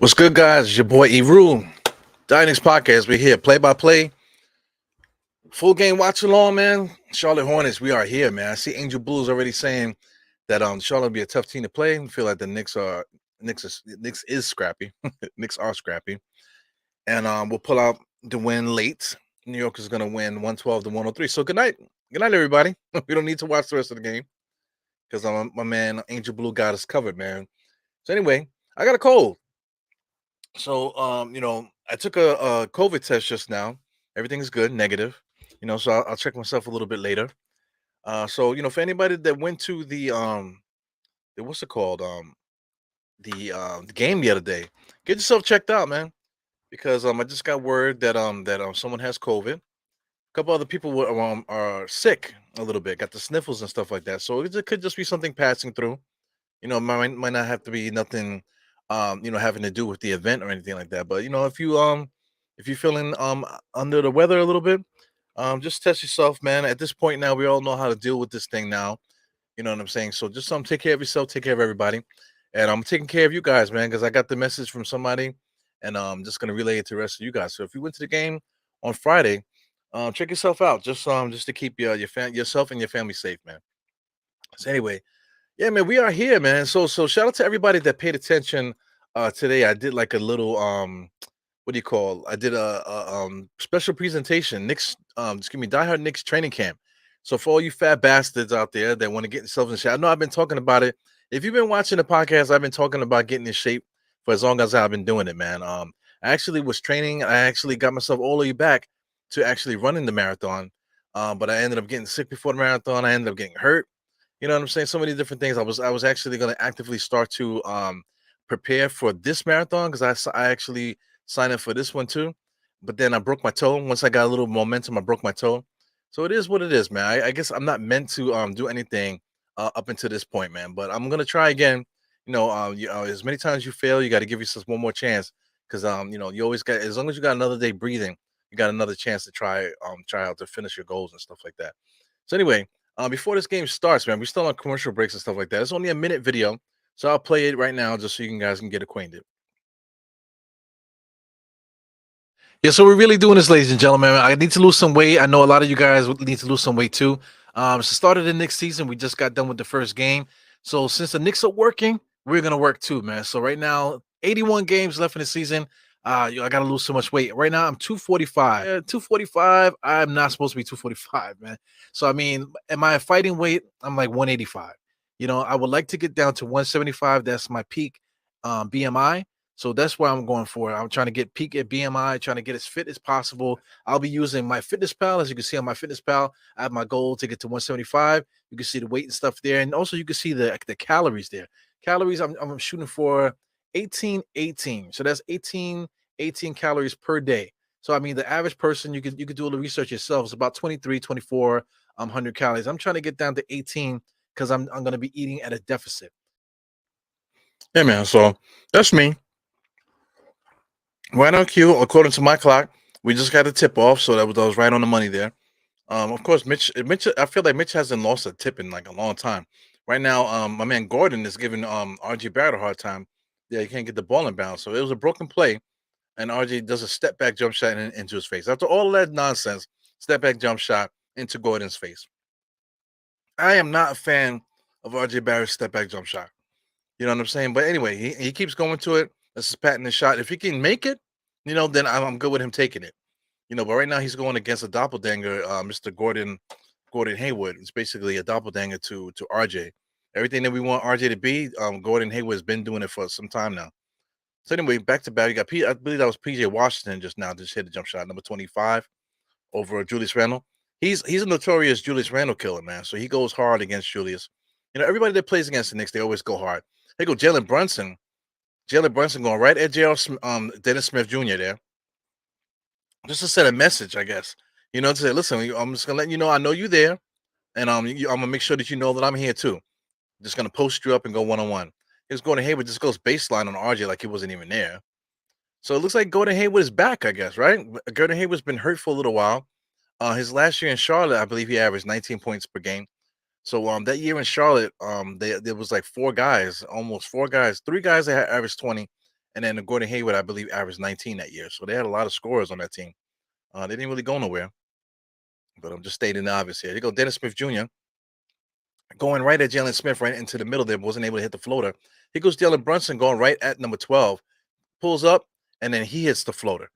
What's good, guys? It's your boy Eru. Antics podcast. We're here, play by play, full game watch along, man. Charlotte Hornets. We are here, man. I see Angel Blues already saying that Charlotte will be a tough team to play. I feel like the Knicks is scrappy. Knicks are scrappy, and we'll pull out the win late. New York is gonna win 112 to 103. So good night, everybody. We don't need to watch the rest of the game because my man Angel Blue got us covered, man. So anyway, I got a cold. So, I took a COVID test just now. Everything's good, negative. So I'll check myself a little bit later. So for anybody that went to what's it called? The game the other day, get yourself checked out, man. Because I just got word that someone has COVID. A couple other people are sick a little bit, got the sniffles and stuff like that. So it could just be something passing through. Might not have to be nothing, having to do with the event or anything like that. But if you're feeling under the weather a little bit, just test yourself, man. At this point now, we all know how to deal with this thing now. You know what I'm saying? So just take care of yourself, take care of everybody, and I'm taking care of you guys, man, because I got the message from somebody, and I'm just gonna relay it to the rest of you guys. So if you went to the game on Friday, check yourself out, just to keep yourself and your family safe, man. So anyway, yeah, man, we are here, man. So shout out to everybody that paid attention today. I did like a little what do you call? I did a special presentation, Knicks excuse me, Die Hard Knicks training camp. So for all you fat bastards out there that want to get themselves in shape, I know I've been talking about it. If you've been watching the podcast, I've been talking about getting in shape for as long as I've been doing it, man. I actually was training. I actually got myself all the way back to actually running the marathon. But I ended up getting sick before the marathon. I ended up getting hurt. You know what I'm saying? So many different things. I was actually going to actively start to prepare for this marathon because I actually signed up for this one too. But then I broke my toe. Once I got a little momentum, I broke my toe. So it is what it is, man. I guess I'm not meant to do anything up until this point, man. But I'm gonna try again. As many times you fail, you got to give yourself one more chance because you always got, as long as you got another day breathing, you got another chance to try out to finish your goals and stuff like that. So anyway, before this game starts, man, we're still on commercial breaks and stuff like that. It's only a minute video, so I'll play it right now just so you guys can get acquainted. Yeah, so we're really doing this, ladies and gentlemen. I need to lose some weight. I know a lot of you guys need to lose some weight too. It's the start of the Knicks season. We just got done with the first game. So since the Knicks are working, we're gonna work too, man. So right now, 81 games left in the season. I gotta lose so much weight. Right now, I'm 245. 245. I'm not supposed to be 245, man. So I mean, am I fighting weight? I'm like 185. I would like to get down to 175. That's my peak BMI. So that's why I'm going for. I'm trying to get peak at BMI, trying to get as fit as possible. I'll be using my Fitness Pal. As you can see on my Fitness Pal, I have my goal to get to 175. You can see the weight and stuff there. And also you can see the calories there. Calories, I'm shooting for 1818. So that's 18 calories per day. So I mean the average person, you could do a little research yourself. It's about 23, 24 100 calories. I'm trying to get down to 18 because I'm gonna be eating at a deficit. Yeah, man. So that's me. Right on cue, according to my clock. We just got a tip off, so that was right on the money there. Of course, Mitch. I feel like Mitch hasn't lost a tip in like a long time. Right now, my man Gordon is giving RJ Barrett a hard time. Yeah, he can't get the ball in bounds. So it was a broken play, and RJ does a step back jump shot into his face. After all of that nonsense, step back jump shot into Gordon's face. I am not a fan of RJ Barrett's step back jump shot. You know what I'm saying? But anyway, he keeps going to it. This is patting the shot. If he can make it, then I'm good with him taking it. But right now he's going against a doppelganger, Mr. Gordon Hayward. It's basically a doppelganger to RJ. Everything that we want RJ to be, Gordon Hayward has been doing it for some time now. So anyway, back to back, you got I believe that was PJ Washington just now, just hit a jump shot, number 25 over Julius Randle. He's a notorious Julius Randle killer, man. So he goes hard against Julius. Everybody that plays against the Knicks, they always go hard. They go Jalen Brunson. Jalen Brunson going right at Dennis Smith Jr. there, just to send a message, I guess. To say, listen, I'm just gonna let you know I know you there, and I'm gonna make sure that you know that I'm here too. Just gonna post you up and go one on one. He's Gordon Hayward just goes baseline on RJ like he wasn't even there. So it looks like Gordon Hayward is back, I guess, right? Gordon Hayward's been hurt for a little while. His last year in Charlotte, I believe he averaged 19 points per game. So that year in Charlotte, there was like four guys, almost four guys, three guys that had averaged 20, And then Gordon Hayward, I believe, averaged 19 that year. So they had a lot of scorers on that team. They didn't really go nowhere, but I'm just stating the obvious here. Here go Dennis Smith Jr. going right at Jalen Smith right into the middle there, but wasn't able to hit the floater. Here goes Jalen Brunson going right at number 12, pulls up, and then he hits the floater.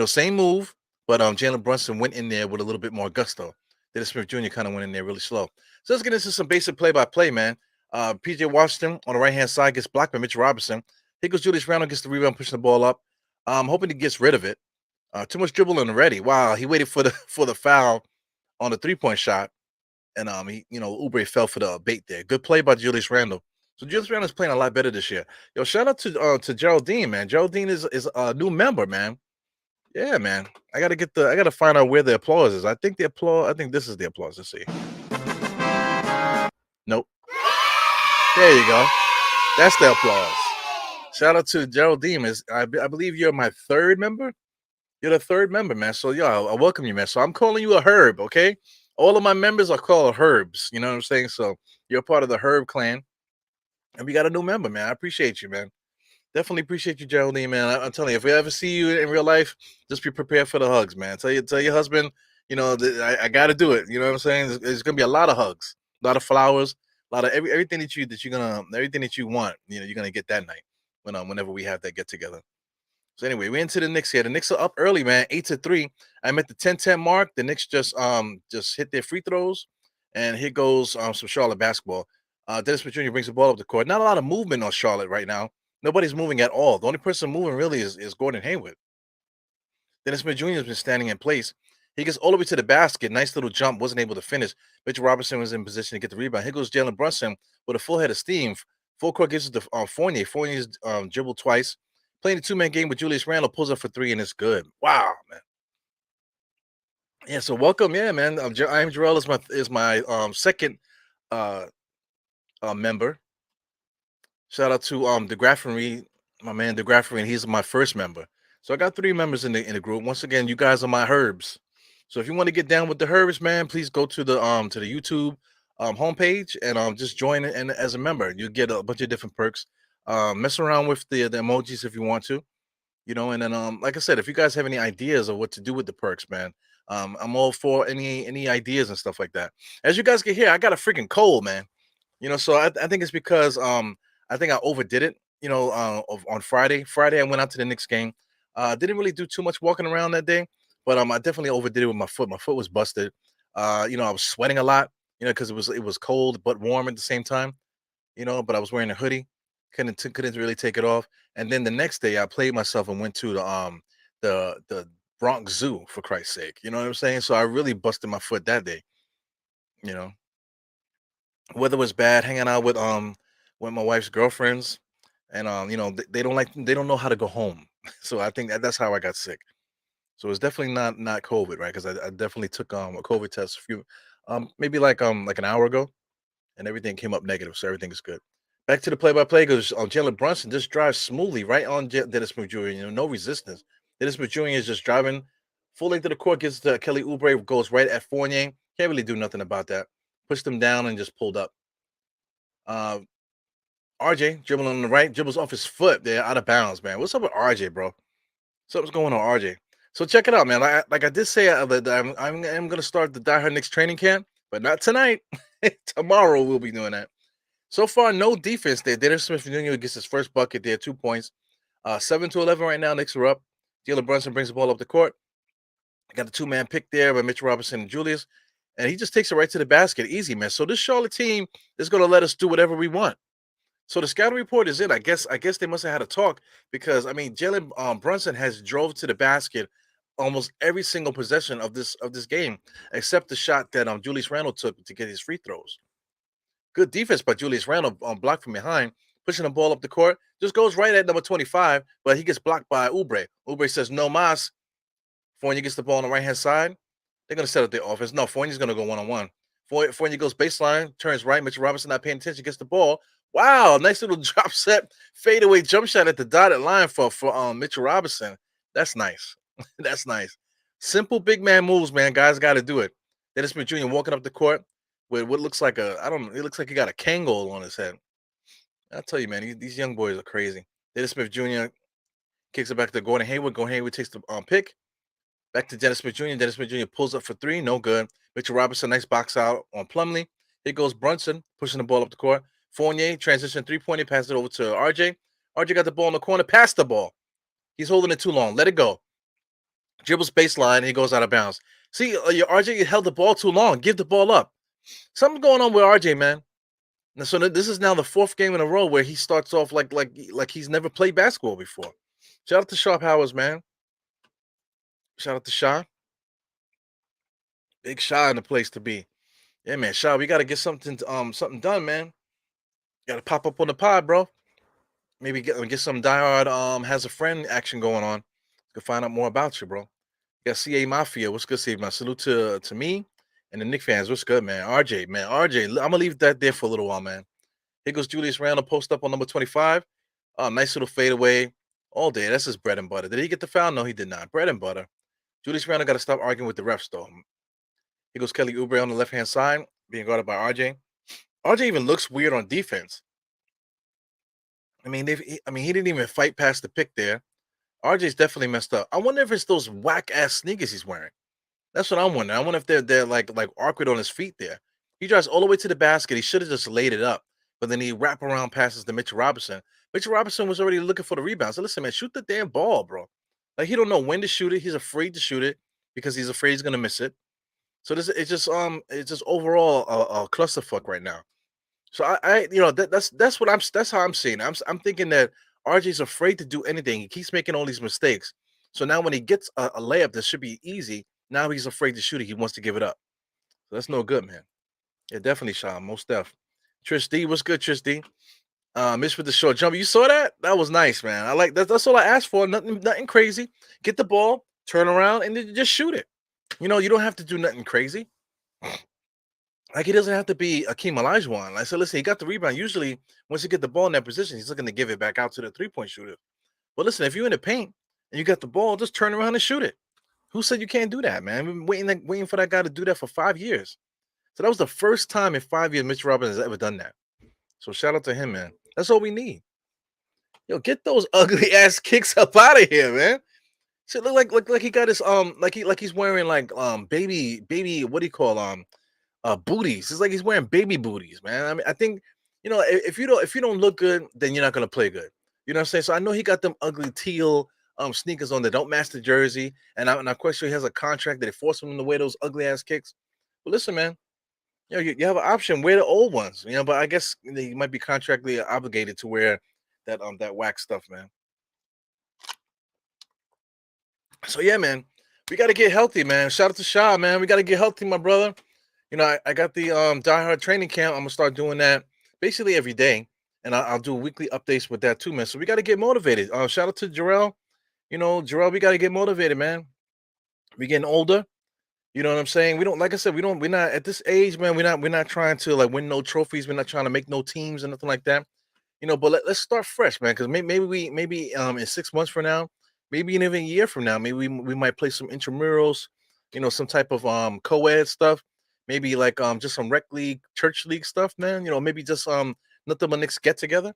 Same move, but Jalen Brunson went in there with a little bit more gusto. Dennis Smith Jr. kind of went in there really slow. So let's get into some basic play-by-play, man. PJ Washington on the right-hand side gets blocked by Mitch Robinson. Here goes Julius Randle, gets the rebound, pushing the ball up. Hoping he gets rid of it. Too much dribbling already. Wow, he waited for the foul on the three-point shot, and Oubre fell for the bait there. Good play by Julius Randle. So Julius Randle is playing a lot better this year. Yo, shout out to Geraldine, man. Geraldine is a new member, man. Yeah, man. I gotta find out where the applause is. I think this is the applause. Let's see. Nope. There you go. That's the applause. Shout out to Geraldine. I believe you're my third member. You're the third member, man. So I welcome you, man. So I'm calling you a herb, okay? All of my members are called herbs. You know what I'm saying? So you're part of the herb clan. And we got a new member, man. I appreciate you, man. Definitely appreciate you, Geraldine, man. I'm telling you, if we ever see you in real life, just be prepared for the hugs, man. Tell your husband, I got to do it. You know what I'm saying? There's gonna be a lot of hugs, a lot of flowers, a lot of everything everything that you want. You're gonna get that night whenever we have that get together. So anyway, we're into the Knicks here. The Knicks are up early, man, 8-3. I'm at the 10-10 mark. The Knicks just hit their free throws, and here goes some Charlotte basketball. Dennis Smith Jr. brings the ball up the court. Not a lot of movement on Charlotte right now. Nobody's moving at all. The only person moving really is Gordon Hayward. Dennis Smith Jr. has been standing in place. He gets all the way to the basket. Nice little jump. Wasn't able to finish. Mitchell Robinson was in position to get the rebound. Here goes Jalen Brunson with a full head of steam. Full court gives it to Fournier. Fournier's dribbled twice. Playing a two-man game with Julius Randle, pulls up for three, and it's good. Wow, man. Yeah, so welcome. Yeah, man. I am Jarrell is my second uh, member. Shout out to the Graffery, my man the Graffery, and he's my first member. So I got three members in the group. Once again, you guys are my herbs. So if you want to get down with the herbs, man, please go to the YouTube homepage and just join it and as a member. You get a bunch of different perks. Mess around with the emojis if you want to, and then like I said, if you guys have any ideas of what to do with the perks, man, I'm all for any ideas and stuff like that. As you guys can hear, I got a freaking cold, man. So I think it's because I think I overdid it. On Friday. Friday I went out to the Knicks game. Didn't really do too much walking around that day, but I definitely overdid it with my foot. My foot was busted. I was sweating a lot. Because it was cold but warm at the same time. But I was wearing a hoodie. Couldn't really take it off. And then the next day I played myself and went to the Bronx Zoo, for Christ's sake. You know what I'm saying? So I really busted my foot that day. You know, weather was bad. Hanging out with my wife's girlfriends, and they don't know how to go home. So I think that's how I got sick. So it's definitely not COVID, right? Because I definitely took a COVID test a few maybe like an hour ago, and everything came up negative. So everything is good. Back to the play-by-play goes Jalen Brunson just drives smoothly right on Dennis Smith Jr. No resistance. Dennis Smith Jr. is just driving full length of the court, gets to Kelly Oubre, goes right at Fournier. Can't really do nothing about that. Pushed him down and just pulled up. Uh, RJ dribbling on the right, dribbles off his foot there, out of bounds, man. What's up with RJ, bro? Something's going on, RJ. So check it out, man. Like I did say, that I'm gonna start the Die Hard Knicks training camp, but not tonight. Tomorrow we'll be doing that. So far, no defense there. Dennis Smith Jr. gets his first bucket there, 2 points. 7-11 right now. Knicks are up. Jalen Brunson brings the ball up the court. Got the two-man pick there by Mitch Robinson and Julius, and he just takes it right to the basket, easy, man. So this Charlotte team is gonna let us do whatever we want. So the scouting report is in. I guess they must have had a talk because Jalen Brunson has drove to the basket almost every single possession of this game, except the shot that Julius Randle took to get his free throws. Good defense by Julius Randle blocked from behind, pushing the ball up the court. Just goes right at number 25, but he gets blocked by Oubre. Oubre says no mas. Fournier gets the ball on the right hand side. They're gonna set up their offense. No, Fournier's gonna go one-on-one. Fournier goes baseline, turns right. Mitchell Robinson not paying attention, gets the ball. Wow, nice little drop set, fadeaway jump shot at the dotted line for Mitchell Robinson. That's nice. That's nice. Simple big man moves, man. Guys got to do it. Dennis Smith Jr. walking up the court with what looks like I don't know. It looks like he got a Kangol on his head. I'll tell you, man. These young boys are crazy. Dennis Smith Jr. Kicks it back to Gordon Hayward. Gordon Hayward takes the pick. Back to Dennis Smith Jr. Dennis Smith Jr. pulls up for three. No good. Mitchell Robinson, nice box out on Plumlee. Here goes Brunson, pushing the ball up the court. Fournier, transition three-pointer, passes it over to RJ. RJ got the ball in the corner, passed the ball. He's holding it too long. Let it go. Dribbles baseline, and he goes out of bounds. See, your RJ held the ball too long. Give the ball up. Something's going on with RJ, man. And so this is now the fourth game in a row where he starts off like he's never played basketball before. Shout out to Sharp Howers, man. Shout out to Shaw. Big Shaw in the place to be. Yeah, man. Shaw, we gotta get something done, man. Gotta pop up on the pod, bro. Maybe get some diehard has a friend action going on. Can find out more about you, bro. You got CA Mafia. What's good, CA? My salute to me and the Knicks fans. What's good, man? RJ, man. RJ, I'm gonna leave that there for a little while, man. Here goes Julius Randle, post up on number 25. Nice little fadeaway all day. That's his bread and butter. Did he get the foul? No, he did not. Bread and butter. Julius Randle got to stop arguing with the refs, though. Here goes Kelly Oubre on the left-hand side, being guarded by RJ. RJ even looks weird on defense. I mean, he didn't even fight past the pick there. RJ's definitely messed up. I wonder if it's those whack-ass sneakers he's wearing. That's what I'm wondering. I wonder if they're like awkward on his feet there. He drives all the way to the basket. He should have just laid it up, but then he wrap around passes to Mitchell Robinson. Mitchell Robinson was already looking for the rebound. So listen, man, shoot the damn ball, bro. Like he don't know when to shoot it. He's afraid to shoot it because he's afraid he's gonna miss it. So it's just overall a clusterfuck right now. So that's what that's how I'm seeing it. I'm thinking that RJ's afraid to do anything. He keeps making all these mistakes. So now when he gets a layup that should be easy, now he's afraid to shoot it. He wants to give it up. So that's no good, man. Yeah, definitely, Sean. Most def. Trish D, what's good, Trish D? Mitch with the short jumper. You saw that? That was nice, man. I like that. That's all I asked for. Nothing crazy. Get the ball, turn around, and then just shoot it. You know, you don't have to do nothing crazy. Like he doesn't have to be Akeem Olajuwon. I said, listen, he got the rebound. Usually, once you get the ball in that position, he's looking to give it back out to the three-point shooter. But listen, if you're in the paint and you got the ball, just turn around and shoot it. Who said you can't do that, man? We've been waiting for that guy to do that for 5 years. So that was the first time in 5 years Mitch Robinson has ever done that. So shout out to him, man. That's all we need. Yo, get those ugly ass kicks up out of here, man. Shit look like he got his like he's wearing like baby what do you call booties. It's like he's wearing baby booties, man. I mean, I think if you don't look good, then you're not gonna play good. You know what I'm saying? So I know he got them ugly teal sneakers on that don't match the jersey, and I'm question he has a contract that they force him to wear those ugly ass kicks. But listen, man, you have an option. Wear the old ones, but I guess he might be contractually obligated to wear that wax stuff, man. So yeah, man, we got to get healthy, man. Shout out to Shaw, man. We got to get healthy, my brother. I got the Die Hard training camp. I'm gonna start doing that basically every day, and I'll do weekly updates with that too, man. So we got to get motivated. Shout out to Jarrell. Jarrell, we got to get motivated, man. We getting older. You know what I'm saying? We don't, like I said, we're not at this age, man. We're not trying to like win no trophies. We're not trying to make no teams and nothing like that. But let's start fresh, man. Because maybe in 6 months from now, maybe even a year from now, maybe we might play some intramurals, some type of co-ed stuff. Maybe like just some rec league, church league stuff, man. Maybe just nothing but Knicks get together.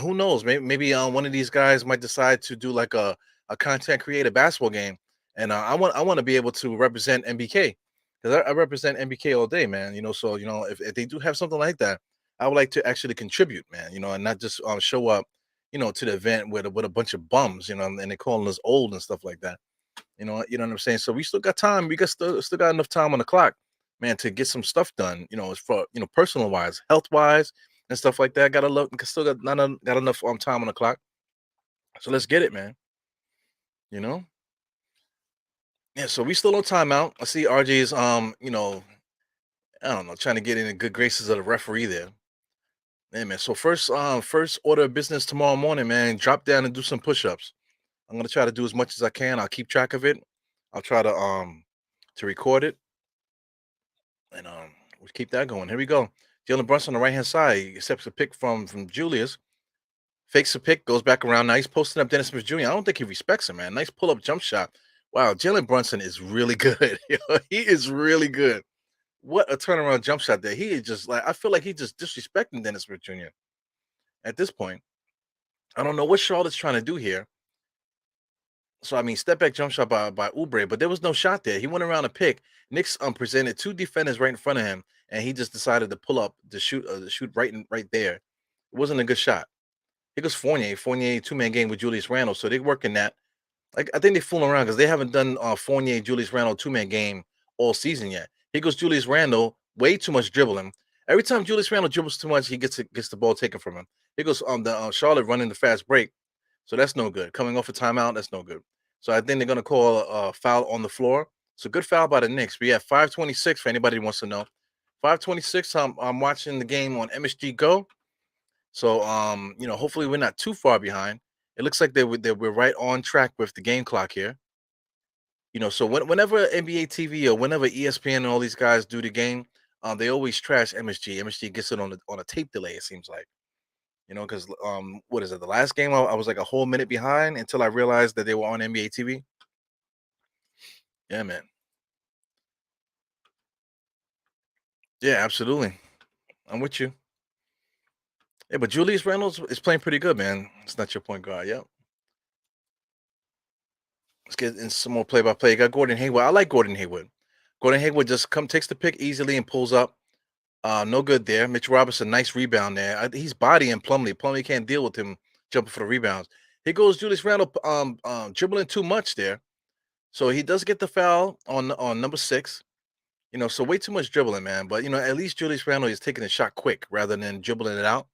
Who knows? Maybe one of these guys might decide to do like a content creator basketball game, and I want to be able to represent MBK because I represent MBK all day, man. So if they do have something like that, I would like to actually contribute, man. And not just show up, to the event with a bunch of bums, and they calling us old and stuff like that. You know what I'm saying? So we still got time. We still got enough time on the clock, man, to get some stuff done. As for personal wise, health wise, and stuff like that. Still got enough time on the clock. So let's get it, man. Yeah. So we still on timeout. I see RJ's I don't know, trying to get in the good graces of the referee there. Yeah, man. So first order of business tomorrow morning, man. Drop down and do some push-ups. I'm gonna try to do as much as I can. I'll keep track of it. I'll try to record it, and we'll keep that going. Here we go. Jalen Brunson on the right hand side. He accepts a pick from Julius. Fakes a pick, goes back around. Now he's posting up Dennis Smith Jr. I don't think he respects him, man. Nice pull up jump shot. Wow, Jalen Brunson is really good. He is really good. What a turnaround jump shot there. He is just like, I feel like he's just disrespecting Dennis Smith Jr. at this point. I don't know what Charlotte's trying to do here. So I mean, step back jump shot by Oubre, but there was no shot there. He went around a pick. Knicks presented two defenders right in front of him, and he just decided to pull up to shoot right there. It wasn't a good shot. Here goes Fournier. Fournier 2-man game with Julius Randle, so they working that. Like I think they're fooling around because they haven't done Fournier Julius Randle 2-man game all season yet. Here goes Julius Randle, way too much dribbling. Every time Julius Randle dribbles too much, he gets the ball taken from him. Here goes the Charlotte running the fast break. So that's no good. Coming off a timeout, that's no good. So I think they're going to call a foul on the floor. So good foul by the Knicks. We have 5:26 for anybody who wants to know. 5:26. I'm watching the game on MSG Go. So hopefully we're not too far behind. It looks like we're right on track with the game clock here. So whenever NBA TV or whenever ESPN and all these guys do the game, they always trash MSG. MSG gets it on a tape delay. It seems like. Because what is it? The last game I was like a whole minute behind until I realized that they were on NBA TV. Yeah, man. Yeah, absolutely. I'm with you. Yeah, but Julius Reynolds is playing pretty good, man. It's not your point guard. Yep. Let's get in some more play by play. You got Gordon Hayward. I like Gordon Hayward. Gordon Hayward just takes the pick easily and pulls up. No good there. Mitch Robinson, nice rebound there. He's bodying Plumlee. Plumlee can't deal with him jumping for the rebounds. Here goes Julius Randle dribbling too much there. So he does get the foul on number 6. So way too much dribbling, man. But at least Julius Randle is taking the shot quick rather than dribbling it out.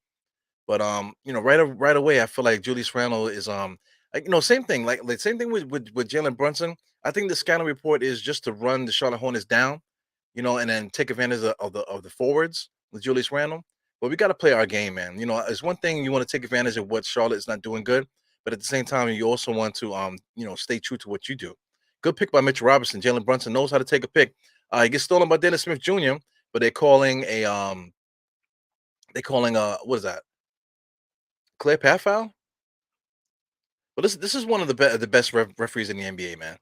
But right away, I feel like Julius Randle is like same thing, like same thing with Jalen Brunson. I think the scouting report is just to run the Charlotte Hornets down, and then take advantage of the forwards with Julius Randle. But we got to play our game, man. It's one thing you want to take advantage of what Charlotte is not doing good, but at the same time, you also want to stay true to what you do. Good pick by Mitchell Robinson. Jalen Brunson knows how to take a pick. He gets stolen by Dennis Smith Jr., but they're calling what is that? Clear path foul? But this is one of the best referees in the NBA, man.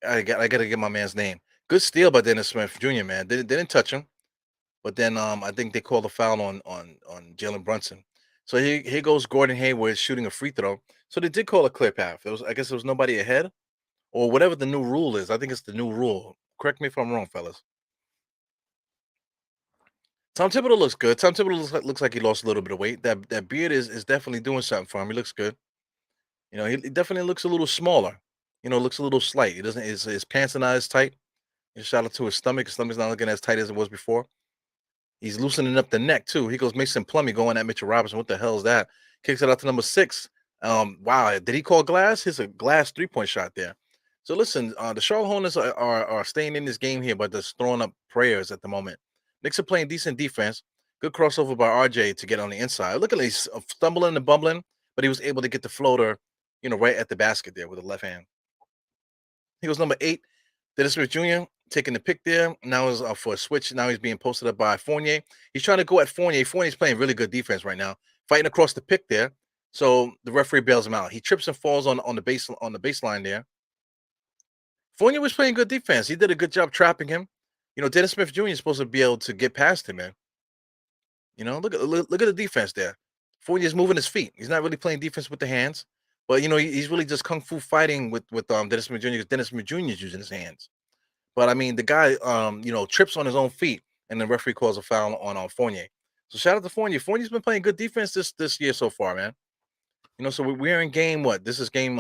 I got to get my man's name. Good steal by Dennis Smith Jr., man. Didn't touch him, but then I think they called a foul on Jalen Brunson. So here goes Gordon Hayward shooting a free throw. So they did call a clear path. I guess there was nobody ahead or whatever the new rule is. I think it's the new rule. Correct me if I'm wrong, fellas. Tom Thibodeau looks good. Tom Thibodeau looks like he lost a little bit of weight. That beard is definitely doing something for him. He looks good. He definitely looks a little smaller. Looks a little slight. He doesn't his pants are not as tight. Shout out to his stomach. His stomach's not looking as tight as it was before. He's loosening up the neck too. He goes Mason Plumlee going at Mitchell Robinson. What the hell is that? Kicks it out to number 6. Wow. Did he call glass? Here's a glass 3-point shot there. So listen, the Charlotte Hornets are staying in this game here, but just throwing up prayers at the moment. Knicks are playing decent defense. Good crossover by RJ to get on the inside. Look at he's stumbling and bumbling, but he was able to get the floater, right at the basket there with the left hand. He was number 8. Dennis Smith Jr. taking the pick there. Now is for a switch. Now he's being posted up by Fournier. He's trying to go at Fournier. Fournier's playing really good defense right now, fighting across the pick there. So the referee bails him out. He trips and falls on the baseline there. Fournier was playing good defense. He did a good job trapping him. Dennis Smith Jr. is supposed to be able to get past him, man. Look at the defense there. Fournier's moving his feet. He's not really playing defense with the hands, but he's really just kung fu fighting with Dennis Smith Jr. because Dennis Smith Jr. is using his hands. But I mean, the guy, trips on his own feet, and the referee calls a foul on Fournier. So shout out to Fournier. Fournier's been playing good defense this year so far, man. So we're in game what? This is game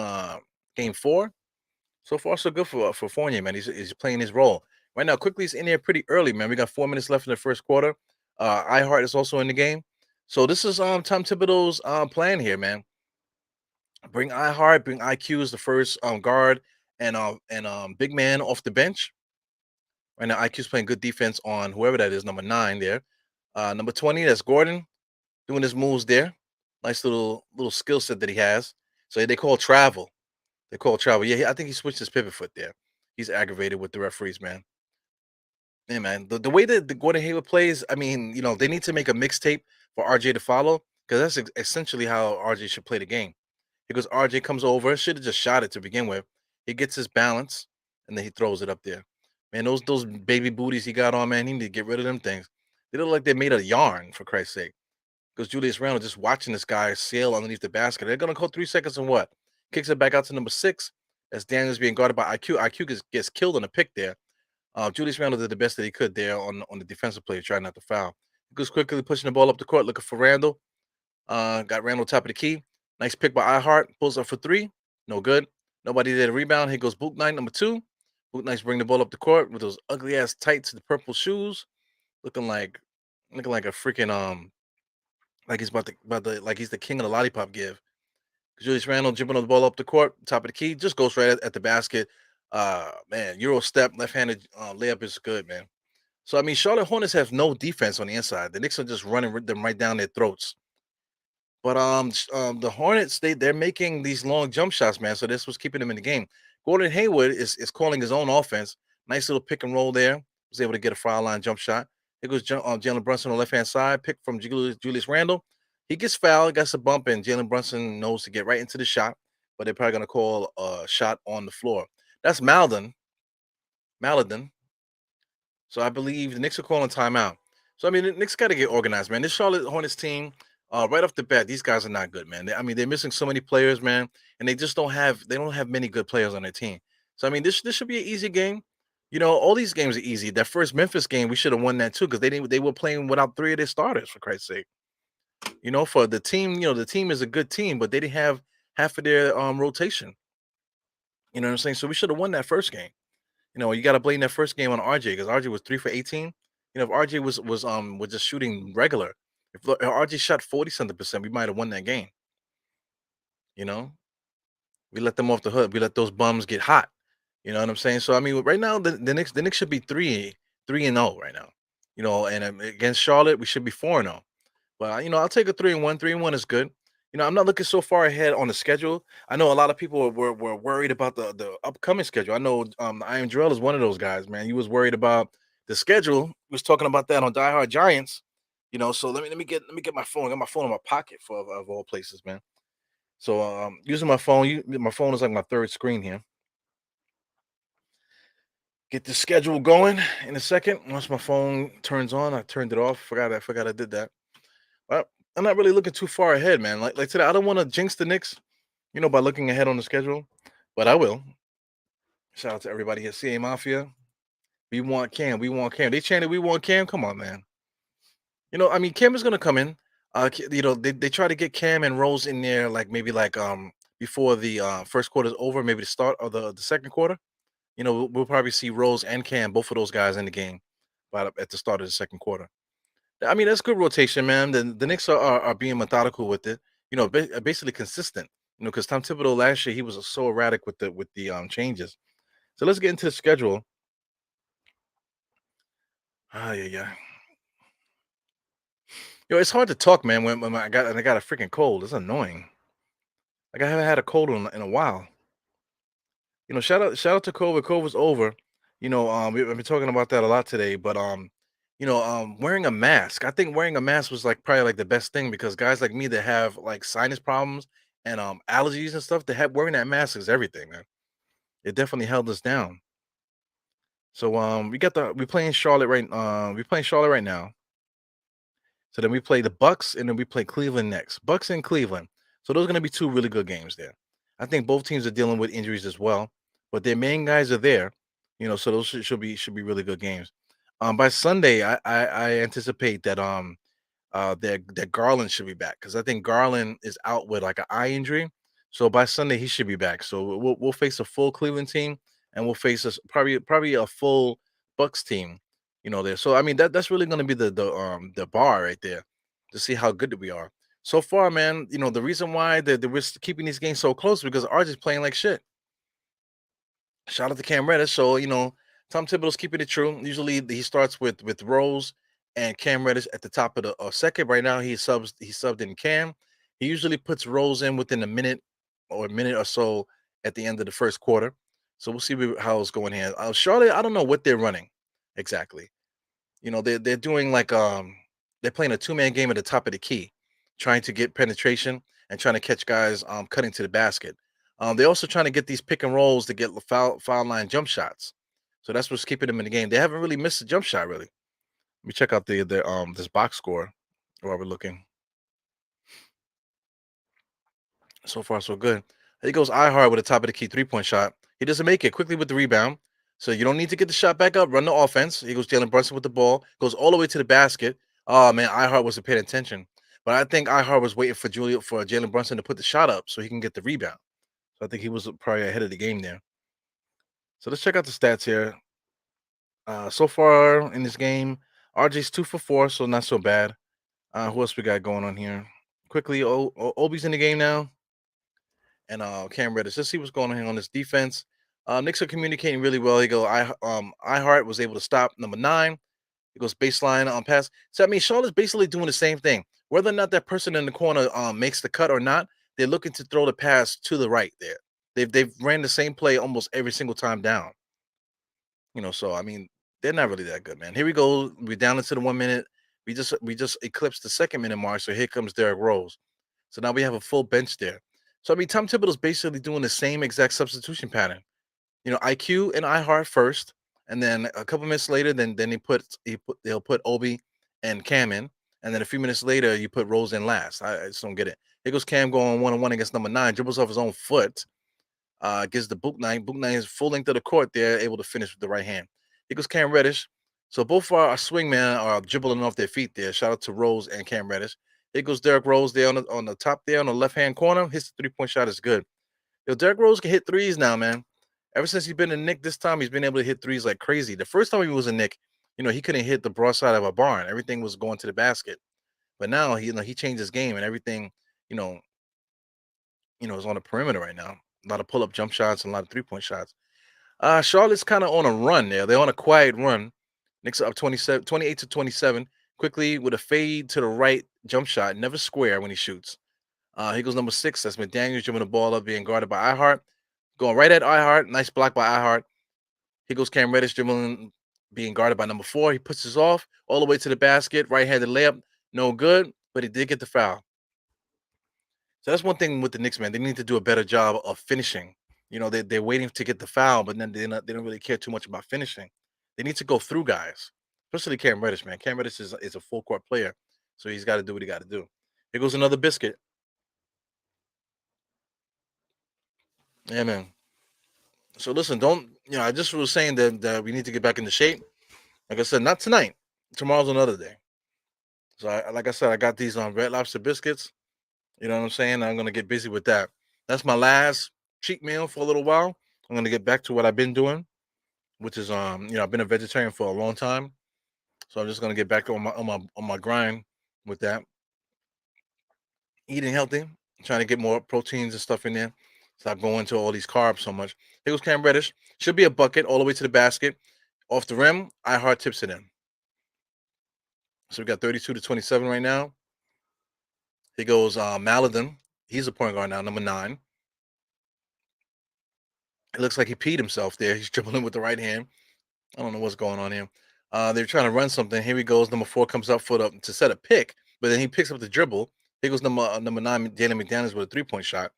4. So far, so good for Fournier, man. He's playing his role right now. Quickly, he's in there pretty early, man. We got 4 minutes left in the first quarter. iHeart is also in the game. So this is Tom Thibodeau's plan here, man. Bring iHeart, bring IQ as the first guard, and big man off the bench. Right now, IQ's playing good defense on whoever that is, number 9 there. Number 20, that's Gordon doing his moves there. Nice little skill set that he has. So they call travel. They call travel. Yeah, I think he switched his pivot foot there. He's aggravated with the referees, man. Yeah, man. The way that the Gordon Hayward plays, I mean, they need to make a mixtape for RJ to follow because that's essentially how RJ should play the game. Because RJ comes over, should have just shot it to begin with. He gets his balance and then he throws it up there. Man, those baby booties he got on, man, he need to get rid of them things. They look like they're made of yarn, for Christ's sake. Because Julius Randle just watching this guy sail underneath the basket. They're gonna go 3 seconds and what? Kicks it back out to number 6. As Daniels being guarded by IQ. IQ gets killed on a pick there. Julius Randle did the best that he could there on the defensive play, trying not to foul. He goes quickly pushing the ball up the court, looking for Randle. Got Randle top of the key. Nice pick by iHeart. Pulls up for 3. No good. Nobody there to rebound. Here goes Book Knight, number 2. Book Knight's bring the ball up the court with those ugly ass tights, the purple shoes, looking like a freaking like he's about to like he's the king of the lollipop give. Julius Randle dribbling the ball up the court, top of the key, just goes right at the basket. Man, Euro step, left-handed layup is good, man. So I mean, Charlotte Hornets have no defense on the inside. The Knicks are just running them right down their throats. But the Hornets they're making these long jump shots, man. So this was keeping them in the game. Gordon Hayward is calling his own offense. Nice little pick and roll there. Was able to get a foul line jump shot. It goes Jalen Brunson on the left hand side. Pick from Julius Randle. He gets fouled, gets a bump, and Jalen Brunson knows to get right into the shot. But they're probably gonna call a shot on the floor. That's Malden. Maladon. So I believe the Knicks are calling timeout. So I mean, the Knicks got to get organized, man. This Charlotte Hornets team, right off the bat, these guys are not good, man. I mean, they're missing so many players, man, and they don't have many good players on their team. So I mean, this should be an easy game. All these games are easy. That first Memphis game, we should have won that too because they were playing without 3 of their starters, for Christ's sake. For the team, the team is a good team, but they didn't have half of their rotation. You know what I'm saying? So we should have won that first game. You got to blame that first game on RJ because RJ was 3 for 18. If RJ was just shooting regular, if RJ shot 40 something percent, we might have won that game. You know, we let them off the hook. We let those bums get hot. You know what I'm saying? So I mean, right now the Knicks should be 3-0 right now. And against Charlotte we should be 4-0. But I'll take a 3-1. 3-1 is good. I'm not looking so far ahead on the schedule. I know a lot of people were worried about the upcoming schedule. I know I Am Jarrell is one of those guys, man. He was worried about the schedule. He was talking about that on Die Hard Giants. So let me get my phone. I got my phone in my pocket of all places, man. So using my phone, my phone is like my third screen here. Get the schedule going in a second. Once my phone turns on, I turned it off. I forgot I did that. Well, I'm not really looking too far ahead, man. Like today, I don't want to jinx the Knicks, by looking ahead on the schedule, but I will. Shout out to everybody here, CA Mafia. We want Cam. We want Cam. They chanted, "We want Cam." Come on, man. I mean, Cam is gonna come in. They try to get Cam and Rose in there, like maybe like before the first quarter is over, maybe the start of the second quarter. We'll probably see Rose and Cam, both of those guys in the game, at the start of the second quarter. I mean, that's good rotation, man. The Knicks are being methodical with it. Basically consistent. Because Tom Thibodeau last year he was so erratic with the changes. So let's get into the schedule. Ah, yeah, yeah. It's hard to talk, man, when I got a freaking cold. It's annoying. Like I haven't had a cold in a while. Shout out to COVID. COVID's over. We've been talking about that a lot today. But wearing a mask. I think wearing a mask was like probably like the best thing because guys like me that have like sinus problems and allergies and stuff, they have wearing that mask is everything, man. It definitely held us down. So we playing Charlotte right now. So then we play the Bucks and then we play Cleveland next. Bucks and Cleveland. So those are going to be 2 really good games there. I think both teams are dealing with injuries as well, but their main guys are there. So those should be really good games. By Sunday, I anticipate that Garland should be back because I think Garland is out with like an eye injury. So by Sunday he should be back. So we'll face a full Cleveland team and we'll face probably a full Bucks team. There. So I mean that's really going to be the bar right there to see how good we are. So far, man. The reason why we're keeping these games so close because RJ's playing like shit. Shout out to Cam Reddish. So Tom Thibodeau's keeping it true. Usually he starts with Rose and Cam Reddish at the top of the second. Right now he subbed in Cam. He usually puts Rose in within a minute or so at the end of the first quarter. So we'll see how it's going here. Charlotte, I don't know what they're running exactly. They're doing like they're playing a 2-man game at the top of the key, trying to get penetration and trying to catch guys cutting to the basket. They're also trying to get these pick and rolls to get the foul line jump shots. So that's what's keeping them in the game. They haven't really missed a jump shot really. Let me check out the this box score while we're looking. So far, so good. He goes iHeart with a top of the key 3-point shot. He doesn't make it quickly with the rebound. So you don't need to get the shot back up, run the offense. He goes Jalen Brunson with the ball, goes all the way to the basket. Oh man, iHeart wasn't paying attention. But I think iHeart was waiting for Jalen Brunson to put the shot up so he can get the rebound. So I think he was probably ahead of the game there. So let's check out the stats here. So far in this game, RJ's 2 for 4, so not so bad. Who else we got going on here? Quickly, Obi's in the game now, and Cam Reddish. Let's see what's going on here on this defense. Knicks are communicating really well. iHeart was able to stop number 9. He goes baseline on pass. So I mean, Charlotte's basically doing the same thing. Whether or not that person in the corner makes the cut or not, they're looking to throw the pass to the right there. They've ran the same play almost every single time down. So I mean, they're not really that good, man. Here we go. We're down into the 1 minute. We just eclipsed the 2nd minute mark. So here comes Derrick Rose. So now we have a full bench there. So I mean, Tom Thibodeau's basically doing the same exact substitution pattern. IQ and iHeart first, and then a couple minutes later, then they'll put Obi and Cam in, and then a few minutes later you put Rose in last. I just don't get it. Here goes Cam going 1-on-1 against number 9, dribbles off his own foot, gives the Book Nine. Book Nine is full length of the court there, able to finish with the right hand. Here goes Cam Reddish. So both our swingmen are dribbling off their feet there. Shout out to Rose and Cam Reddish. Here goes Derrick Rose there on the top there on the left hand corner. His 3-point shot is good. Derrick Rose can hit threes now, man. Ever since he's been in Nick this time, he's been able to hit threes like crazy. The first time he was in Nick, he couldn't hit the broadside of a barn. Everything was going to the basket. But now he changed his game and everything, you know, is on the perimeter right now. A lot of pull-up jump shots and a lot of 3-point shots. Charlotte's kind of on a run there. They're on a quiet run. Knicks are up 28-27. Quickly with a fade to the right jump shot, never square when he shoots. Here goes number 6. That's McDaniels dribbling the ball up, being guarded by iHeart. Going right at iHeart. Nice block by iHeart. Here goes Cam Reddish dribbling, being guarded by number 4. He puts his off all the way to the basket. Right-handed layup. No good, but he did get the foul. So that's one thing with the Knicks, man. They need to do a better job of finishing. They're waiting to get the foul, but then they don't really care too much about finishing. They need to go through guys, especially Cam Reddish, man. Cam Reddish is a full court player, so he's got to do what he got to do. Here goes another biscuit. Yeah, man. So listen, I just was saying that we need to get back into shape. Like I said, not tonight. Tomorrow's another day. So like I said, I got these on Red Lobster biscuits. You know what I'm saying? I'm gonna get busy with that. That's my last cheat meal for a little while. I'm gonna get back to what I've been doing, which is I've been a vegetarian for a long time. So I'm just gonna get back on my grind with that. Eating healthy, trying to get more proteins and stuff in there. Stop going to all these carbs so much. Here goes Cam Reddish. Should be a bucket all the way to the basket. Off the rim, iHeart tips it in. So we got 32-27 right now. Here goes Maladin. He's a point guard now, number 9. It looks like he peed himself there. He's dribbling with the right hand. I don't know what's going on here. They're trying to run something. Here he goes. Number 4 comes up to set a pick, but then he picks up the dribble. Here goes number 9, Jalen McDaniels with a 3-point shot.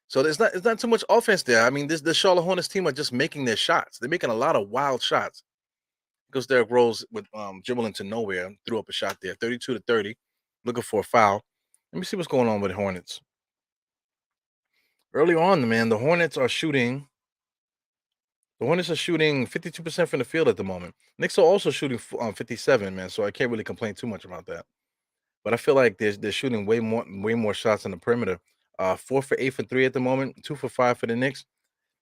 So it's not too much offense there. I mean, the Charlotte Hornets team are just making their shots. They're making a lot of wild shots. Goes Derrick Rose with dribbling to nowhere, threw up a shot there, 32-30, looking for a foul. Let me see what's going on with the Hornets. Early on, man, the Hornets are shooting 52% from the field at the moment. Knicks are also shooting 57, man. So I can't really complain too much about that. But I feel like they're shooting way more shots on the perimeter. 4 for 8 for 3 at the moment, 2 for 5 for the Knicks.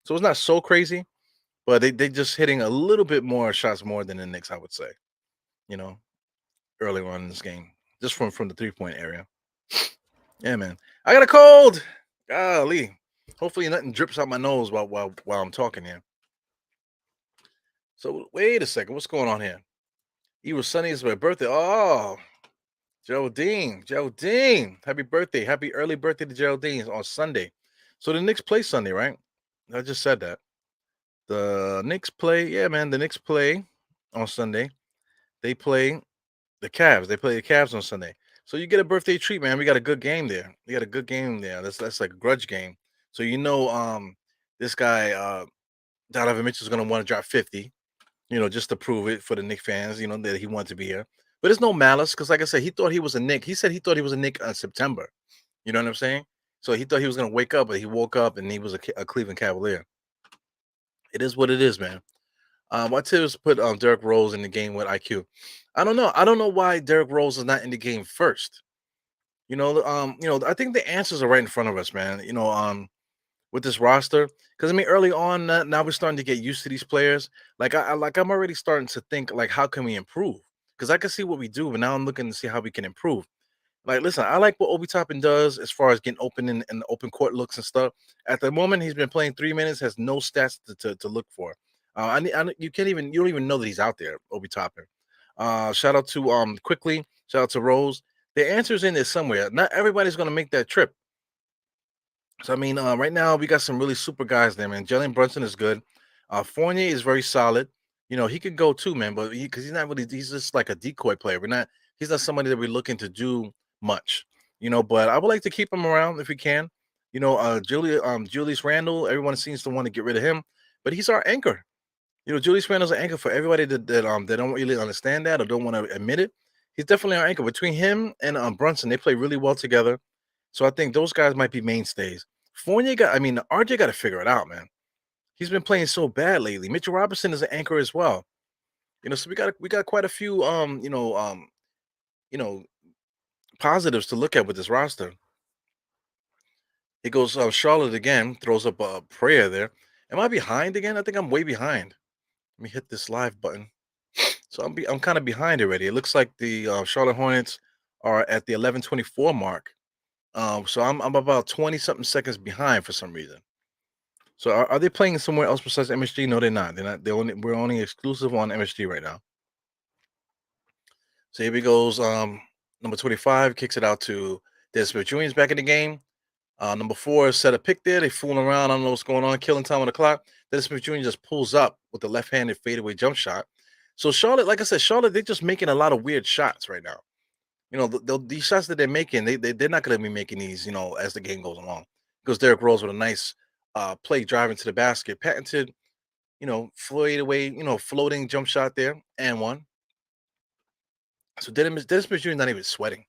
So it's not so crazy, but they just hitting a little bit more shots more than the Knicks, I would say. Early on in this game, just from the 3-point area. Yeah, man. I got a cold. Golly. Hopefully nothing drips out my nose while I'm talking here. So wait a second, what's going on here? It was Sunny, it's my birthday. Oh, Geraldine, happy birthday, happy early birthday to Geraldine on Sunday. So the Knicks play Sunday, right? I just said that. The Knicks play, yeah, man. The Knicks play on Sunday. They play the Cavs. They play the Cavs on Sunday. So you get a birthday treat, man. We got a good game there. We got a good game there. That's like a grudge game. So this guy Donovan Mitchell's gonna want to drop 50, just to prove it for the Knicks fans, that he wanted to be here. But there's no malice because, like I said, he thought he was a Knick. He said he thought he was a Knick in September. You know what I'm saying? So he thought he was gonna wake up, but he woke up and he was a Cleveland Cavalier. It is what it is, man. My tips put Derrick Rose in the game with IQ. I don't know. I don't know why Derrick Rose is not in the game first. I think the answers are right in front of us, man. With this roster, because I mean, early on, now we're starting to get used to these players. I'm already starting to think like, how can we improve? Because I can see what we do, but now I'm looking to see how we can improve. Like, listen, I like what Obi Toppin does as far as getting open in the open court looks and stuff. At the moment, he's been playing 3 minutes, has no stats to look for. You don't even know that he's out there, Obi Toppin. Shout out to quickly, shout out to Rose. The answer's in there somewhere. Not everybody's gonna make that trip. So I mean, right now we got some really super guys there, man. Jalen Brunson is good. Fournier is very solid. He could go too, man, but because he's not really, he's just like a decoy player. He's not somebody that we're looking to do much. But I would like to keep him around if we can. Julius Randle, everyone seems to want to get rid of him, but he's our anchor. Julius Randle's an anchor for everybody that don't really understand that or don't want to admit it. He's definitely our anchor. Between him and Brunson, they play really well together. So I think those guys might be mainstays. RJ got to figure it out, man. He's been playing so bad lately. Mitchell Robinson is an anchor as well. So we got quite a few you know positives to look at with this roster. It goes Charlotte again, throws up a prayer there. Am I behind again? I think I'm way behind. Let me hit this live button. So I'm kind of behind already. It looks like the Charlotte Hornets are at the 11:24 mark. So I'm about 20 something seconds behind for some reason. So are they playing somewhere else besides MSG? No, they're not. They're not. We're only exclusive on MSG right now. So here he goes. Number 25 kicks it out to Dennis Smith Jr. is back in the game. Number 4 set a pick there. They fooling around. I don't know what's going on. Killing time on the clock. Dennis Smith Jr. just pulls up with the left-handed fadeaway jump shot. So Charlotte, like I said, they're just making a lot of weird shots right now. These shots that they're making, they're not going to be making these, as the game goes along. Because Derrick Rose with a nice play driving to the basket, patented, fade away, floating jump shot there, and one. So Dennis Smith Jr. not even sweating.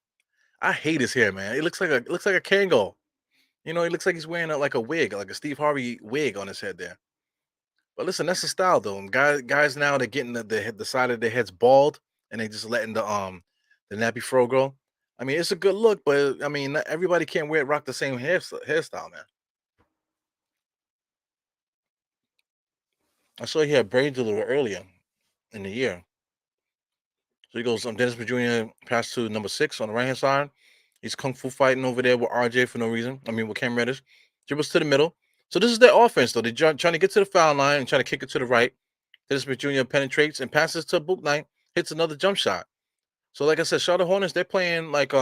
I hate his hair, man. It looks like a Kango. He looks like he's wearing like a wig, like a Steve Harvey wig on his head there. But listen, that's the style though. And guys now they're getting the side of their heads bald, and they just letting the nappy fro grow. I mean, it's a good look, but I mean, not everybody can't rock the same hairstyle, man. I saw he had braids a little earlier in the year. So he goes, Dennis Jr. pass to number 6 on the right hand side. He's kung fu fighting over there with RJ for no reason. I mean, with Cam Reddish. Dribbles to the middle. So this is their offense, though. They're trying to get to the foul line and trying to kick it to the right. Dennis Jr. penetrates and passes to Book Knight, hits another jump shot. So, like I said, Charlotte Hornets, they're playing like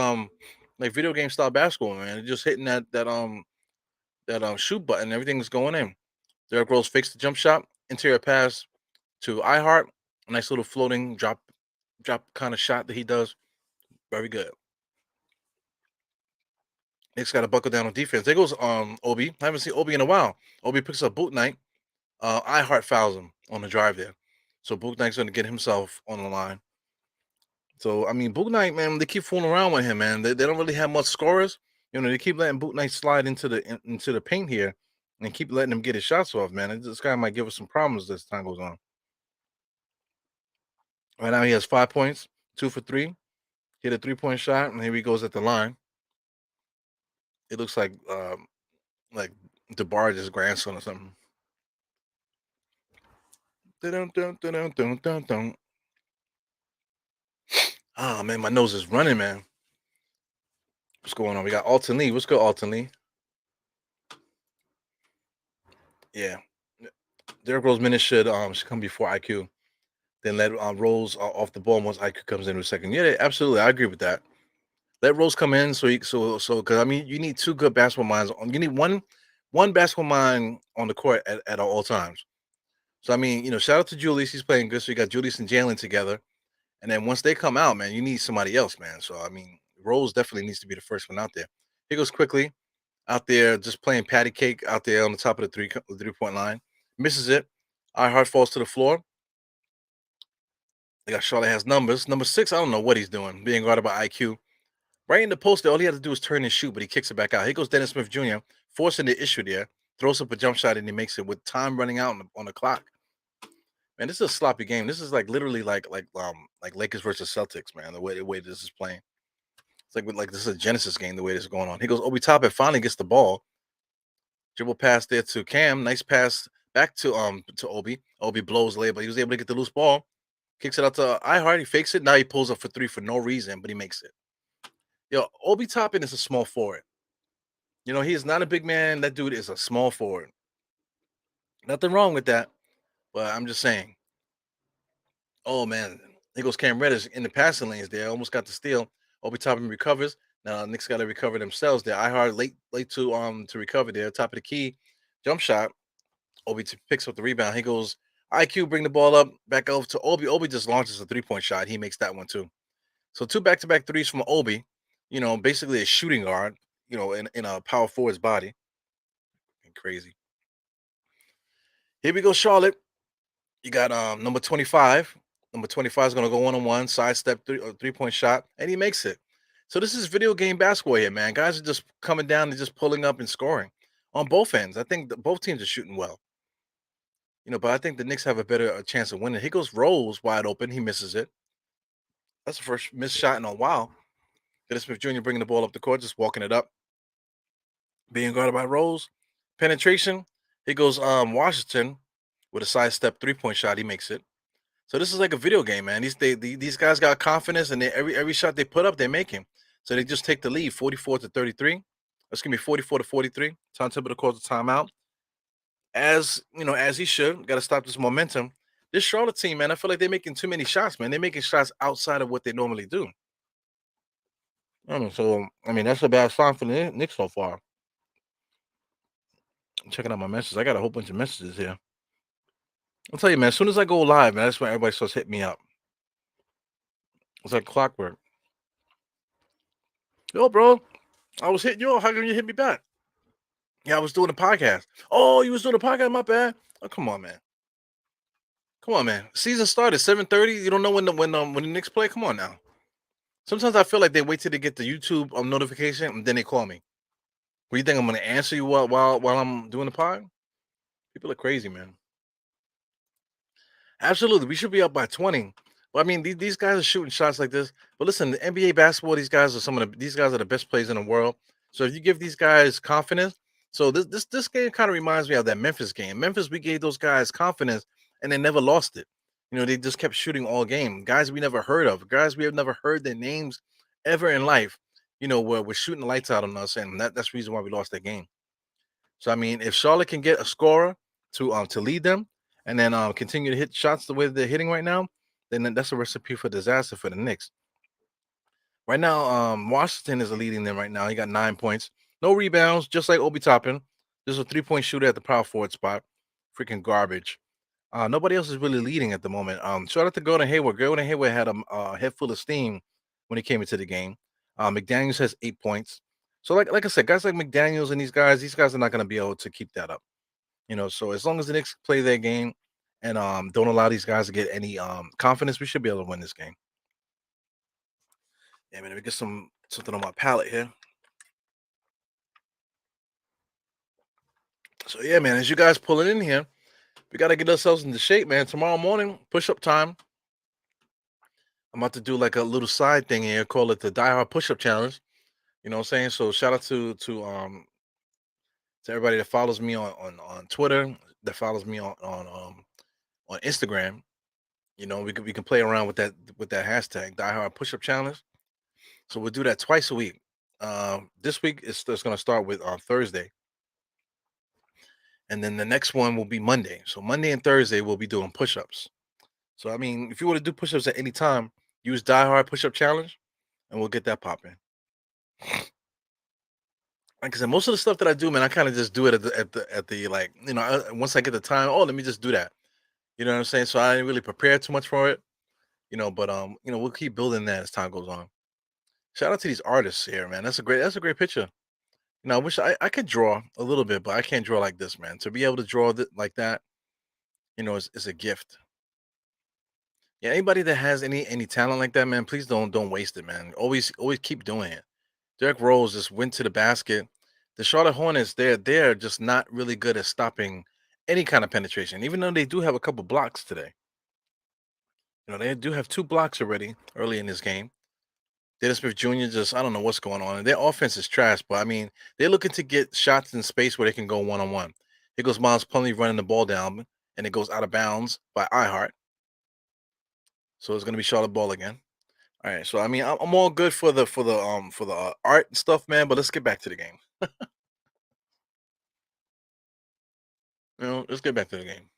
video game style basketball, man. They're just hitting that shoot button. Everything's going in. Derrick Rose fakes the jump shot, interior pass to iHeart. A nice little floating drop kind of shot that he does. Very good. Knicks got to buckle down on defense. There goes Obi. I haven't seen Obi in a while. Obi picks up Boot Knight. iHeart fouls him on the drive there. So Boot Knight's going to get himself on the line. So I mean, Boot Knight, man, they keep fooling around with him, man. They don't really have much scorers. They keep letting Boot Knight slide into the paint here, and keep letting him get his shots off, man. This guy might give us some problems as time goes on. Right now he has 5 points, 2 for 3. Hit a 3-point shot, and here he goes at the line. It looks like DeBarge's grandson or something. Ah, man, my nose is running, man. What's going on? We got Alton Lee. What's good, Alton Lee? Yeah. Derrick Rose minutes should come before IQ. Then let Rose off the ball once IQ comes in a second. Yeah, absolutely. I agree with that. Let Rose come in because I mean you need 2 good basketball minds. You need one basketball mind on the court at all times. So I mean, shout out to Julius. He's playing good. So you got Julius and Jalen together. And then once they come out, man, you need somebody else, man. So I mean, Rose definitely needs to be the first one out there. He goes quickly out there, just playing patty cake out there on the top of the 3-point line. Misses it. iHeart falls to the floor. They got Charlotte has numbers. Number 6, I don't know what he's doing, being guarded by IQ. Right in the post, all he had to do is turn and shoot, but he kicks it back out. Here goes Dennis Smith Jr., forcing the issue there, throws up a jump shot, and he makes it with time running out on the clock. Man, this is a sloppy game. This is like literally like Lakers versus Celtics, man. The way this is playing. It's like this is a Genesis game, the way this is going on. He goes, Obi Toppin finally gets the ball. Dribble pass there to Cam. Nice pass back to Obi. Obi blows late, but he was able to get the loose ball. Kicks it out to iHeart. He fakes it. Now he pulls up for three for no reason, but he makes it. Yo, Obi Toppin is a small forward. He is not a big man. That dude is a small forward. Nothing wrong with that, but I'm just saying. Oh man, here goes Cam Reddish in the passing lanes there. Almost got the steal. Obi Toppin recovers. Now Knicks got to recover themselves there. iHeart late to recover there. Top of the key, jump shot. Obi picks up the rebound. He goes IQ, bring the ball up, back over to Obi. Obi just launches a 3-point shot. He makes that one too. So two back-to-back threes from Obi. Basically a shooting guard. In a power forward's body. Crazy. Here we go, Charlotte. You got number 25. Number 25 is gonna go one-on-one, sidestep 3-point shot, and he makes it. So this is video game basketball here, man. Guys are just coming down and just pulling up and scoring on both ends. I think both teams are shooting well. But I think the Knicks have a better chance of winning. Here goes Rose wide open. He misses it. That's the first missed shot in a while. Dennis Smith Jr. bringing the ball up the court, just walking it up, being guarded by Rose. Penetration. Here goes Washington with a sidestep 3-point shot. He makes it. So this is like a video game, man. These guys got confidence, and every shot they put up, they're making. So they just take the lead, 44-33. Excuse me, 44-43. Tom Thibodeau calls the timeout. As he should. Got to stop this momentum. This Charlotte team, man, I feel like they're making too many shots, man. They're making shots outside of what they normally do. That's a bad sign for the Knicks so far. I'm checking out my messages. I got a whole bunch of messages here. I'll tell you, man, as soon as I go live, man, that's when everybody starts hitting me up. It's like clockwork. Yo, bro, I was hitting you up. How come you hit me back? Yeah, I was doing a podcast. Oh, you was doing a podcast? My bad. Oh, come on, man. Come on, man. Season started 7:30. You don't know when the Knicks play? Come on now. Sometimes I feel like they wait till they get the YouTube notification and then they call me. What do you think I'm gonna answer you while I'm doing the pod? People are crazy, man. Absolutely, we should be up by 20. But I mean, these guys are shooting shots like this. But listen, the NBA basketball, these guys are the best players in the world. So if you give these guys confidence, so this game kind of reminds me of that Memphis game. Memphis, we gave those guys confidence and they never lost it. They just kept shooting all game. Guys we never heard of, guys we have never heard their names ever in life. We're shooting the lights out on us, and that's the reason why we lost that game. So I mean, if Charlotte can get a scorer to lead them, and then continue to hit shots the way they're hitting right now, then that's a recipe for disaster for the Knicks. Right now, Washington is leading them right now. He got 9 points, no rebounds, just like Obi Toppin. This is a 3-point shooter at the power forward spot. Freaking garbage. Nobody else is really leading at the moment. Shout out to Gordon Hayward. Gordon Hayward had a head full of steam when he came into the game. McDaniels has 8 points. So like I said, guys like McDaniels and these guys are not going to be able to keep that up. So as long as the Knicks play their game and don't allow these guys to get any confidence, we should be able to win this game. Yeah, man, let me get something on my palate here. So yeah, man, as you guys pull it in here, we got to get ourselves into shape, man. Tomorrow morning, push-up time. I'm about to do like a little side thing here, call it the Die Hard Push-Up Challenge. You know what I'm saying? So shout out to everybody that follows me on Twitter, that follows me on Instagram. We can play around with that hashtag Die Hard Push-Up Challenge. So we'll do that twice a week. This week it's going to start with Thursday, and then the next one will be Monday. So Monday and Thursday we'll be doing push-ups. So I mean, if you want to do push-ups at any time, use Die Hard Push-Up Challenge, and we'll get that popping. Like I said, most of the stuff that I do, man, I kind of just do it at the like, once I get the time. Oh, let me just do that. You know what I'm saying? So I didn't really prepare too much for it. But we'll keep building that as time goes on. Shout out to these artists here, man. That's a great picture. I wish I could draw a little bit, but I can't draw like this, man. To be able to draw like that, is a gift. Yeah, anybody that has any talent like that, man, please don't waste it, man. Always keep doing it. Derrick Rose just went to the basket. The Charlotte Hornets, they're just not really good at stopping any kind of penetration, even though they do have a couple blocks today. They do have two blocks already early in this game. Dennis Smith Jr. just I don't know what's going on. And their offense is trash, but I mean they're looking to get shots in space where they can go one on one. Here goes Miles Plumlee running the ball down, and it goes out of bounds by iHeart. So it's gonna be Charlotte ball again. All right, so I mean I'm all good for the art and stuff, man. But let's get back to the game. Let's get back to the game.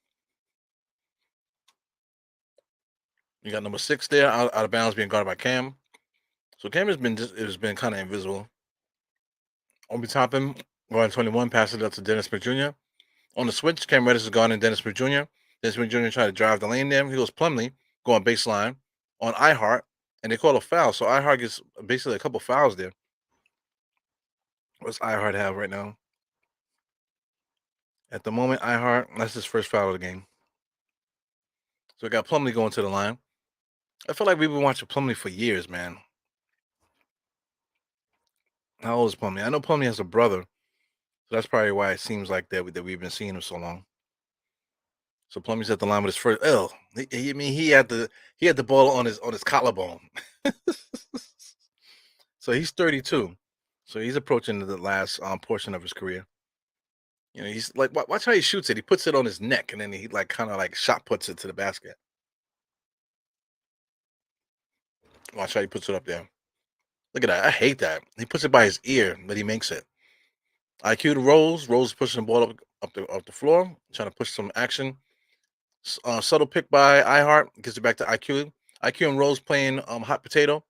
You got number 6 there out of bounds being guarded by Cam. So Cam has been kind of invisible. Obi Toppin going 21, passes it up to Dennis Smith Jr. On the switch, Cam Reddish is gone and Dennis Smith Jr. Dennis Smith Jr. tried to drive the lane there. He goes Plumlee going baseline on iHeart, and they call a foul. So iHeart gets basically a couple fouls there. What's iHeart have right now? At the moment, iHeart, that's his first foul of the game. So we got Plumlee going to the line. I feel like we've been watching Plumlee for years, man. How old is Plumlee? I know Plumlee has a brother, so that's probably why it seems like that we've been seeing him so long. So Plumlee's at the line with his first. Oh, I mean he had the ball on his collarbone. So he's 32. So he's approaching the last portion of his career. He's like watch how he shoots it. He puts it on his neck and then he like kind of like shot puts it to the basket. Watch how he puts it up there. Look at that. I hate that. He puts it by his ear, but he makes it. IQ to Rose. Rose pushing the ball up the floor, trying to push some action. Subtle pick by iHeart gets it back to IQ. IQ and Rose playing hot potato.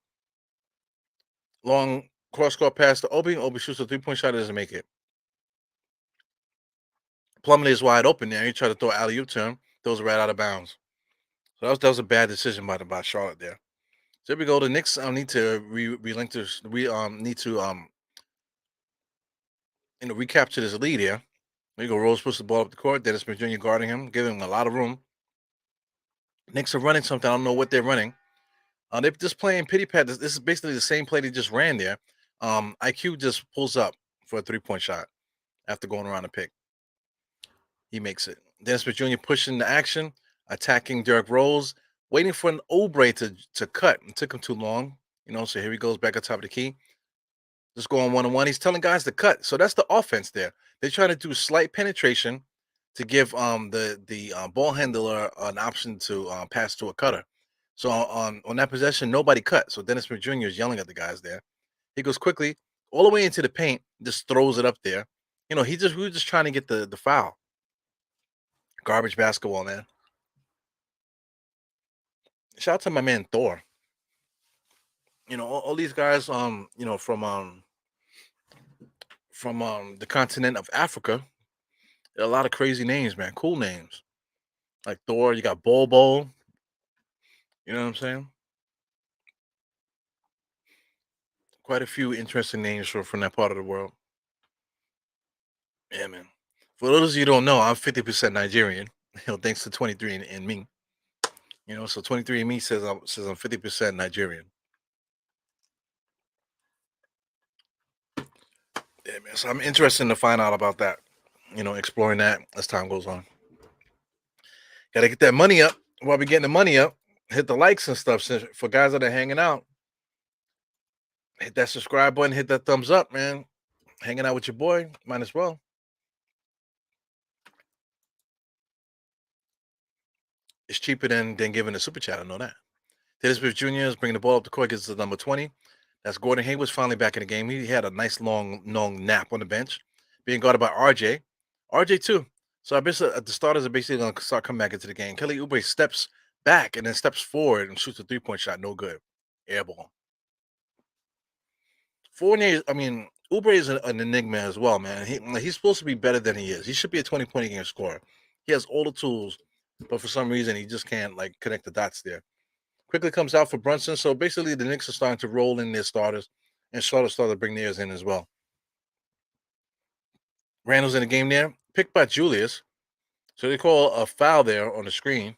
Long cross court pass to Obi. Obi shoots a 3-point shot. Doesn't make it. Plumlee is wide open there. He tried to throw alley oop to him. Throws it right out of bounds. So that was a bad decision by Charlotte there. So here we go. The Knicks need to relinquish. We need to recapture this lead here. There you go. Rose pushes the ball up the court. Dennis Smith Jr. guarding him, giving him a lot of room. Knicks are running something. I don't know what they're running. They're just playing pity pat. This is basically the same play they just ran there. IQ just pulls up for a 3-point shot after going around the pick. He makes it. Dennis Smith Jr. pushing the action, attacking Derrick Rose, waiting for an Oubre to cut. It took him too long. So here he goes back on top of the key. Just going one-on-one. He's telling guys to cut. So that's the offense there. They're trying to do slight penetration to give the ball handler an option to pass to a cutter. So on that possession, nobody cut. So Dennis Smith Jr. is yelling at the guys there. He goes quickly all the way into the paint, just throws it up there. We were just trying to get the foul. Garbage basketball, man. Shout out to my man Thor. All these guys from the continent of Africa. A lot of crazy names, man. Cool names. Like Thor, you got Bobo. You know what I'm saying? Quite a few interesting names from that part of the world. Yeah, man. For those of you who don't know, I'm 50% Nigerian. Thanks to 23 and me. So 23 and me says I'm 50% Nigerian. Yeah, man. So I'm interested to find out about that. Exploring that as time goes on. Got to get that money up. While we getting the money up, hit the likes and stuff. So for guys that are hanging out, hit that subscribe button, hit that thumbs up, man. Hanging out with your boy, might as well. It's cheaper than giving a super chat. I know that. Dennis Smith Jr. is bringing the ball up the court, gets to number 20. That's Gordon Hayward's finally back in the game. He had a nice long nap on the bench, being guarded by RJ. RJ too. So I guess the starters are basically going to start coming back into the game. Kelly Oubre steps back and then steps forward and shoots a 3-point shot. No good. Air ball. Fournier, I mean, Oubre is an enigma as well, man. He's supposed to be better than he is. He should be a 20-point game scorer. He has all the tools, but for some reason, he just can't connect the dots there. Quickly comes out for Brunson. So basically, the Knicks are starting to roll in their starters, and Charlotte started to bring theirs in as well. Randle's in the game there, picked by Julius. So they call a foul there on the screen.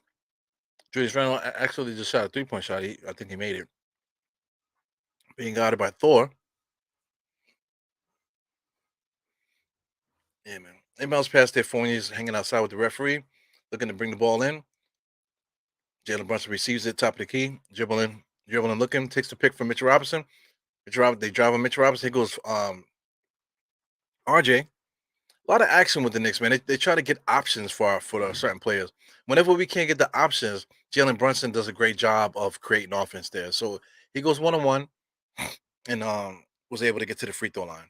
Julius Randle actually just shot a 3-point shot. I think he made it. Being guarded by Thor. Yeah, man. Inbounds pass there. Fournier's hanging outside with the referee, looking to bring the ball in. Jalen Brunson receives it, top of the key, dribbling, looking, takes the pick from Mitchell Robinson. They drive on Mitchell Robinson. He goes RJ. A lot of action with the Knicks, man. They try to get options for the certain players. Whenever we can't get the options, Jalen Brunson does a great job of creating offense there. So he goes 1-on-1 and was able to get to the free throw line.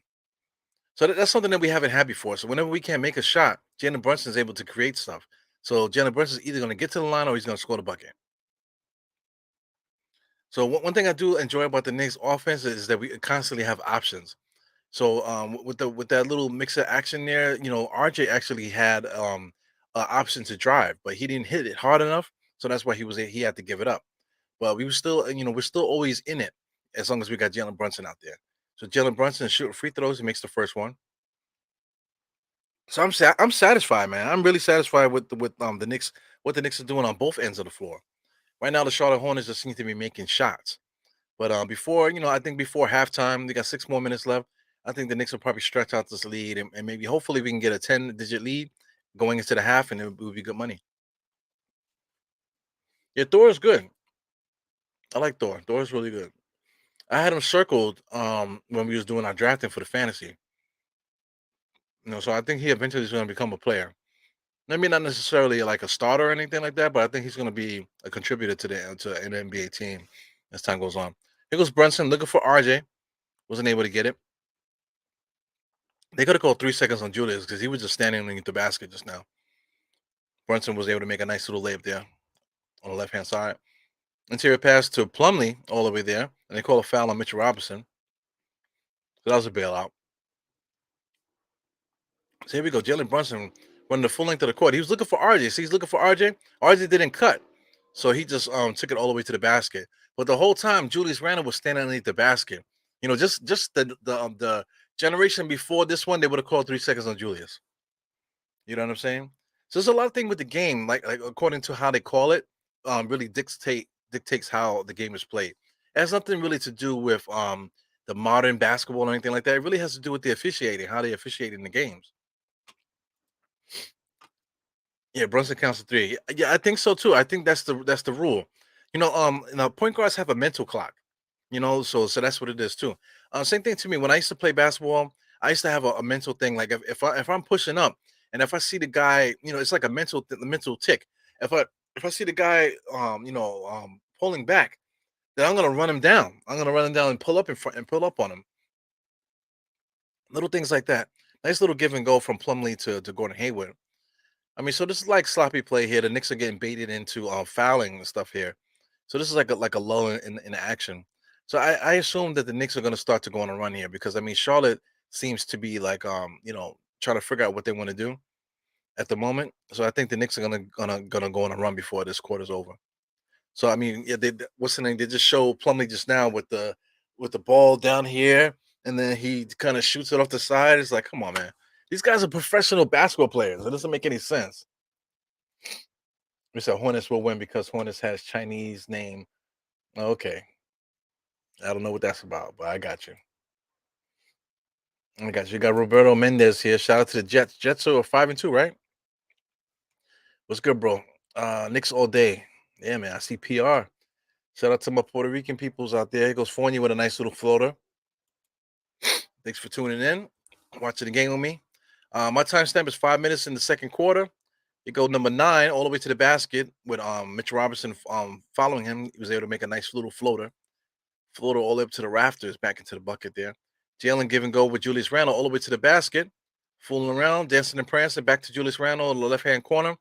So that's something that we haven't had before. So whenever we can't make a shot, Jalen Brunson is able to create stuff. So Jalen Brunson is either going to get to the line or he's going to score the bucket. So one thing I do enjoy about the Knicks offense is that we constantly have options. So with that little mix of action there, RJ actually had an option to drive, but he didn't hit it hard enough. So that's why he had to give it up. But we were still, we're still always in it as long as we got Jalen Brunson out there. So Jalen Brunson is shooting free throws. He makes the first one. So I'm satisfied, man. I'm really satisfied with the Knicks, what the Knicks are doing on both ends of the floor. Right now, the Charlotte Hornets just seem to be making shots. But before, I think before halftime, they got 6 more minutes left. I think the Knicks will probably stretch out this lead and maybe hopefully we can get a 10-digit lead going into the half and it would be good money. Yeah, Thor is good. I like Thor. Thor is really good. I had him circled when we was doing our drafting for the fantasy. So I think he eventually is going to become a player. Maybe not necessarily like a starter or anything like that, but I think he's going to be a contributor to an NBA team as time goes on. Here goes Brunson looking for RJ. Wasn't able to get it. They could have called 3 seconds on Julius because he was just standing underneath the basket just now. Brunson was able to make a nice little layup there on the left hand side. Interior pass to Plumlee all the way there, and they call a foul on Mitchell Robinson. So that was a bailout. So here we go. Jalen Brunson running the full length of the court. He was looking for RJ. See, he's looking for RJ. RJ didn't cut. So he just took it all the way to the basket. But the whole time, Julius Randle was standing underneath the basket. Just the generation before this one, they would have called 3 seconds on Julius. You know what I'm saying? So there's a lot of thing with the game, like according to how they call it, really dictates how the game is played. It has nothing really to do with the modern basketball or anything like that. It really has to do with the officiating, how they officiate in the games. Yeah, Brunson counts to three. Yeah, I think so too. I think that's the rule. Point guards have a mental clock. So that's what it is too. Same thing to me. When I used to play basketball, I used to have a mental thing. Like if I'm pushing up and if I see the guy, it's like a mental tick. If I see the guy, pulling back, then I'm gonna run him down. I'm gonna run him down and pull up in front and pull up on him. Little things like that. Nice little give and go from Plumlee to Gordon Hayward. I mean, so this is like sloppy play here. The Knicks are getting baited into fouling and stuff here. So this is like a lull in action. So I assume that the Knicks are going to start to go on a run here because I mean Charlotte seems to be like trying to figure out what they want to do at the moment. So I think the Knicks are gonna go on a run before this quarter's over. So I mean, yeah, what's the name? They just showed Plumlee just now with the ball down here, and then he kind of shoots it off the side. It's like, come on, man. These guys are professional basketball players. It doesn't make any sense. We said Hornets will win because Hornets has Chinese name. Okay, I don't know what that's about, but I got you. I got you. You got Roberto Mendez here. Shout out to the Jets. Jets are 5-2, right? What's good, bro? Knicks all day. Yeah, man. I see PR. Shout out to my Puerto Rican peoples out there. Here goes Fournier with a nice little floater. Thanks for tuning in, watching the game with me. My timestamp is 5 minutes in the second quarter. You go number 9 all the way to the basket with Mitch Robinson following him. He was able to make a nice little floater all the way up to the rafters, back into the bucket there. Jalen give and go with Julius Randle all the way to the basket, fooling around, dancing and prancing, back to Julius Randle in the left hand corner.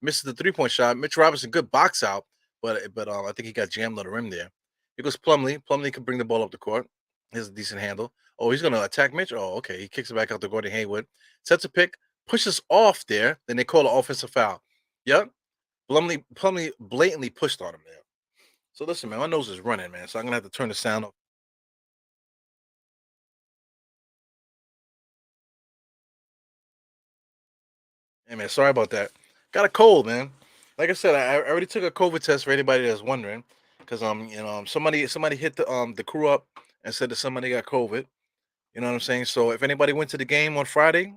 Misses the 3-point shot. Mitch Robinson, good box out, but I think he got jammed on the rim there. Here goes Plumlee. Plumlee can bring the ball up the court. He has a decent handle. Oh, he's gonna attack Mitch. Oh, okay. He kicks it back out to Gordon Hayward. Sets a pick, pushes off there. Then they call an offensive foul. Yep. Plumlee blatantly pushed on him there. So listen, man, my nose is running, man. So I'm gonna have to turn the sound up. Hey man, sorry about that. Got a cold, man. Like I said, I already took a COVID test for anybody that's wondering, because somebody hit the crew up and said that somebody got COVID. You know what I'm saying? So if anybody went to the game on Friday,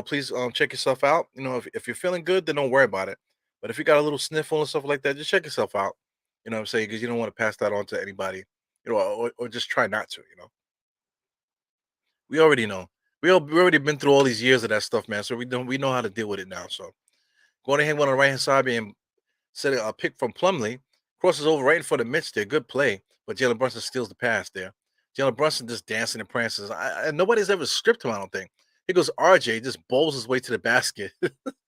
Please check yourself out. If you're feeling good, then don't worry about it. But if you got a little sniffle and stuff like that, just check yourself out. You know what I'm saying? Because you don't want to pass that on to anybody, or just try not to. We already know. We already been through all these years of that stuff, man. So we know how to deal with it now. So going ahead on the right hand side being set a pick from Plumlee, crosses over right in front of Mitch there. Good play. But Jalen Brunson steals the pass there. Jalen Brunson just dancing and prances. Nobody's ever stripped him, I don't think. Here goes RJ, just bowls his way to the basket.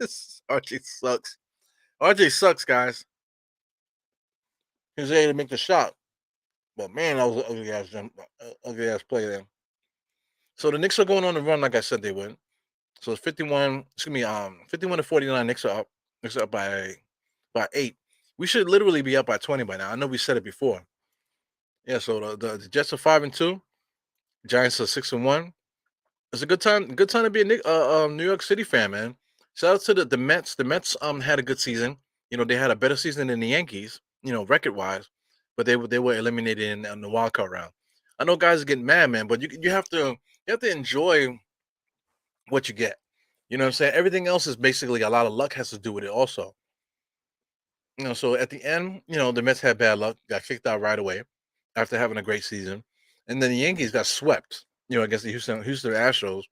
RJ sucks. RJ sucks, guys. He was able to make the shot. But man, that was an ugly ass play there. So the Knicks are going on the run, like I said they would. So it's 51, excuse me, 51 to 49. Knicks are up. Knicks are up by 8. We should literally be up by 20 by now. I know we said it before. Yeah, so the Jets are 5-2. Giants are 6-1. It's a good time. Good time to be a New York City fan, man. Shout out to the Mets. The Mets had a good season. They had a better season than the Yankees. Record wise, but they were eliminated in the wild card round. I know guys are getting mad, man, but you have to enjoy what you get. You know what I'm saying? Everything else is basically a lot of luck has to do with it also. So at the end, the Mets had bad luck, got kicked out right away after having a great season. And then the Yankees got swept, against the Houston Astros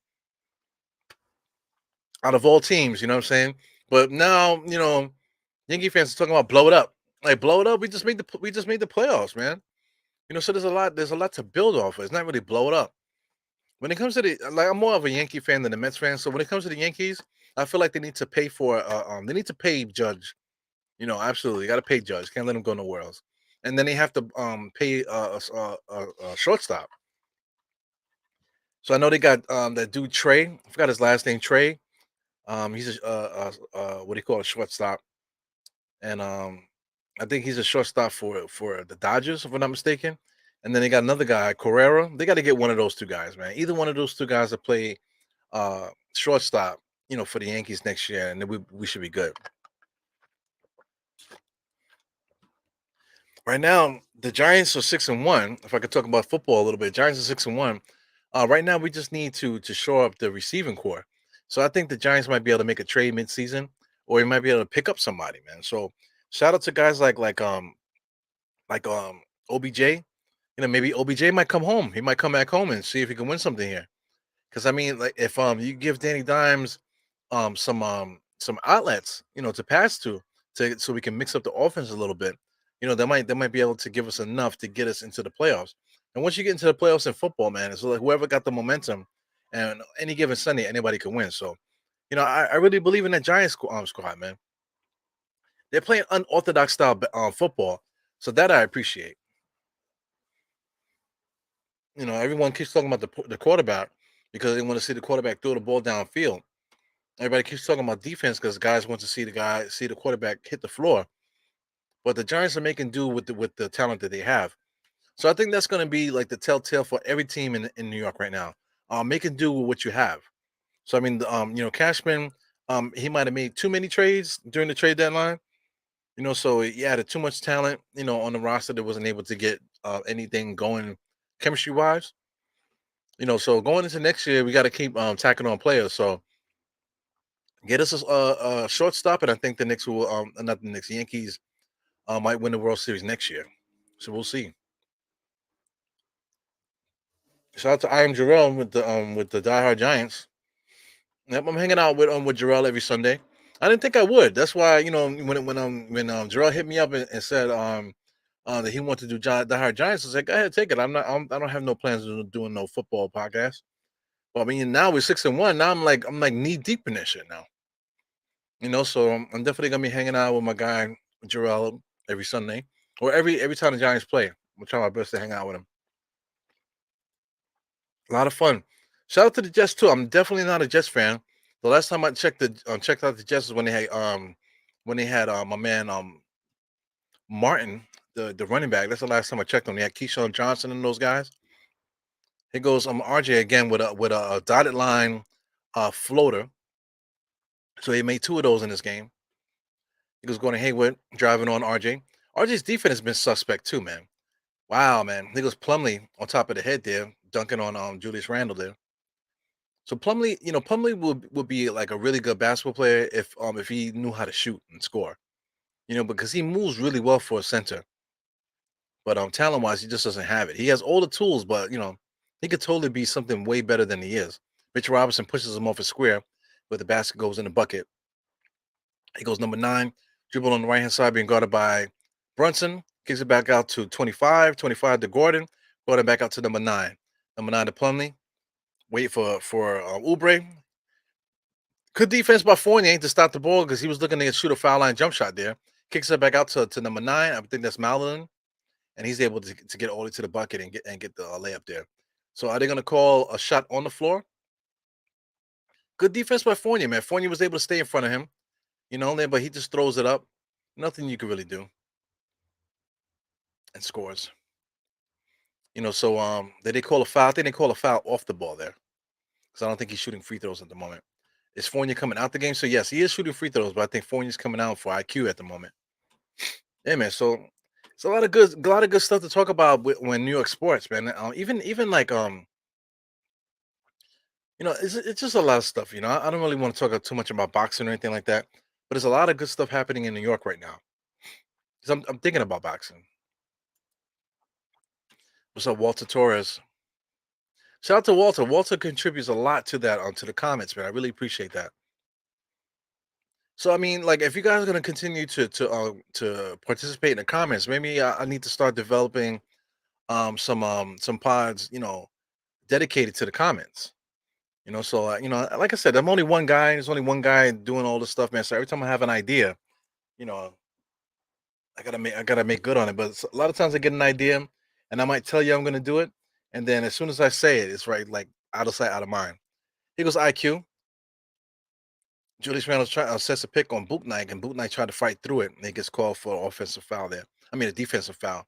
out of all teams, you know what I'm saying? But now, Yankee fans are talking about blow it up. Like blow it up. We just made the playoffs, man. So there's a lot to build off of. It's not really blow it up. When it comes to I'm more of a Yankee fan than a Mets fan. So when it comes to the Yankees, I feel like they need to pay for they need to pay Judge. Absolutely, got to pay Judge. Can't let him go nowhere else. And then they have to pay a shortstop. So I know they got that dude Trey. I forgot his last name. Trey. He's what do you call a shortstop? And I think he's a shortstop for the Dodgers, if I'm not mistaken. And then they got another guy, Correra. They got to get one of those two guys, man. Either one of those two guys to play shortstop, for the Yankees next year, and then we should be good. Right now, the Giants are 6-1. If I could talk about football a little bit, Giants are 6-1. Right now, we just need to shore up the receiving core. So I think the Giants might be able to make a trade midseason, or he might be able to pick up somebody, man. So shout out to guys like OBJ. Maybe OBJ might come home. He might come back home and see if he can win something here. Because I mean, like if you give Danny Dimes some outlets, to pass to so we can mix up the offense a little bit. They might be able to give us enough to get us into the playoffs. And once you get into the playoffs in football, man, it's like whoever got the momentum, and any given Sunday, anybody can win. So, I really believe in that Giants squad, man. They're playing unorthodox style football, so that I appreciate. Everyone keeps talking about the quarterback because they want to see the quarterback throw the ball downfield. Everybody keeps talking about defense because guys want to see the quarterback hit the floor. But the Giants are making do with the talent that they have. So I think that's going to be like the telltale for every team in New York right now. Making do with what you have. So I mean, Cashman, he might have made too many trades during the trade deadline. So he added too much talent, on the roster that wasn't able to get anything going chemistry wise. So going into next year, we got to keep tacking on players. So get us a shortstop, and I think the Knicks will, not the Knicks, the Yankees might win the World Series next year. So we'll see. Shout out to I am Jarrell with the Die Hard Giants. Yep, I'm hanging out with Jarrell every Sunday. I didn't think I would. That's why when Jarrell hit me up and said that he wanted to do Die Hard Giants, I was like, go ahead, take it. I don't have no plans of doing no football podcast. Well, I mean, now we're 6-1. Now I'm like knee deep in that shit now. So I'm definitely gonna be hanging out with my guy Jarrell every Sunday, or every time the Giants play. I'm trying my best to hang out with him. A lot of fun. Shout out to the Jets too. I'm definitely not a Jets fan. The last time I checked out the Jets was when they had my man Martin, the running back. That's the last time I checked on. They had Keyshawn Johnson and those guys. Here goes RJ again with a dotted line floater. So he made two of those in this game. He goes going to Haywood, driving on RJ. RJ's defense has been suspect too, man. Wow, man. He goes Plumlee on top of the head there, dunking on Julius Randle there. So Plumlee, Plumlee would be like a really good basketball player if he knew how to shoot and score. Because he moves really well for a center. But talent wise, he just doesn't have it. He has all the tools, but he could totally be something way better than he is. Mitchell Robinson pushes him off a square, but the basket goes in the bucket. He goes number 9, dribble on the right hand side, being guarded by Brunson. Kicks it back out to 25, 25 to Gordon. Gordon back out to number 9. Number 9 to Plumlee. Wait for Oubre. Good defense by Fournier to stop the ball because he was looking to shoot a foul line jump shot there. Kicks it back out to number 9. I think that's Malin, and he's able to get all the way to the bucket and get the layup there. So are they going to call a shot on the floor? Good defense by Fournier, man. Fournier was able to stay in front of him, but he just throws it up. Nothing you can really do, and scores. So did they call a foul? I think they call a foul off the ball there because I don't think he's shooting free throws at the moment. Is Fournier coming out the game? So yes, he is shooting free throws, but I think Fournier's coming out for IQ at the moment. Yeah, man. So it's a lot of good stuff to talk about when New York sports, man. Even like it's just a lot of stuff. I don't really want to talk too much about boxing or anything like that, but there's a lot of good stuff happening in New York right now. Because I'm thinking about boxing. What's up, Walter Torres? Shout out to Walter. Walter contributes a lot to that to the comments, man. I really appreciate that. So I mean, like, if you guys are gonna continue to participate in the comments, maybe I need to start developing some pods, dedicated to the comments. So like I said, I'm only one guy. There's only one guy doing all this stuff, man. So every time I have an idea, you know, I gotta make good on it. But a lot of times I get an idea, and I might tell you I'm gonna do it, and then as soon as I say it, it's right like out of sight, out of mind. Here goes IQ. Julius Randle sets a pick on Boot Knight, and Boot Knight tried to fight through it, and he gets called for an offensive foul there. I mean, a defensive foul.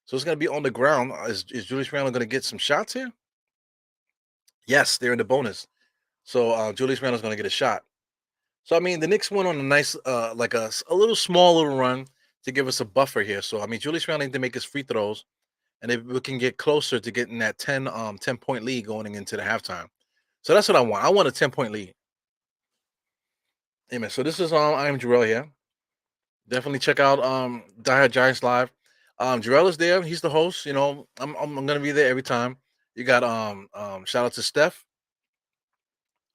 So it's going to be on the ground. Is Julius Randle going to get some shots here? Yes, they're in the bonus. So Julius Randle's going to get a shot. So I mean, the Knicks went on a nice, like a little small little run to give us a buffer here. So I mean, Julius Randle need to make his free throws, and if we can get closer to getting that 10-point lead going into the halftime. So that's what I want. I want a 10-point lead. Amen. So this is I'm Jarrell here. Definitely check out Die Hard Giants live. Jarrell is there. He's the host. I'm gonna be there every time. You got shout out to Steph,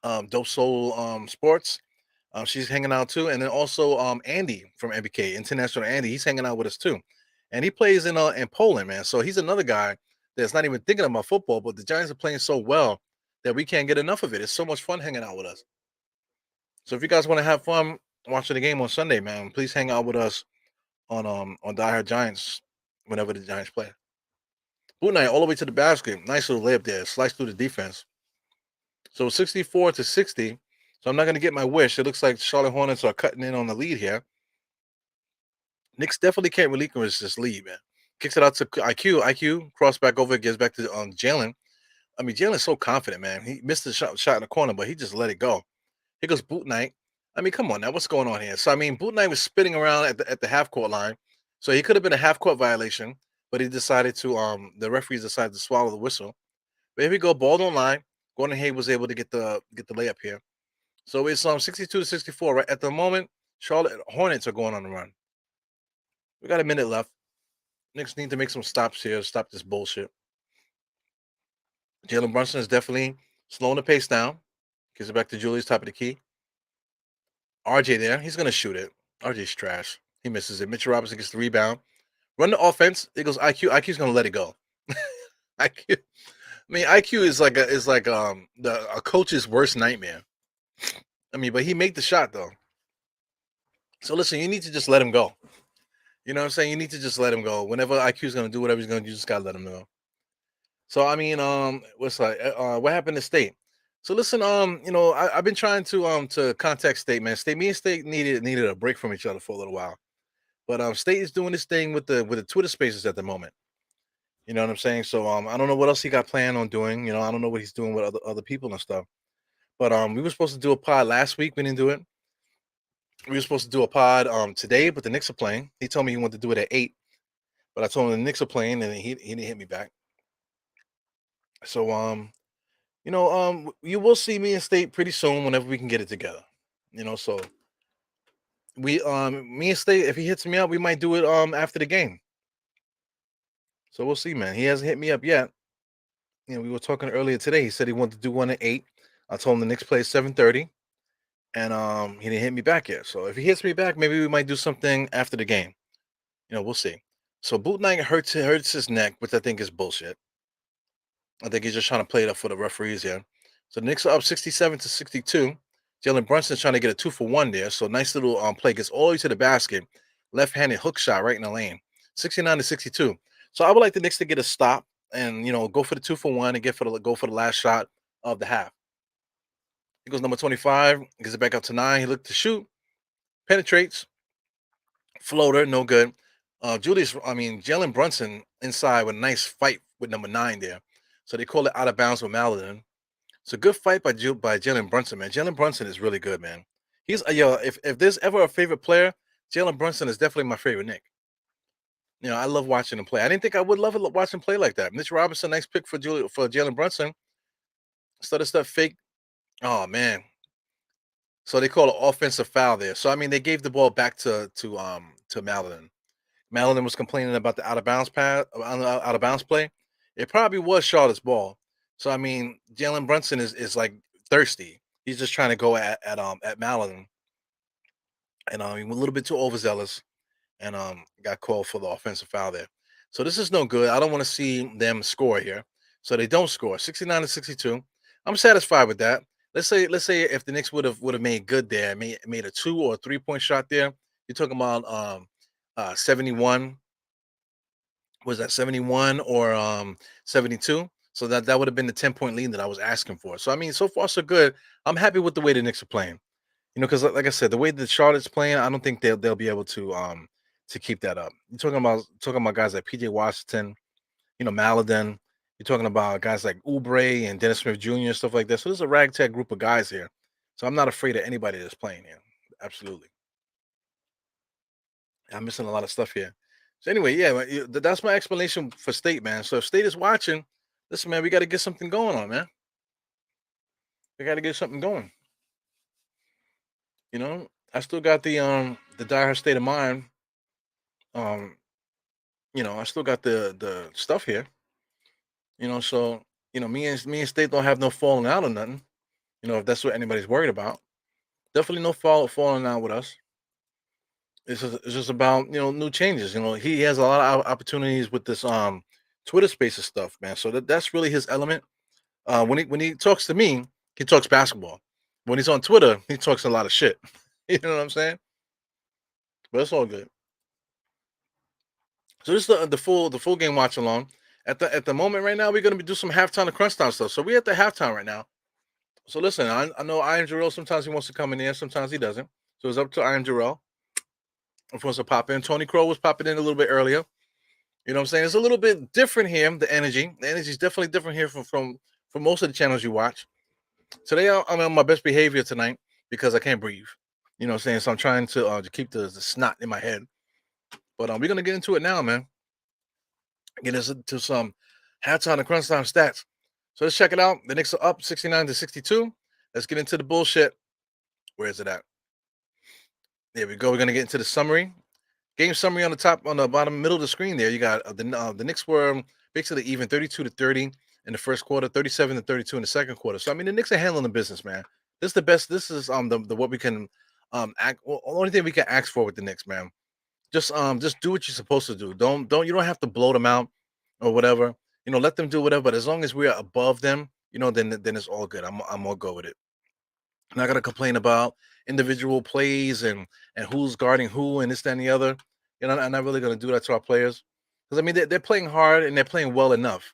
Dope Soul Sports. She's hanging out too, and then also Andy from MBK International. Andy, he's hanging out with us too, and he plays in Poland, man. So he's another guy that's not even thinking about football, but the Giants are playing so well that we can't get enough of it. It's so much fun hanging out with us. So if you guys want to have fun watching the game on Sunday, man, please hang out with us on Die Hard Giants whenever the Giants play. Boot Knight all the way to the basket. Nice little layup there. Slice through the defense. So 64-60. So I'm not going to get my wish. It looks like Charlotte Hornets are cutting in on the lead here. Knicks definitely can't relinquish this lead, man. Kicks it out to IQ. IQ cross back over, gets back to Jalen. I mean, Jalen's so confident, man. He missed the shot in the corner, but he just let it go. Here goes Boot Knight. I mean, come on now, what's going on here? So I mean, Boot Knight was spinning around at the half court line, so he could have been a half court violation, but he decided to the referees decided to swallow the whistle. But here we go, ball on line. Gordon Hayward was able to get the layup here. So it's 62-64 right at the moment. Charlotte Hornets are going on the run. We got a minute left. Knicks need to make some stops here. Stop this bullshit. Jalen Brunson is definitely slowing the pace down. Gives it back to Julius, top of the key. RJ there. He's going to shoot it. RJ's trash. He misses it. Mitchell Robinson gets the rebound. Run the offense. It goes IQ. IQ's going to let it go. IQ. I mean, IQ is like a coach's worst nightmare. I mean, but he made the shot though. So listen, you need to just let him go. You know what I'm saying? You need to just let him go. Whenever IQ's going to do whatever he's going to do, you just got to let him go. So I mean, what happened to State? So listen, I've been trying to contact State, man. Me and State needed a break from each other for a little while. But State is doing this thing with the Twitter Spaces at the moment. You know what I'm saying? So I don't know what else he got planned on doing. I don't know what he's doing with other people and stuff. But we were supposed to do a pod last week. We didn't do it. We were supposed to do a pod today, but the Knicks are playing. He told me he wanted to do it at 8, but I told him the Knicks are playing, and he didn't hit me back. So You will see me in state pretty soon whenever we can get it together. So me and state, if he hits me up, we might do it after the game. So we'll see, man. He hasn't hit me up yet. We were talking earlier today. He said he wanted to do one at 8. I told him the next play is 7:30, and he didn't hit me back yet. So if he hits me back, maybe we might do something after the game. We'll see. So Boot Knight hurts his neck, which I think is bullshit. I think he's just trying to play it up for the referees here. So the Knicks are up 67-62. Jalen Brunson's trying to get a 2-for-1 there. So nice little play, gets all the way to the basket. Left-handed hook shot right in the lane. 69-62. So I would like the Knicks to get a stop and go for the 2-for-1 and go for the last shot of the half. He goes number 25, gets it back up to 9. He looked to shoot, penetrates, floater, no good. Jalen Brunson inside with a nice fight with number 9 there. So they call it out of bounds with Maladin. It's a good fight by Jalen Brunson, man. Jalen Brunson is really good, man. He's if there's ever a favorite player, Jalen Brunson is definitely my favorite Nick. I love watching him play. I didn't think I would love it watching him play like that. Mitch Robinson, nice pick for Jalen Brunson. Started stuff fake. Oh man. So they call it offensive foul there. So they gave the ball back to Maladin. Maladin was complaining about the out of bounds play. It probably was Charlotte's ball. So Jalen Brunson is like thirsty. He's just trying to go at Maladin, and he was a little bit too overzealous, and got called for the offensive foul there. So this is no good. I don't want to see them score here. So they don't score. 69-62. I'm satisfied with that. Let's say if the Knicks would have made good there, made a 2 or 3 point shot there. You're talking about 71. Was that 71 or 72? So that would have been the 10-point lead that I was asking for. So so far so good. I'm happy with the way the Knicks are playing. Because like I said, the way the Charlotte's playing, I don't think they'll be able to keep that up. You're talking about guys like PJ Washington, Maladin. You're talking about guys like Oubre and Dennis Smith Jr. and stuff like that. So there's a ragtag group of guys here. So I'm not afraid of anybody that's playing here. Absolutely. I'm missing a lot of stuff here. So anyway, yeah, that's my explanation for State, man. So if State is watching, listen, man, we got to get something going on, man. We got to get something going. I still got the dire state of mind. I still got the stuff here. So me and State don't have no falling out or nothing. If that's what anybody's worried about, definitely no falling out with us. It's just about new changes. He has a lot of opportunities with this Twitter Spaces stuff, man. So that's really his element. When he talks to me, he talks basketball. When he's on Twitter, he talks a lot of shit. You know what I'm saying? But it's all good. So this is the full game watch along. At the moment right now, we're gonna be do some halftime and crunch time stuff. So we're at the halftime right now. So listen, I know Iron Jarrell, sometimes he wants to come in there, sometimes he doesn't. So it's up to Iron Jarrell. If he wants to pop in. Tony Crow was popping in a little bit earlier. You know what I'm saying? It's a little bit different here, the energy. The energy is definitely different here from most of the channels you watch. Today I'm on my best behavior tonight because I can't breathe. You know what I'm saying? So I'm trying to keep the snot in my head. But we're gonna get into it now, man. Get into some halftime and crunch time stats. So let's check it out. The Knicks are up 69-62. Let's get into the bullshit. Where is it at? There we go. We're gonna get into the summary. Game summary on the bottom middle of the screen. There you got the Knicks were basically even 32-30 in the first quarter, 37-32 in the second quarter. So the Knicks are handling the business, man. This is the best. This is the what we can only thing we can ask for with the Knicks, man. Just do what you're supposed to do. You don't have to blow them out or whatever. Let them do whatever. But as long as we are above them, then it's all good. I'm all go with it. I'm not gonna complain about individual plays and who's guarding who and this, that, and the other. I'm not really gonna do that to our players because they're playing hard and they're playing well enough.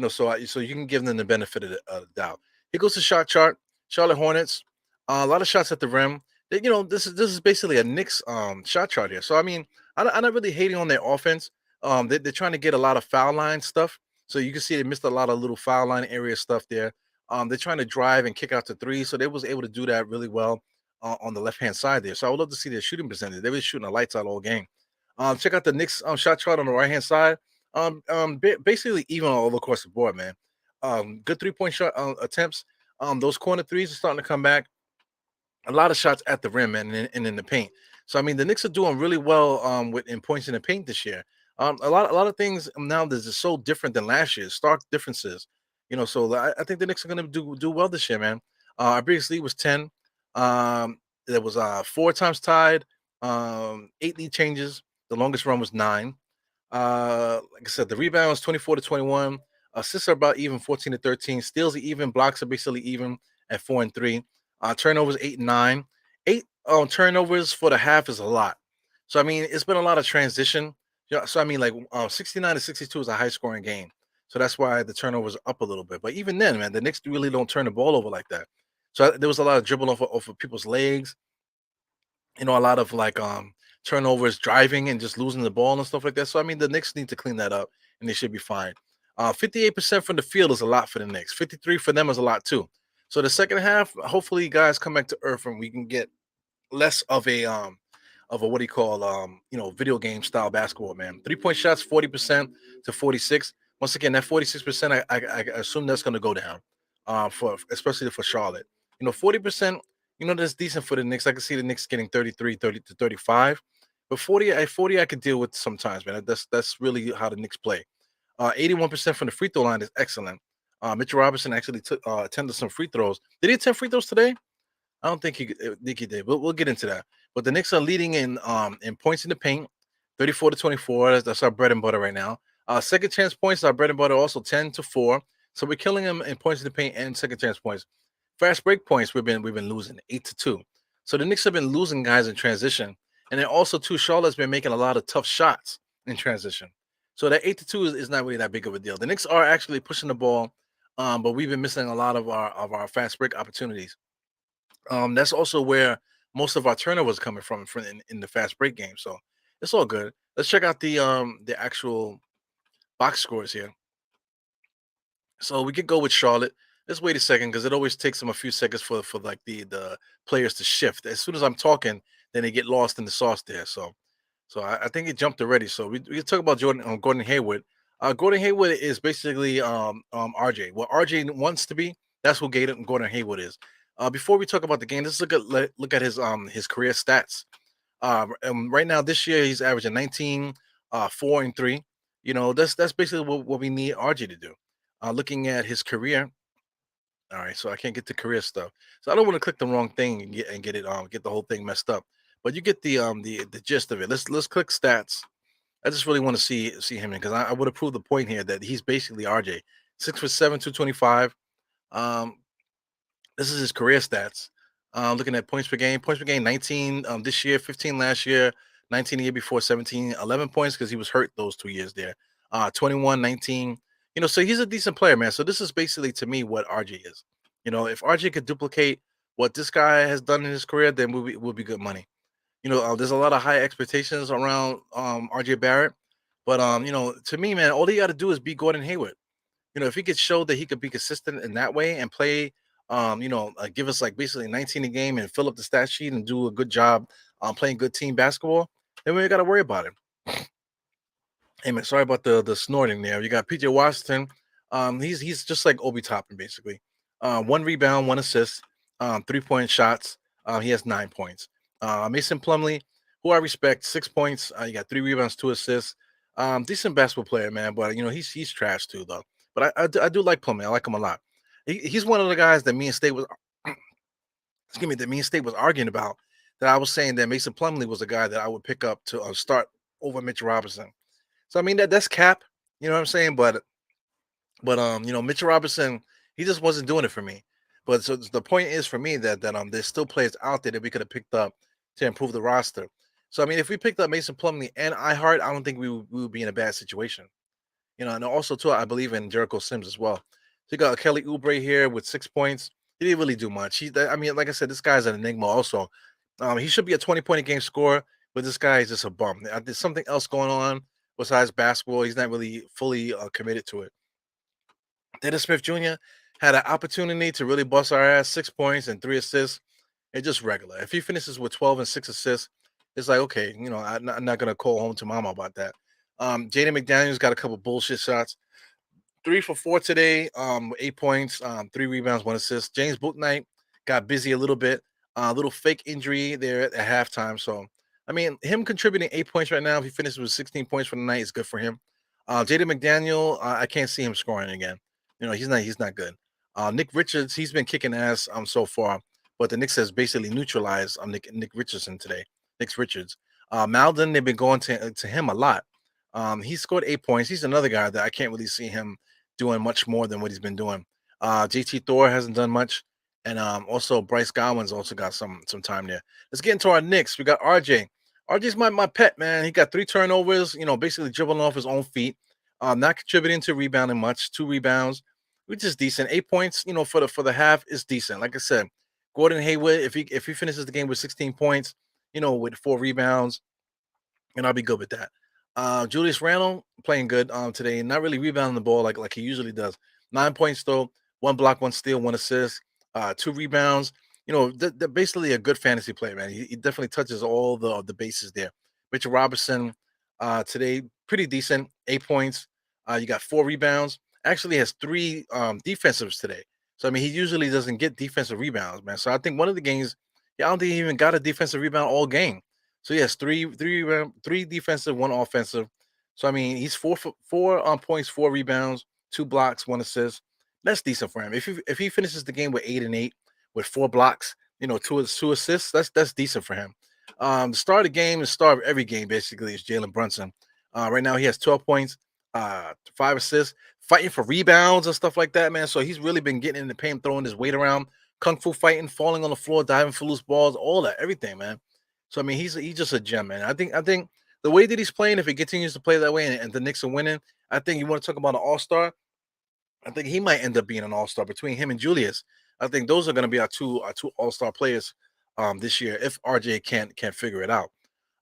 So you can give them the benefit of the doubt. Here goes the shot chart. Charlotte Hornets, a lot of shots at the rim. This is basically a Knicks shot chart here. So I'm not really hating on their offense. They're trying to get a lot of foul line stuff. So you can see they missed a lot of little foul line area stuff there. They're trying to drive and kick out to three, so they was able to do that really well on the left hand side there. So I would love to see their shooting percentage. They were shooting the lights out all game. Check out the Knicks shot chart on the right hand side. Basically even all across the board, man. good 3-point shot attempts. Those corner threes are starting to come back. A lot of shots at the rim and in the paint. So I mean, the Knicks are doing really well with in points in the paint this year. A lot of things now that is so different than last year. Stark differences. So I think the Knicks are going to do well this year, man. Our biggest lead was 10. There was 4 times tied. 8 lead changes. The longest run was 9. Like I said, the rebounds 24-21. Assists are about even, 14-13. Steals are even. Blocks are basically even at 4 and 3. Turnovers 8 and 9. 8 turnovers for the half is a lot. So I mean, it's been a lot of transition. Yeah. So I mean, like 69-62 is a high scoring game. So that's why the turnovers are up a little bit. But even then, man, the Knicks really don't turn the ball over like that. So there was a lot of dribbling off of people's legs. A lot of like turnovers, driving and just losing the ball and stuff like that. So I mean, the Knicks need to clean that up, and they should be fine. 58% from the field is a lot for the Knicks. 53 for them is a lot too. So the second half, hopefully, guys come back to earth and we can get less of a what do you call video game style basketball, man. 3-point shots 40% to 46. Once again, that 46%, I assume that's going to go down, for especially for Charlotte. 40%. That's decent for the Knicks. I can see the Knicks getting 33, 30 to 35. But 40 I could deal with sometimes, man. That's really how the Knicks play. 81% from the free throw line is excellent. Mitchell Robinson actually took attended some free throws. Did he attempt free throws today? I don't think he did. We'll get into that. But the Knicks are leading in points in the paint, 34-24. That's our bread and butter right now. Second chance points, our bread and butter, also 10-4. So we're killing them in points in the paint and second chance points. Fast break points, we've been losing 8-2. So the Knicks have been losing guys in transition, and then also too, Charlotte's been making a lot of tough shots in transition. So that 8-2 is not really that big of a deal. The Knicks are actually pushing the ball, but we've been missing a lot of our fast break opportunities. That's also where most of our turnovers coming from in the fast break game. So it's all good. Let's check out the actual box scores here. So we could go with Charlotte. Let's wait a second because it always takes them a few seconds for like the players to shift. As soon as I'm talking, then they get lost in the sauce there. So I think it jumped already. So we can talk about Gordon Hayward. Gordon Hayward is basically RJ. What RJ wants to be, that's what Gordon Hayward is. Before we talk about the game, let's look at his career stats. Right now this year he's averaging 19, 4 and 3. That's basically what we need RJ to do. Looking at his career. All right, so I can't get the career stuff. So I don't want to click the wrong thing and get the whole thing messed up. But you get the gist of it. Let's click stats. I just really want to see him because I would have proved the point here that he's basically RJ. 6'7", 225. Um, this is his career stats. Looking at points per game. Points per game, 19 this year, 15 last year, 19 the year before, 17, 11 points because he was hurt those 2 years there. 21, 19. So he's a decent player, man. So this is basically to me what RJ is. If RJ could duplicate what this guy has done in his career, then we'll be good money. There's a lot of high expectations around RJ Barrett, but to me, man, all he got to do is beat Gordon Hayward. If he could show that he could be consistent in that way and play, give us like basically 19 a game and fill up the stat sheet and do a good job playing good team basketball, then we ain't got to worry about it. Hey man, sorry about the snorting there. You got PJ Washington. He's just like Obi Toppin basically. 1 rebound, 1 assist, 3-point shots. He has 9 points. Mason Plumlee, who I respect, 6 points. You got 3 rebounds, 2 assists. Decent basketball player, man. But he's trash too though. But I do like Plumlee. I like him a lot. He's one of the guys that me and State was excuse me, that me and State was arguing about. That I was saying that Mason Plumlee was a guy that I would pick up to start over Mitchell Robinson. So I mean that's cap, you know what I'm saying? But Mitchell Robinson, he just wasn't doing it for me. But so the point is for me that there's still players out there that we could have picked up to improve the roster. So I mean, if we picked up Mason Plumlee and I don't think we would be in a bad situation. And also too, I believe in Jericho Sims as well. So you got Kelly Oubre here with 6 points. He didn't really do much. I mean, like I said, this guy's an enigma. Also, he should be a 20-point a game scorer, but this guy is just a bum. There's something else going on besides basketball. He's not really fully committed to it. Dennis Smith Jr. had an opportunity to really bust our ass, 6 points and 3 assists. It's just regular. If he finishes with 12 and 6 assists, it's like, okay, I'm not going to call home to mama about that. Jaden McDaniels got a couple bullshit shots. 3 for 4 today. 8 points, 3 rebounds, 1 assist. James Bouknight got busy a little bit. A little fake injury there at halftime. So I mean, him contributing 8 points right now. If he finishes with 16 points for the night, is good for him. Jaden McDaniel, I can't see him scoring again. He's not good. Nick Richards, he's been kicking ass so far, but the Knicks has basically neutralized Nick Richardson today. Nick Richards. Malden, they've been going to him a lot. He scored 8 points. He's another guy that I can't really see him doing much more than what he's been doing. JT Thor hasn't done much, and also Bryce Godwin's also got some time there. Let's get into our Knicks. We got RJ. RJ's my pet, man. He got 3 turnovers. Basically dribbling off his own feet. Not contributing to rebounding much. 2 rebounds, which is decent. 8 points. For the half is decent. Like I said, Gordon Hayward, if he finishes the game with 16 points, with 4 rebounds, and I'll be good with that. Julius Randle playing good today, not really rebounding the ball like he usually does. 9 points though, 1 block, 1 steal, 1 assist, 2 rebounds. They're basically a good fantasy player, man. He definitely touches all the bases there. Richard Robertson today pretty decent, 8 points. You got 4 rebounds. Actually has 3 defensives today. So I mean, he usually doesn't get defensive rebounds, man. So I think one of the games, yeah, I don't think he even got a defensive rebound all game. So yes, three defensive, 1 offensive. So I mean, he's 4 points, 4 rebounds, 2 blocks, 1 assist. That's decent for him. If he finishes the game with 8 and 8 with 4 blocks, two assists, that's decent for him. The star of the game, the star of every game basically is Jalen Brunson. Right now he has 12 points, 5 assists, fighting for rebounds and stuff like that, man. So he's really been getting in the paint, throwing his weight around, kung fu fighting, falling on the floor, diving for loose balls, all that, everything, man. So I mean, he's just a gem, man. I think the way that he's playing, if he continues to play that way, and the Knicks are winning, I think you want to talk about an all-star. I think he might end up being an all-star between him and Julius. I think those are going to be our two all-star players this year if RJ can't figure it out.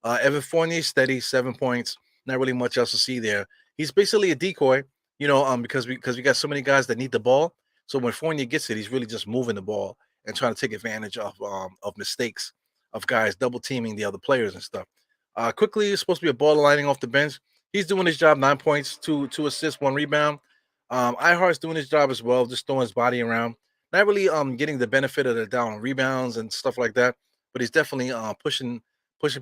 Evan Fournier steady, 7 points. Not really much else to see there. He's basically a decoy, because we got so many guys that need the ball. So when Fournier gets it, he's really just moving the ball and trying to take advantage of mistakes of guys double teaming the other players and stuff. Quickly, he's supposed to be a baller lining off the bench. He's doing his job. 9 points, two assists, 1 rebound. Ihart's doing his job as well, just throwing his body around. Not really getting the benefit of the down rebounds and stuff like that, but he's definitely pushing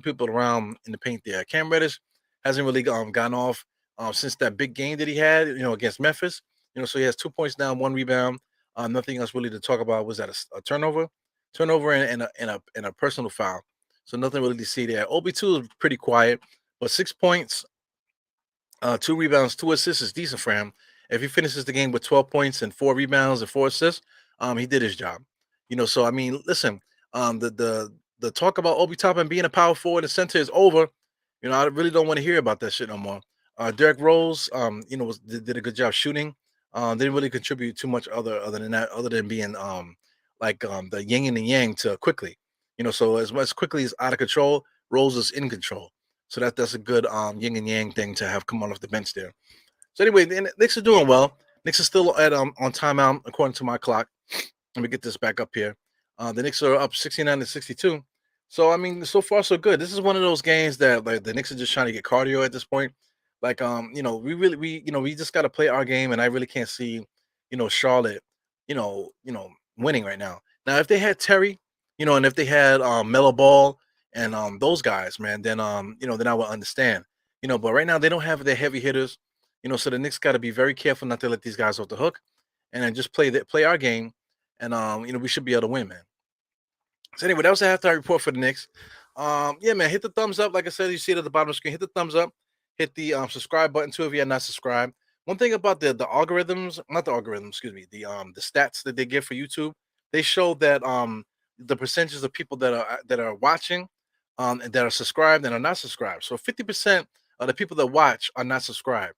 people around in the paint there. Cam Reddish hasn't really gone off since that big game that he had, against Memphis. So he has 2 points down, 1 rebound. Nothing else really to talk about. Was that a turnover and a personal foul? So nothing really to see there. OB2 is pretty quiet, but 6 points, 2 rebounds, 2 assists is decent for him. If he finishes the game with 12 points and 4 rebounds and 4 assists, he did his job. So I mean, listen, the talk about Obi Toppin being a power forward and center is over. I really don't want to hear about that shit no more. Derek Rose, did a good job shooting. Didn't really contribute too much other than that, other than being the yin and the yang to quickly. So as much quickly is out of control, Rose is in control. So that's a good yin and yang thing to have come on off the bench there. So anyway, the Knicks are doing well. Knicks are still at on timeout according to my clock. Let me get this back up here. The Knicks are up 69-62. So I mean, so far so good. This is one of those games that like the Knicks are just trying to get cardio at this point. Like we just got to play our game, and I really can't see Charlotte, winning right now. Now if they had Terry, and if they had Melo Ball and those guys, man, then I would understand. But right now they don't have their heavy hitters. So the Knicks got to be very careful not to let these guys off the hook, and then just play our game, and we should be able to win, man. So anyway, that was the halftime report for the Knicks. Yeah, man, hit the thumbs up. Like I said, you see it at the bottom of the screen. Hit the thumbs up. Hit the subscribe button too if you are not subscribed. One thing about the algorithms, not the algorithms, excuse me, the stats that they give for YouTube, they show that the percentages of people that are watching and that are subscribed and are not subscribed. So 50% of the people that watch are not subscribed.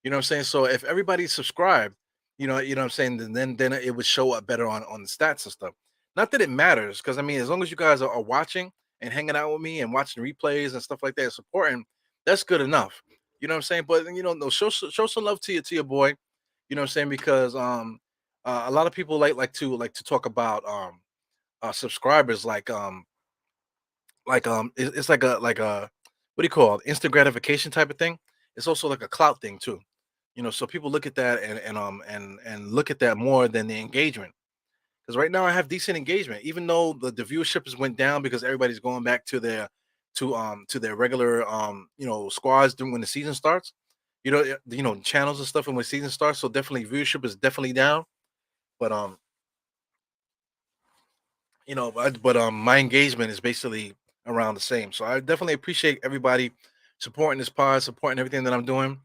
You know what I'm saying? So if everybody's subscribed, what I'm saying, then it would show up better on the stats and stuff. Not that it matters, because I mean, as long as you guys are watching and hanging out with me and watching replays and stuff like that, supporting, that's good enough. You know what I'm saying? But no, show some love to your boy. You know what I'm saying? Because a lot of people like to talk about subscribers it's like a what do you call it? Instant gratification type of thing. It's also like a clout thing too. So people look at that and look at that more than the engagement. Because right now I have decent engagement, even though the viewership has went down because everybody's going back to their regular squads during when the season starts. Channels and stuff, and when the season starts. So definitely viewership is definitely down. But my engagement is basically around the same. So I definitely appreciate everybody supporting this pod, supporting everything that I'm doing.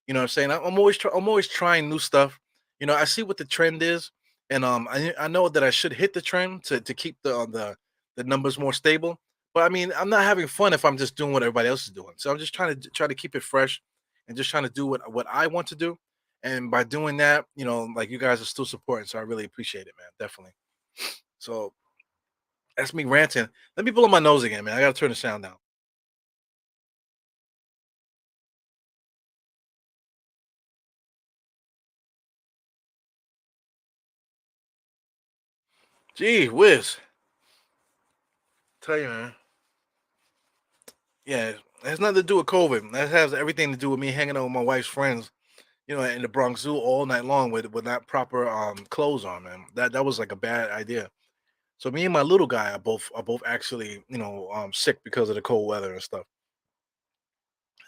You know what I'm saying? I'm always trying new stuff. I see what the trend is, and I know that I should hit the trend to keep the numbers more stable. But I mean, I'm not having fun if I'm just doing what everybody else is doing. So I'm just try to keep it fresh and just trying to do what I want to do. And by doing that, like you guys are still supporting. So I really appreciate it, man. Definitely. So that's me ranting. Let me blow my nose again, man. I gotta turn the sound down. Gee whiz. Tell you, man. Yeah, it has nothing to do with COVID. That has everything to do with me hanging out with my wife's friends, in the Bronx Zoo all night long with not proper clothes on, man. That was like a bad idea. So me and my little guy are both actually, sick because of the cold weather and stuff.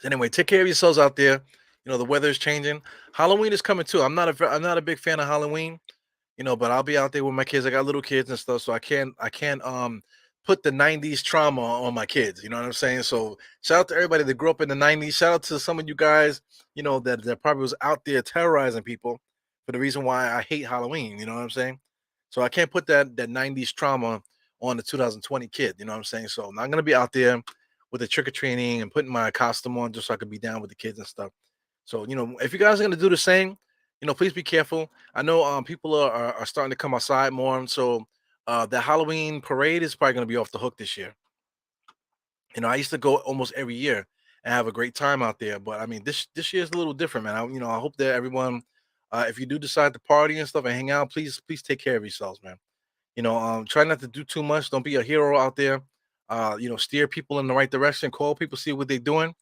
Anyway, take care of yourselves out there. The weather is changing. Halloween is coming too. I'm not a big fan of Halloween. But I'll be out there with my kids. I got little kids and stuff, so I can't put the '90s trauma on my kids. You know what I'm saying? So shout out to everybody that grew up in the '90s. Shout out to some of you guys, that probably was out there terrorizing people for the reason why I hate Halloween. You know what I'm saying? So I can't put that '90s trauma on the 2020 kid. You know what I'm saying? So I'm not gonna be out there with the trick or treating and putting my costume on just so I could be down with the kids and stuff. So, if you guys are gonna do the same, please be careful. I know people are starting to come outside more. So the Halloween parade is probably gonna be off the hook this year. I used to go almost every year and have a great time out there. But I mean this year is a little different, man. I hope that everyone if you do decide to party and stuff and hang out, please take care of yourselves, man. Try not to do too much. Don't be a hero out there. Steer people in the right direction, call people, see what they're doing.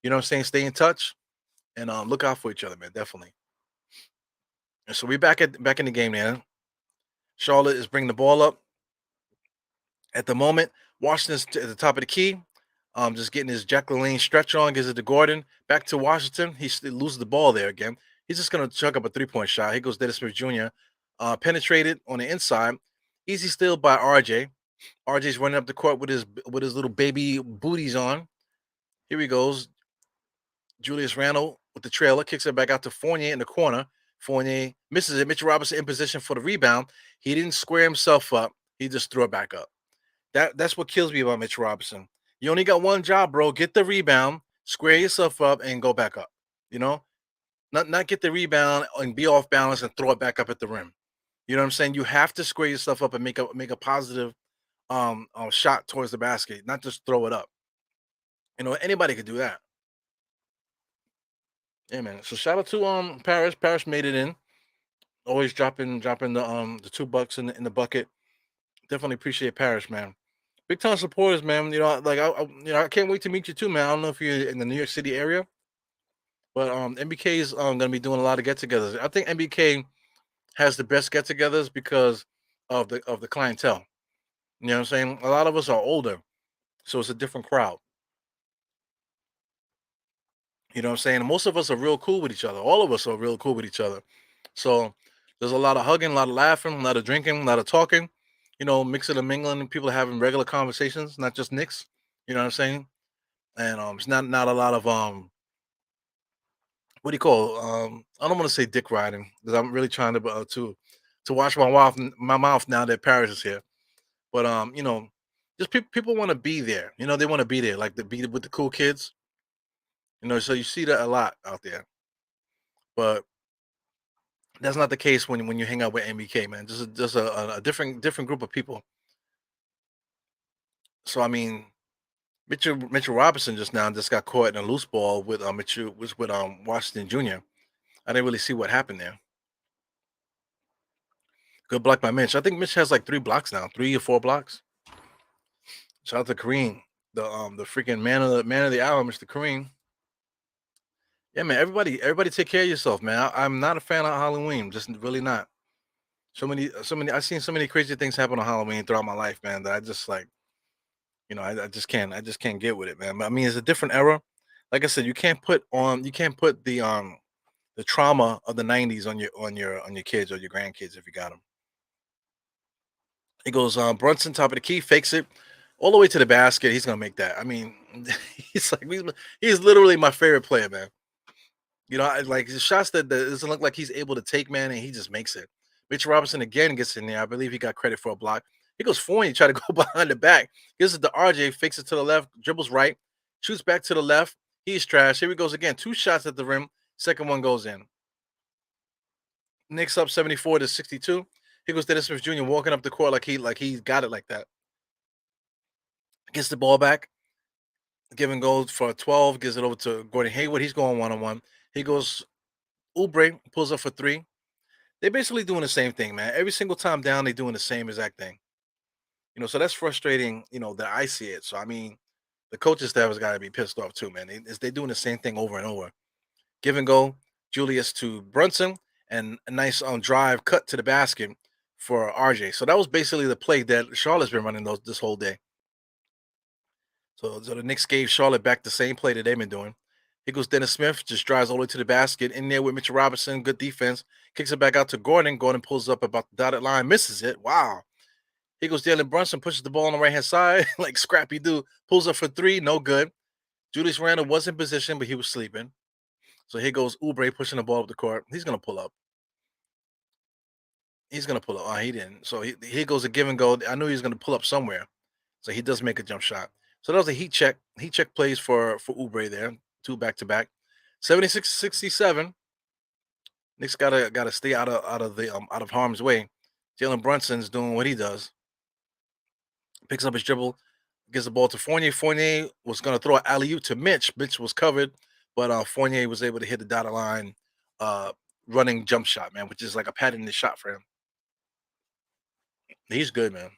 You know what I'm saying? Stay in touch and look out for each other, man. Definitely. And so we back in the game now. Charlotte is bringing the ball up at the moment. Washington's at the top of the key. Just getting his Jacqueline stretch on, gives it to Gordon. Back to Washington. He still loses the ball there again. He's just gonna chuck up a 3-point shot. Here goes Dennis Smith Jr. Penetrated on the inside. Easy steal by RJ. RJ's running up the court with his little baby booties on. Here he goes. Julius Randle with the trailer, kicks it back out to Fournier in the corner. Fournier misses it. Mitchell Robinson in position for the rebound. He didn't square himself up. He just threw it back up. That's what kills me about Mitchell Robinson. You only got one job, bro. Get the rebound, square yourself up, and go back up. You know, not get the rebound and be off balance and throw it back up at the rim. You know what I'm saying? You have to square yourself up and make a positive shot towards the basket, not just throw it up. Anybody could do that. Yeah, man. So shout out to Paris. Paris made it in. Always dropping the $2 in the bucket. Definitely appreciate Paris, man. Big time supporters, man. Like I can't wait to meet you too, man. I don't know if you're in the New York City area, but MBK is gonna be doing a lot of get-togethers. I think MBK has the best get-togethers because of the clientele. You know what I'm saying? A lot of us are older, so it's a different crowd. You know what I'm saying? And most of us are real cool with each other. All of us are real cool with each other. So there's a lot of hugging, a lot of laughing, a lot of drinking, a lot of talking. Mixing and mingling. People are having regular conversations, not just Knicks. You know what I'm saying? And it's not a lot of what do you call? I don't want to say dick riding because I'm really trying to watch my mouth now that Paris is here. But just people want to be there. They want to be there, like to be with the cool kids. So you see that a lot out there. But that's not the case when you hang out with MBK, man. Just a different group of people. So I mean, Mitchell Robinson just got caught in a loose ball with Mitchell was with Washington Jr. I didn't really see what happened there. Good block by Mitch. I think Mitch has like 3 blocks now, 3 or 4 blocks. Shout out to Kareem, the freaking man of the hour, Mr. Kareem. Yeah, man. Everybody, take care of yourself, man. I'm not a fan of Halloween. Just really not. So many. I've seen so many crazy things happen on Halloween throughout my life, man. That I just like, I just can't. I just can't get with it, man. But I mean, it's a different era. Like I said, you can't put the trauma of the '90s on your kids or your grandkids if you got them. He goes, Brunson, top of the key, fakes it all the way to the basket. He's gonna make that. I mean, he's literally my favorite player, man. Like the shots that doesn't look like he's able to take, man, and he just makes it. Mitch Robinson again gets in there. I believe he got credit for a block. He goes for and try to go behind the back. Gives it to RJ, fakes it to the left, dribbles right, shoots back to the left. He's trash. Here he goes again. Two shots at the rim. Second one goes in. Knicks up 74 to 62. Here goes Dennis Smith Jr. walking up the court like he got it like that. Gets the ball back. Giving goal for 12. Gives it over to Gordon Hayward. He's going one on one. He goes Oubre pulls up for three. They're basically doing the same thing, man. Every single time down, they're doing the same exact thing. So that's frustrating, that I see it. So I mean, the coaching staff has got to be pissed off too, man. They're doing the same thing over and over. Give and go, Julius to Brunson, and a nice drive cut to the basket for RJ. So that was basically the play that Charlotte's been running this whole day. So the Knicks gave Charlotte back the same play that they've been doing. Here goes Dennis Smith, just drives all the way to the basket. In there with Mitchell Robinson, good defense. Kicks it back out to Gordon. Gordon pulls up about the dotted line, misses it. Wow. Here goes Jalen Brunson, pushes the ball on the right hand side, like Scrappy Doo. Pulls up for three, no good. Julius Randle was in position, but he was sleeping. So here goes Oubre pushing the ball up the court. He's gonna pull up. He's gonna pull up. Oh, he didn't. So here goes a give and go. I knew he was gonna pull up somewhere. So he does make a jump shot. So that was a heat check. Heat check plays for Oubre there. Two back to back. 76-67. Knicks gotta stay out of harm's way. Jalen Brunson's doing what he does. Picks up his dribble, gives the ball to Fournier. Fournier was gonna throw an alley oop to Mitch. Mitch was covered, but Fournier was able to hit the dotted line, uh, running jump shot, man, which is like a patented shot for him. He's good, man.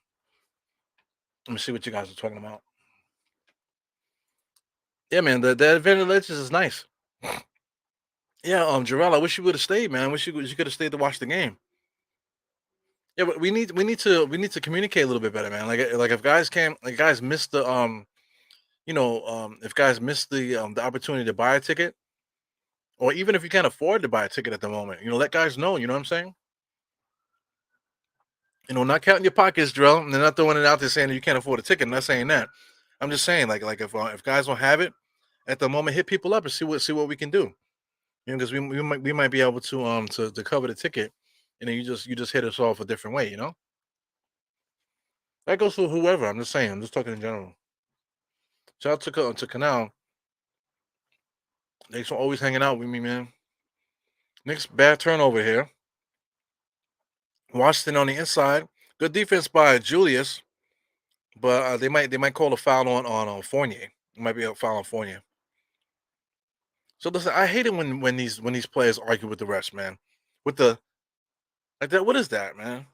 Let me see what you guys are talking about. Yeah, man, the advantage is nice. Yeah, Jarrell, I wish you would have stayed, man. I wish you could have stayed to watch the game. Yeah, but we need to communicate a little bit better, man. Like if guys can't, like guys miss if guys miss the opportunity to buy a ticket, or even if you can't afford to buy a ticket at the moment, let guys know. You know what I'm saying? Not counting your pockets, drill, and they're not throwing it out there saying that you can't afford a ticket. I'm not saying that. I'm just saying, like if guys don't have it at the moment, hit people up and see what we can do. Because we might be able to cover the ticket, and then you just hit us off a different way. That goes for whoever. I'm just saying. I'm just talking in general. Shout out to Canal. Thanks for always hanging out with me, man. Next bad turnover here. Washington on the inside. Good defense by Julius, but they might call a foul on Fournier. It might be a foul on Fournier. So listen, I hate it when these players argue with the refs, man. With the like that, what is that, man?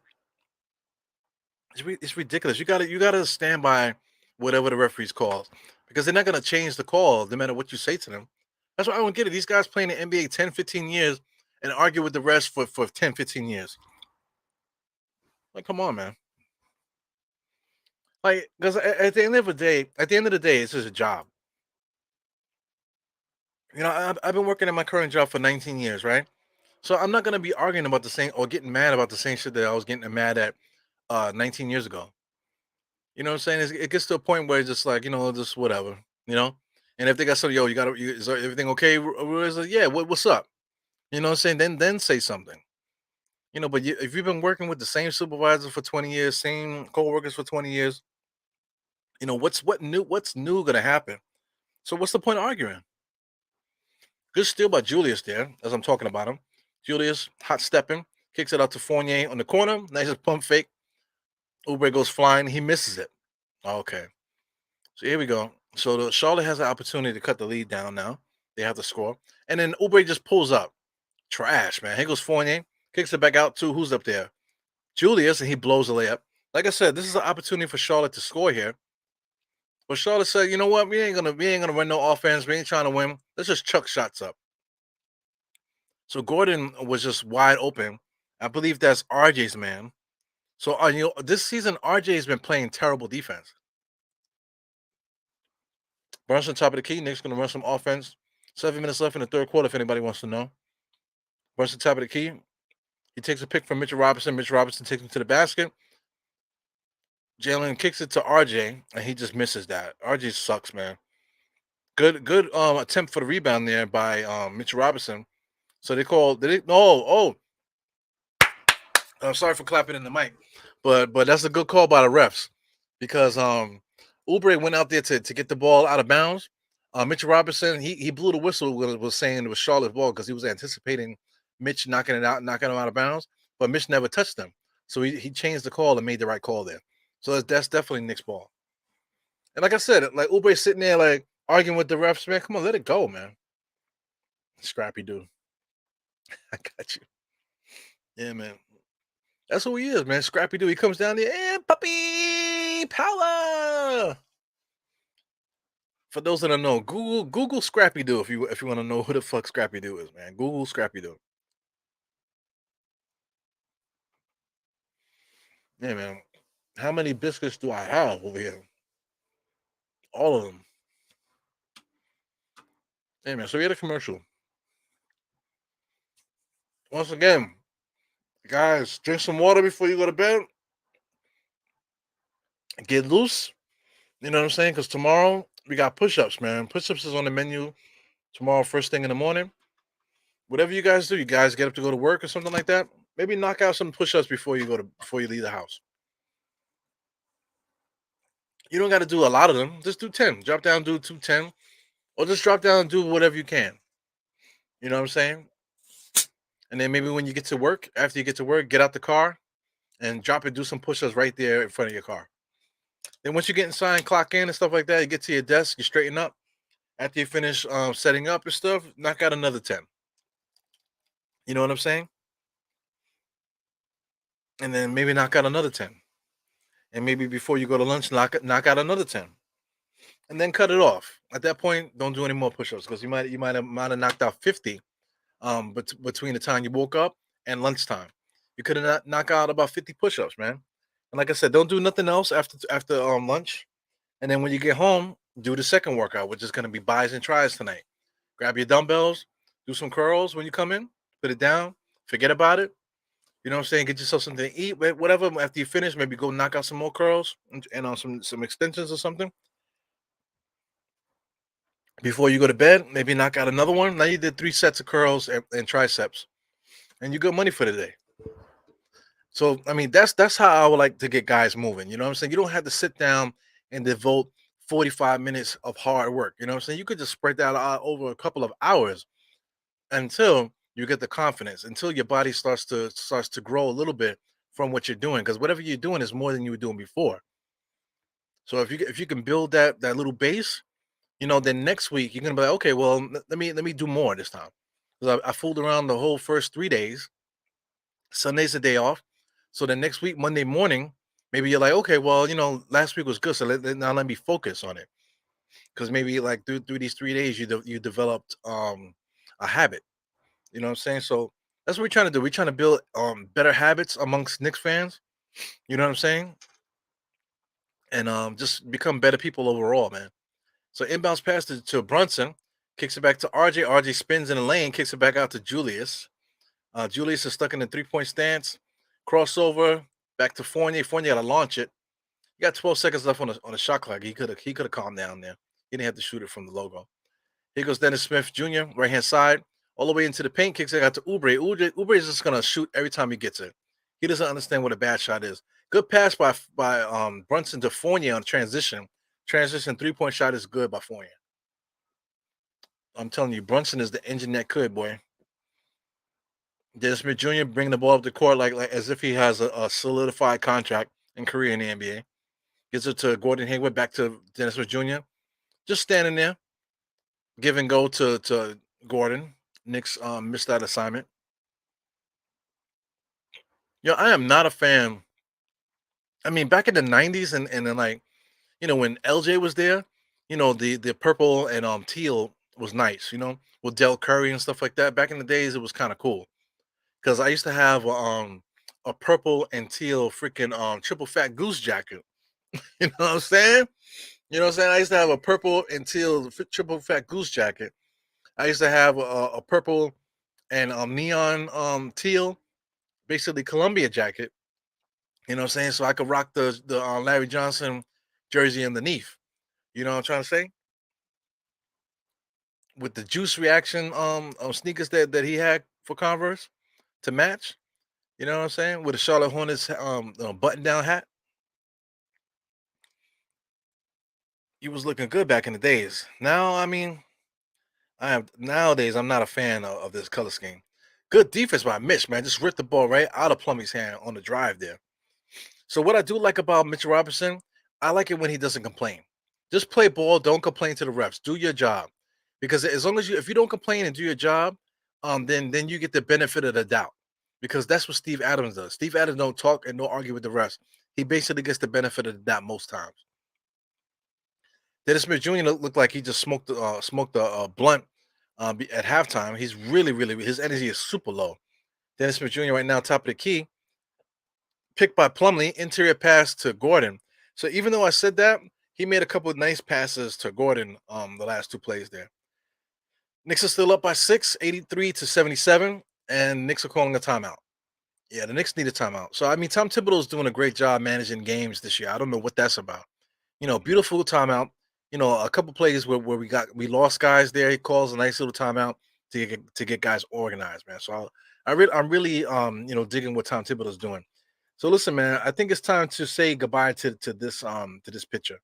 It's ridiculous. You gotta stand by whatever the referees call, because they're not gonna change the call no matter what you say to them. That's why I don't get it. These guys playing the NBA 10, 15 years and argue with the refs for 10, 15 years. Like, come on, man. Like, because at the end of the day, it's just a job. I've been working at my current job for 19 years, right? So I'm not gonna be arguing about the same or getting mad about the same shit that I was getting mad at 19 years ago. You know what I'm saying? It gets to a point where it's just like, just whatever, you know. And if they got something, yo, is everything okay? Like, yeah, what's up? You know what I'm saying? Then say something. But if you've been working with the same supervisor for 20 years, same co-workers for 20 years, what's new gonna happen? So what's the point of arguing? Good steal by Julius there, as I'm talking about him. Julius hot stepping, kicks it out to Fournier on the corner. Nice pump fake. Oubre goes flying. He misses it. Okay. So here we go. So the Charlotte has an opportunity to cut the lead down now. They have to score. And then Oubre just pulls up. Trash, man. Here goes Fournier. Kicks it back out to who's up there? Julius, and he blows the layup. Like I said, this is an opportunity for Charlotte to score here. But Charlotte said, you know what? We ain't gonna run no offense. We ain't trying to win. Let's just chuck shots up. So Gordon was just wide open. I believe that's RJ's man. So this season RJ's been playing terrible defense. Brunson top of the key. Nick's gonna run some offense. 7 minutes left in the third quarter. If anybody wants to know, Brunson top of the key. He takes a pick from Mitchell Robinson. Mitchell Robinson takes him to the basket. Jalen kicks it to RJ, and he just misses that. RJ sucks, man. Good attempt for the rebound there by Mitchell Robinson. So they called. Did it? No. I'm sorry for clapping in the mic, but that's a good call by the refs because Oubre went out there to get the ball out of bounds. Mitchell Robinson he blew the whistle when it was saying it was Charlotte's ball because he was anticipating Mitch knocking him out of bounds, but Mitch never touched him, so he changed the call and made the right call there. So that's definitely Nick's ball. And like I said, like Oubre sitting there like arguing with the refs, man. Come on, let it go, man. Scrappy dude. I got you. Yeah, man. That's who he is, man. Scrappy dude. He comes down there, and puppy power. For those that don't know, Google Scrappy Doo if you want to know who the fuck Scrappy Doo is, man. Google Scrappy Doo. Yeah, man. How many biscuits do I have over here? All of them. Hey, man. So we had a commercial. Once again, guys, drink some water before you go to bed. Get loose. You know what I'm saying? Because tomorrow we got push-ups, man. Push-ups is on the menu tomorrow, first thing in the morning. Whatever you guys do, you guys get up to go to work or something like that. Maybe knock out some push-ups before you leave the house. You don't got to do a lot of them. Just do 10. Drop down, do 210, or just drop down and do whatever you can. You know what I'm saying? And then maybe when you get to work, after you get to work, get out the car and drop it, do some push-ups right there in front of your car. Then once you get inside, clock in and stuff like that, you get to your desk, you straighten up. After you finish setting up your stuff, knock out another 10. You know what I'm saying? And then maybe knock out another 10. And maybe before you go to lunch, knock out another 10. And then cut it off. At that point, don't do any more push-ups because you might have knocked out 50 but between the time you woke up and lunchtime. You could have knocked out about 50 push-ups, man. And like I said, don't do nothing else after lunch. And then when you get home, do the second workout, which is going to be buys and tries tonight. Grab your dumbbells, do some curls when you come in, put it down, forget about it. You know what I'm saying? Get yourself something to eat, whatever. After you finish, maybe go knock out some more curls and some extensions or something. Before you go to bed, maybe knock out another one. Now you did 3 sets of curls and triceps, and you got money for the day. So I mean, that's how I would like to get guys moving. You know what I'm saying? You don't have to sit down and devote 45 minutes of hard work. You know what I'm saying? You could just spread that out over a couple of hours until you get the confidence, until your body starts to grow a little bit from what you're doing. Because whatever you're doing is more than you were doing before. So if you can build that little base, then next week you're gonna be like, okay, well, let me do more this time. Because I fooled around the whole first 3 days. Sunday's a day off. So the next week, Monday morning, maybe you're like, okay, well, last week was good, so now let me focus on it. Because maybe like through these 3 days, you developed a habit. You know what I'm saying? So that's what we're trying to do. We're trying to build better habits amongst Knicks fans. You know what I'm saying? And just become better people overall, man. So inbounds pass to Brunson, kicks it back to RJ. RJ spins in the lane, kicks it back out to Julius. Julius is stuck in the 3-point stance. Crossover back to Fournier. Fournier got to launch it. He got 12 seconds left on the shot clock. He could have calmed down there. He didn't have to shoot it from the logo. Here goes Dennis Smith Jr. right hand side, all the way into the paint. Kicks it out to Oubre. Oubre is just gonna shoot every time he gets it. He doesn't understand what a bad shot is. Good pass by Brunson to Fournier on transition. Transition 3-point shot is good by Fournier. I'm telling you, Brunson is the engine that could, boy. Dennis Smith Jr. bringing the ball up the court like as if he has a solidified contract and career in the NBA. Gives it to Gordon Hayward, back to Dennis Smith Jr. Just standing there, give and go to Gordon. Knicks missed that assignment. I am not a fan. I mean, back in the '90s and then like when LJ was there, the purple and teal was nice, with Del Curry and stuff like that. Back in the days, it was kind of cool because I used to have a purple and teal freaking triple fat goose jacket. You know what I'm saying? You know what I'm saying? I used to have a purple and teal triple fat goose jacket. I used to have a purple and neon teal, basically Columbia jacket. You know what I'm saying? So I could rock the Larry Johnson jersey underneath. You know what I'm trying to say? With the juice reaction sneakers that he had for Converse to match. You know what I'm saying? With the Charlotte Hornets button down hat. He was looking good back in the days. Now, I mean, I'm not a fan of this color scheme. Good defense by Mitch, man. Just ripped the ball right out of Plummee's hand on the drive there. So what I do like about Mitchell Robinson, I like it when he doesn't complain. Just play ball. Don't complain to the refs. Do your job, because as long as if you don't complain and do your job, then you get the benefit of the doubt, because that's what Steve Adams does. Steve Adams don't talk and don't argue with the refs. He basically gets the benefit of the doubt most times. Dennis Smith Jr. looked like he just smoked a blunt at halftime. He's really his energy is super low. Dennis Smith Jr. right now top of the key, picked by Plumlee, interior pass to Gordon. So even though I said that, he made a couple of nice passes to Gordon the last two plays there. Knicks are still up by 6, 83-77, and Knicks are calling a timeout. Yeah, the Knicks need a timeout. So I mean, Tom Thibodeau is doing a great job managing games this year. I don't know what that's about. Beautiful timeout. A couple plays where we lost guys there. He calls a nice little timeout to get guys organized, man. So I'm really digging what Tom Thibodeau is doing. So listen, man, I think it's time to say goodbye to this picture.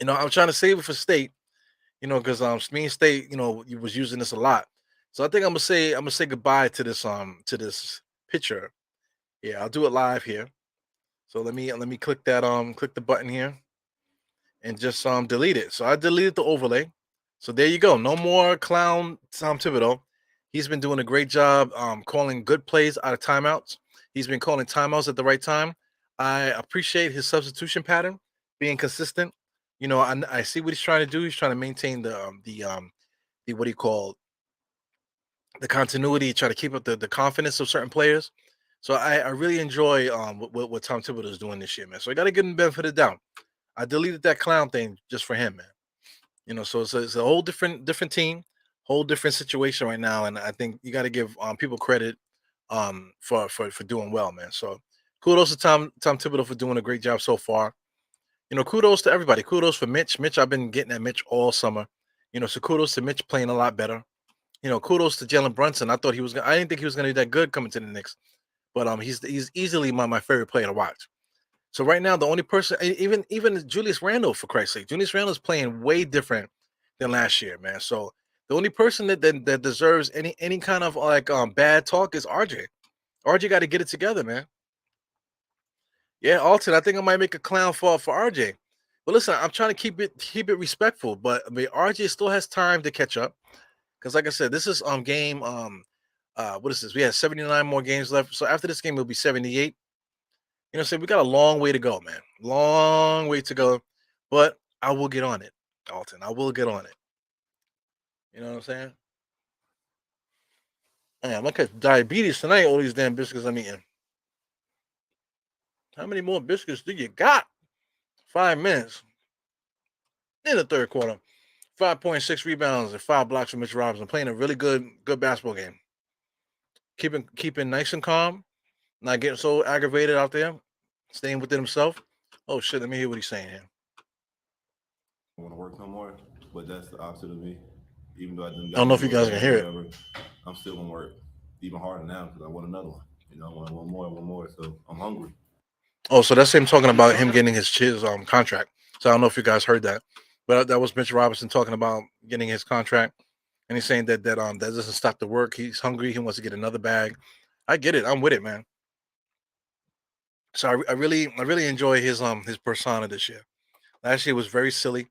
I'm trying to save it for State, because me and State, you was using this a lot. So I think I'm gonna say goodbye to this picture. Yeah, I'll do it live here. So let me click the button here and just delete it. So I deleted the overlay. So there you go. No more clown Tom Thibodeau. He's been doing a great job calling good plays out of timeouts. He's been calling timeouts at the right time. I appreciate his substitution pattern being consistent. I see what he's trying to do. He's trying to maintain the what do you call the continuity, try to keep up the confidence of certain players. So I really enjoy what Tom Thibodeau is doing this year, man. So I got to give him the benefit of the doubt. I deleted that clown thing just for him, man. So it's a whole different team, whole different situation right now, and I think you got to give people credit for doing well, man. So kudos to Tom Thibodeau for doing a great job so far. Kudos to everybody. Kudos for Mitch. Mitch, I've been getting at Mitch all summer. So kudos to Mitch playing a lot better. Kudos to Jalen Brunson. I didn't think he was gonna be that good coming to the Knicks, but he's easily my favorite player to watch. So right now, the only person, even Julius Randle, for Christ's sake, Julius Randle is playing way different than last year, man. So the only person that deserves any kind of like bad talk is RJ. RJ got to get it together, man. Yeah, Alton, I think I might make a clown for RJ. But listen, I'm trying to keep it respectful, but I mean RJ still has time to catch up. Because like I said, this is game what is this? We have 79 more games left. So after this game, it'll be 78. So we got a long way to go, man. Long way to go. But I will get on it, Alton. I will get on it. You know what I'm saying? Man, I'm gonna catch diabetes tonight, all these damn biscuits I'm eating. How many more biscuits do you got? 5 minutes in the third quarter. 5.6 rebounds and 5 blocks from Mitch Robinson. Playing a really good basketball game. Keeping nice and calm, not getting so aggravated out there, staying within himself. Oh shit, let me hear what he's saying here. I want to work no more, but that's the opposite of me. Even though I didn't I got don't know the if you little guys can bag or hear it. whatever, I'm still gonna work even harder now because I want another one. I want one more. So I'm hungry. Oh, so that's him talking about him getting his contract. So I don't know if you guys heard that, but that was Mitch Robinson talking about getting his contract, and he's saying that doesn't stop the work. He's hungry. He wants to get another bag. I get it. I'm with it, man. So I really enjoy his persona this year. Last year was very silly.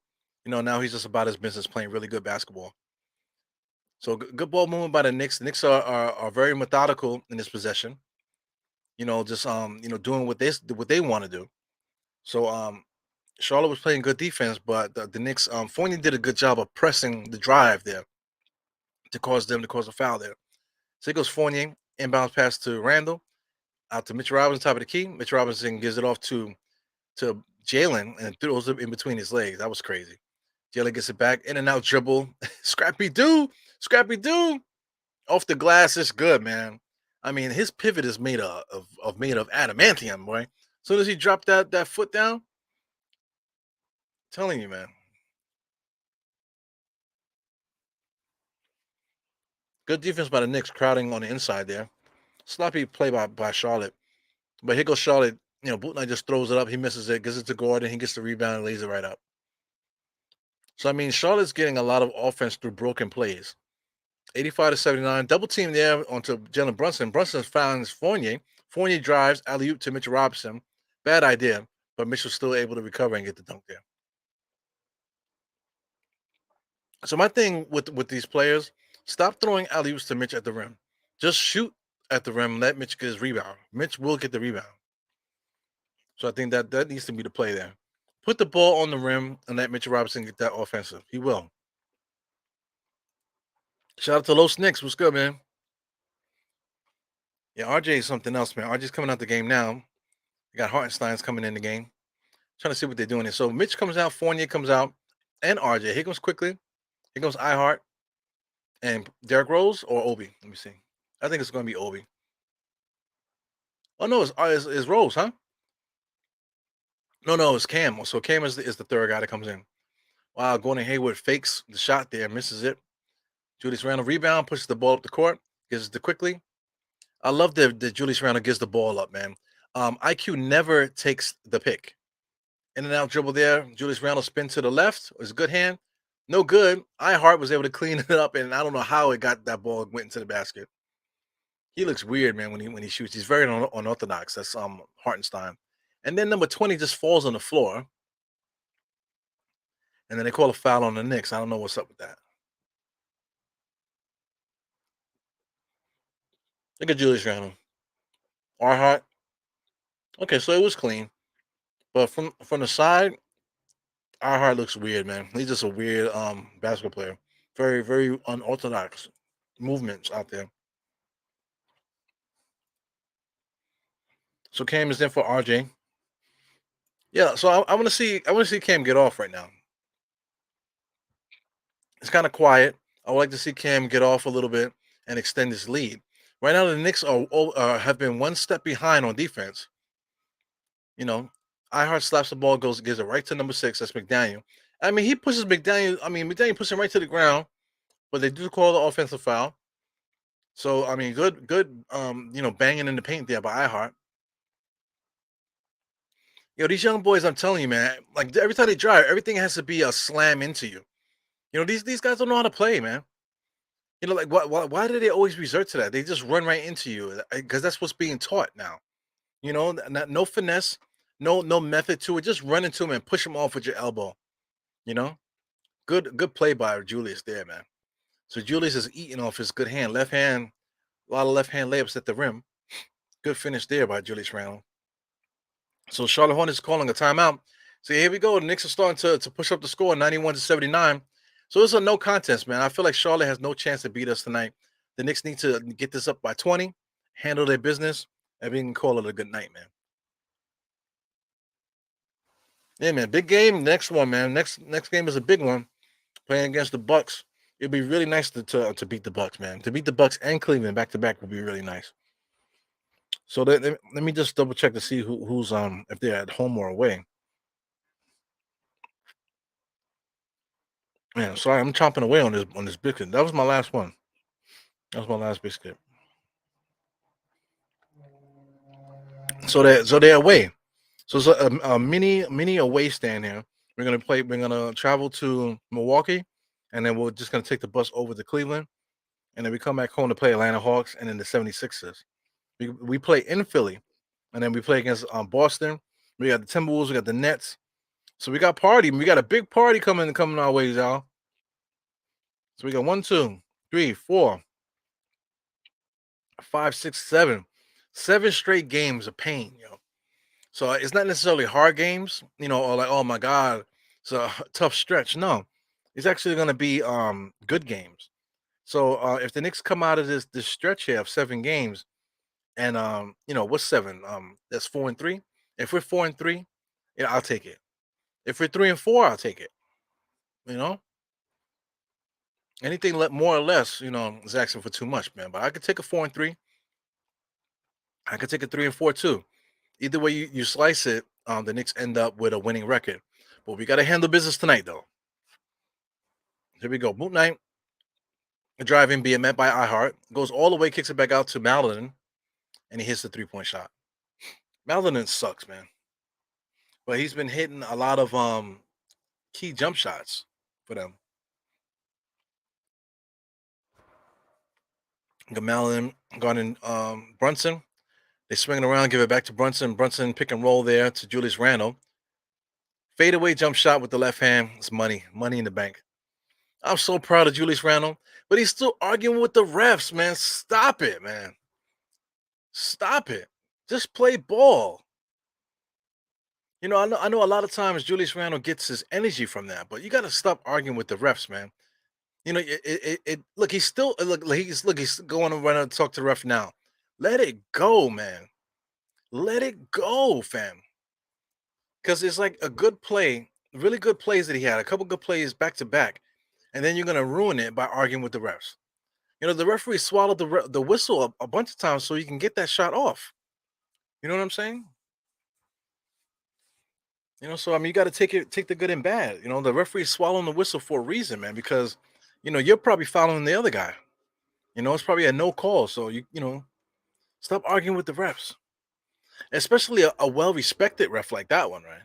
Now he's just about his business, playing really good basketball. So good ball movement by the Knicks. The Knicks are very methodical in this possession. Just doing what they want to do. So Charlotte was playing good defense, but the Knicks, Fournier did a good job of pressing the drive there to cause them to cause a foul there. So it goes Fournier, inbounds pass to Randle, out to Mitch Robinson, top of the key. Mitch Robinson gives it off to Jalen and throws it in between his legs. That was crazy. Jalen gets it back, in and out dribble. Scrappy do. Off the glass, it's good, man. I mean, his pivot is made of made of adamantium, boy. As soon as he dropped that foot down, telling you, man. Good defense by the Knicks, crowding on the inside there. Sloppy play by Charlotte. But here goes Charlotte. Bootnight just throws it up. He misses it, gives it to Gordon. He gets the rebound and lays it right up. So, I mean, Charlotte's getting a lot of offense through broken plays. 85-79. Double team there onto Jalen Brunson. Brunson finds Fournier. Fournier drives, alley-oop to Mitchell Robinson. Bad idea, but Mitchell's still able to recover and get the dunk there. So my thing with these players, stop throwing alley-oops to Mitch at the rim. Just shoot at the rim and let Mitch get his rebound. Mitch will get the rebound. So I think that needs to be the play there. Put the ball on the rim and let Mitchell Robinson get that offensive. He will. Shout out to Los Knicks. What's good, man? Yeah, RJ is something else, man. RJ's coming out the game now. You got Hartenstein's coming in the game. Trying to see what they're doing here. So Mitch comes out, Fournier comes out, and RJ. Here comes quickly. Here comes iHeart and Derrick Rose or Obi. Let me see. I think it's going to be Obi. Oh no, it's Rose, huh? No, it's Cam. So Cam is the third guy that comes in. Wow, Gordon Hayward fakes the shot there, misses it. Julius Randle rebound, pushes the ball up the court, gives it to quickly. I love that Julius Randle gives the ball up, man. IQ never takes the pick. In and out dribble there. Julius Randle spin to the left. It was a good hand. No good. iHeart was able to clean it up, and I don't know how it got that ball went into the basket. He looks weird, man, when he shoots. He's very unorthodox. That's Hartenstein. And then number 20 just falls on the floor. And then they call a foul on the Knicks. I don't know what's up with that. Look at Julius Randle. iHeart. Okay, so it was clean. But from the side, iHeart looks weird, man. He's just a weird basketball player. Very, very unorthodox movements out there. So Cam is in for RJ. Yeah, so I want to see Cam get off right now. It's kind of quiet. I would like to see Cam get off a little bit and extend his lead. Right now, the Knicks have been one step behind on defense. iHeart slaps the ball, gives it right to number 6. That's McDaniel. I mean, he pushes McDaniel. I mean, McDaniel pushes him right to the ground, but they do call the offensive foul. So I mean, good, banging in the paint there by iHeart. These young boys, I'm telling you, man, like every time they drive, everything has to be a slam into you. These guys don't know how to play, man. Like why do they always resort to that? They just run right into you because that's what's being taught now. No finesse, no method to it. Just run into him and push him off with your elbow. Good play by Julius there, man. So Julius is eating off his good hand, left hand, a lot of left hand layups at the rim. Good finish there by Julius Randle. So Charlotte Hornets calling a timeout. So here we go. The Knicks are starting to push up the score, 91-79. So it's a no contest, man. I feel like Charlotte has no chance to beat us tonight. The Knicks need to get this up by 20, handle their business, and we can call it a good night, man. Yeah, man. Big game. Next one, man. Next game is a big one. Playing against the Bucks. It'd be really nice to beat the Bucks, man. To beat the Bucks and Cleveland back to back would be really nice. So let me just double check to see who's if they're at home or away. Man, sorry, I'm chomping away on this biscuit. That was my last one. That was my last biscuit. So they're away. So it's a mini away stand here. We're gonna travel to Milwaukee, and then we're just gonna take the bus over to Cleveland, and then we come back home to play Atlanta Hawks and then the 76ers. We play in Philly, and then we play against Boston. We got the Timberwolves, we got the Nets. So we got a big party coming our way, y'all. So we got 1, 2, 3, 4, 5, 6, 7 straight games of pain, yo. So it's not necessarily hard games, or like, oh my God, it's a tough stretch. No, it's actually going to be good games. So if the Knicks come out of this stretch here of 7 games, and what's seven? That's 4-3. If we're 4-3, yeah, I'll take it. If we're 3-4, I'll take it. You know, anything more or less, is asking for too much, man. But I could take a 4-3. I could take a 3-4 too. Either way you slice it, the Knicks end up with a winning record. But we got to handle business tonight, though. Here we go. Boot night. A drive in being met by iHeart. Goes all the way, kicks it back out to Malin, and he hits the 3-point shot. Malin sucks, man. But he's been hitting a lot of key jump shots for them. Gamalin, Garden, Brunson. They swing it around, give it back to Brunson. Brunson pick and roll there to Julius Randle. Fadeaway jump shot with the left hand. It's money. Money in the bank. I'm so proud of Julius Randle, but he's still arguing with the refs, man. Stop it, man. Stop it. Just play ball. I know a lot of times Julius Randle gets his energy from that, but you got to stop arguing with the refs, man. Look, he's still he's going to run and talk to the ref now. Let it go, man. Let it go, fam. Because it's like a good play, really good plays that he had, a couple good plays back to back, and then you're gonna ruin it by arguing with the refs. The referee swallowed the whistle a bunch of times so you can get that shot off. You know what I'm saying? So I mean, you got to take the good and bad. The referee's swallowing the whistle for a reason, man, because you're probably following the other guy. It's probably a no call, so stop arguing with the refs, especially a well-respected ref like that one, right?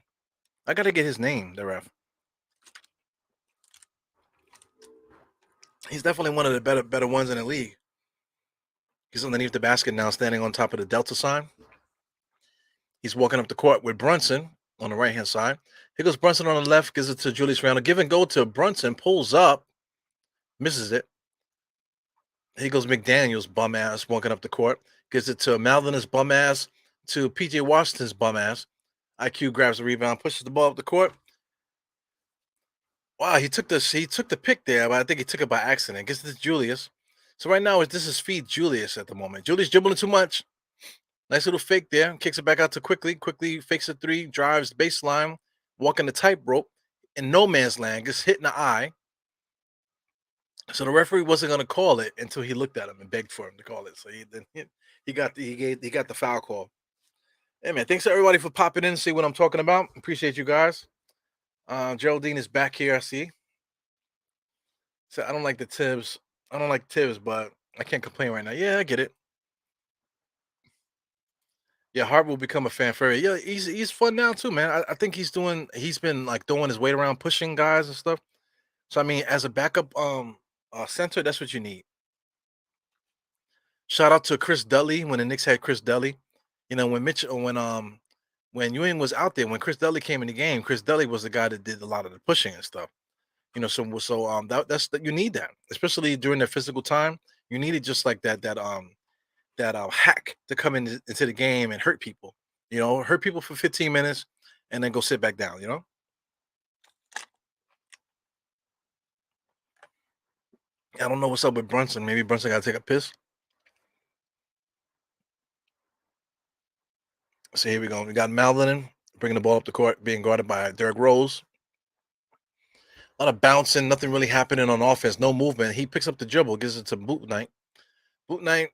I got to get his name, the ref. He's definitely one of the better ones in the league. He's underneath the basket now, standing on top of the Delta sign. He's walking up the court with Brunson on the right-hand side. Here goes Brunson on the left, gives it to Julius Randle. Give and go to Brunson, pulls up, misses it. Here goes McDaniels, bum ass, walking up the court. Gives it to Malvin's bum ass, to PJ Washington's bum ass. IQ grabs the rebound, pushes the ball up the court. Wow, he took the pick there, but I think he took it by accident. Gets it to Julius. So right now, this is feed Julius at the moment. Julius dribbling too much. Nice little fake there. Kicks it back out to Quickly. Quickly fakes a three, drives the baseline, walking the tightrope in no man's land, gets hit in the eye. So the referee wasn't going to call it until he looked at him and begged for him to call it. So he got the foul call. Hey man, thanks to everybody for popping in and see what I'm talking about. Appreciate you guys. Geraldine is back here. I see. So I don't like the Tibbs. I don't like Tibbs, but I can't complain right now. Yeah, I get it. Yeah, Hart will become a fan favorite. Yeah, he's fun now too, man. I think he's been like throwing his weight around, pushing guys and stuff. So I mean, as a backup center, that's what you need. Shout out to Chris Dudley when the Knicks had Chris Dudley. When Ewing was out there, when Chris Dudley came in the game, Chris Dudley was the guy that did a lot of the pushing and stuff. That's you need that, especially during their physical time. You needed just like that hack to come into the game and hurt people. Hurt people for 15 minutes and then go sit back down. I don't know what's up with Brunson. Maybe Brunson got to take a piss. So here we go. We got Malvin bringing the ball up the court, being guarded by Derrick Rose. A lot of bouncing, nothing really happening on offense, no movement. He picks up the dribble, gives it to Boot Knight. Boot Knight,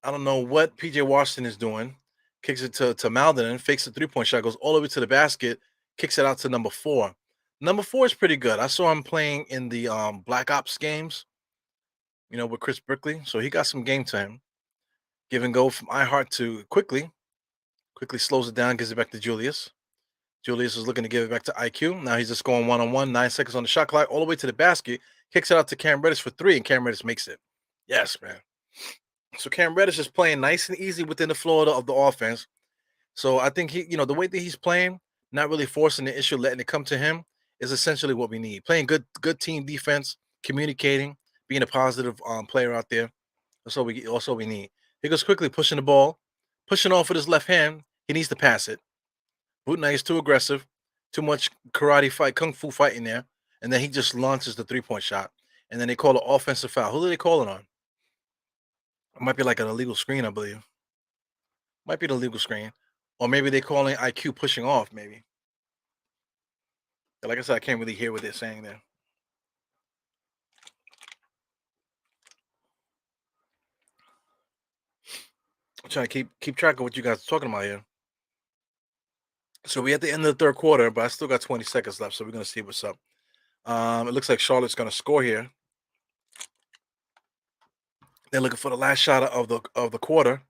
I don't know what PJ Washington is doing. Kicks it to Malden, fakes a 3-point shot, goes all the way to the basket, kicks it out to number 4. Number 4 is pretty good. I saw him playing in the Black Ops games, with Chris Brickley. So he got some game to him. Give and go from iHeart to Quickly. Quickly slows it down, gives it back to Julius. Julius is looking to give it back to IQ. Now he's just going one-on-one, 9 seconds on the shot clock, all the way to the basket, kicks it out to Cam Reddish for 3, and Cam Reddish makes it. Yes, man. So Cam Reddish is playing nice and easy within the flow of the offense. So I think the way that he's playing, not really forcing the issue, letting it come to him, is essentially what we need. Playing good team defense, communicating, being a positive player out there. That's all we need. He goes quickly, pushing the ball, pushing off with his left hand. He needs to pass it. Boot Knight is too aggressive, too much karate fight, kung fu fight in there, and then he just launches the 3-point shot, and then they call an offensive foul. Who do they call it on? It might be like an illegal screen, I believe. Might be the legal screen, or maybe they calling IQ pushing off. Maybe. Like I said, I can't really hear what they're saying there. I'm trying to keep track of what you guys are talking about here. So we at the end of the third quarter, but I still got 20 seconds left, so we're gonna see what's up. It looks like Charlotte's gonna score here. They're looking for the last shot of the quarter.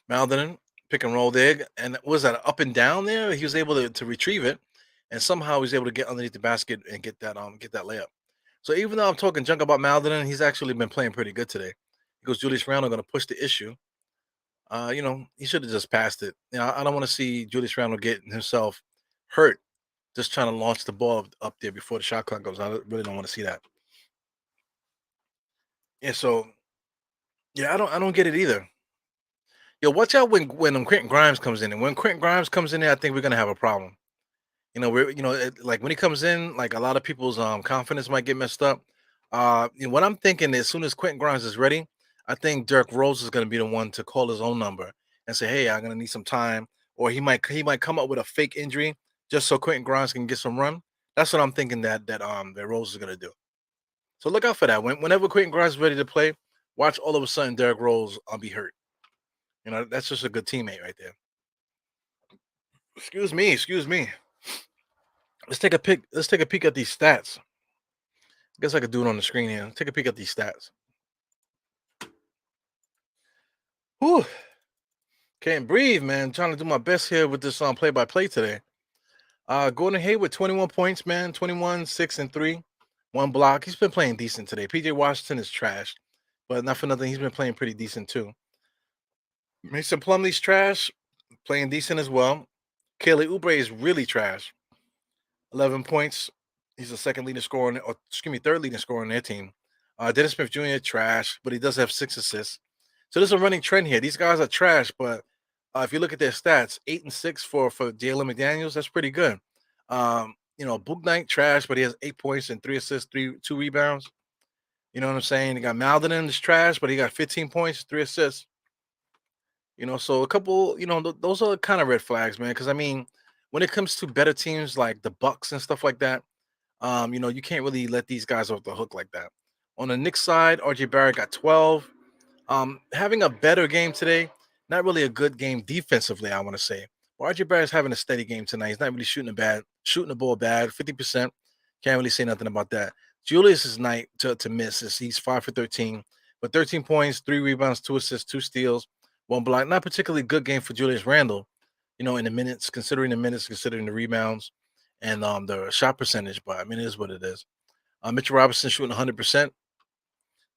Malden pick and roll there, and was that up and down there? He was able to retrieve it, and somehow he was able to get underneath the basket and get that layup. So even though I'm talking junk about Malden, he's actually been playing pretty good today. Because Julius Randle going to push the issue. He should have just passed it. I don't want to see Julius Randle get himself hurt just trying to launch the ball up there before the shot clock goes. I really don't want to see that. Yeah, so yeah, I don't get it either. Yo, watch out when Quentin Grimes comes in, and when Quentin Grimes comes in there, I think we're gonna have a problem. Like when he comes in, like a lot of people's confidence might get messed up. What I'm thinking, as soon as Quentin Grimes is ready, I think Derrick Rose is going to be the one to call his own number and say, "Hey, I'm going to need some time," or he might come up with a fake injury just so Quentin Grimes can get some run. That's what I'm thinking that Rose is going to do. So look out for that. Whenever Quentin Grimes is ready to play, watch all of a sudden Derrick Rose be hurt. That's just a good teammate right there. Excuse me, excuse me. Let's take a pic. Let's take a peek at these stats. I guess I could do it on the screen here. Take a peek at these stats. Whew. Can't breathe, man. Trying to do my best here with this play-by-play today. Gordon Hayward, 21 points, man. 21, 6 and 3. One block. He's been playing decent today. PJ Washington is trash, but not for nothing. He's been playing pretty decent too. Mason Plumlee's trash, playing decent as well. Kelly Oubre is really trash. 11 points. He's the second leading scorer, third leading scorer on their team. Dennis Smith Jr. trash, but he does have 6 assists. So there's a running trend here. These guys are trash, but if you look at their stats, 8 and 6 for Jalen McDaniels, that's pretty good. Book Knight trash, but he has 8 points and 3 assists, 2 rebounds. You know what I'm saying? They got Malden is trash, but he got 15 points, 3 assists. So a couple, those are kind of red flags, man. Because I mean, when it comes to better teams like the Bucks and stuff like that, you can't really let these guys off the hook like that. On the Knicks side, RJ Barrett got 12. Having a better game today, not really a good game defensively, I want to say. Well, RJ Barrett's having a steady game tonight. He's not really shooting the ball bad, 50%. Can't really say nothing about that. Julius's night to miss is he's 5 for 13, but 13 points, 3 rebounds, 2 assists, 2 steals, 1 block. Not particularly good game for Julius Randle, in the minutes, considering the rebounds and the shot percentage, but I mean, it is what it is. Mitchell Robinson shooting 100%,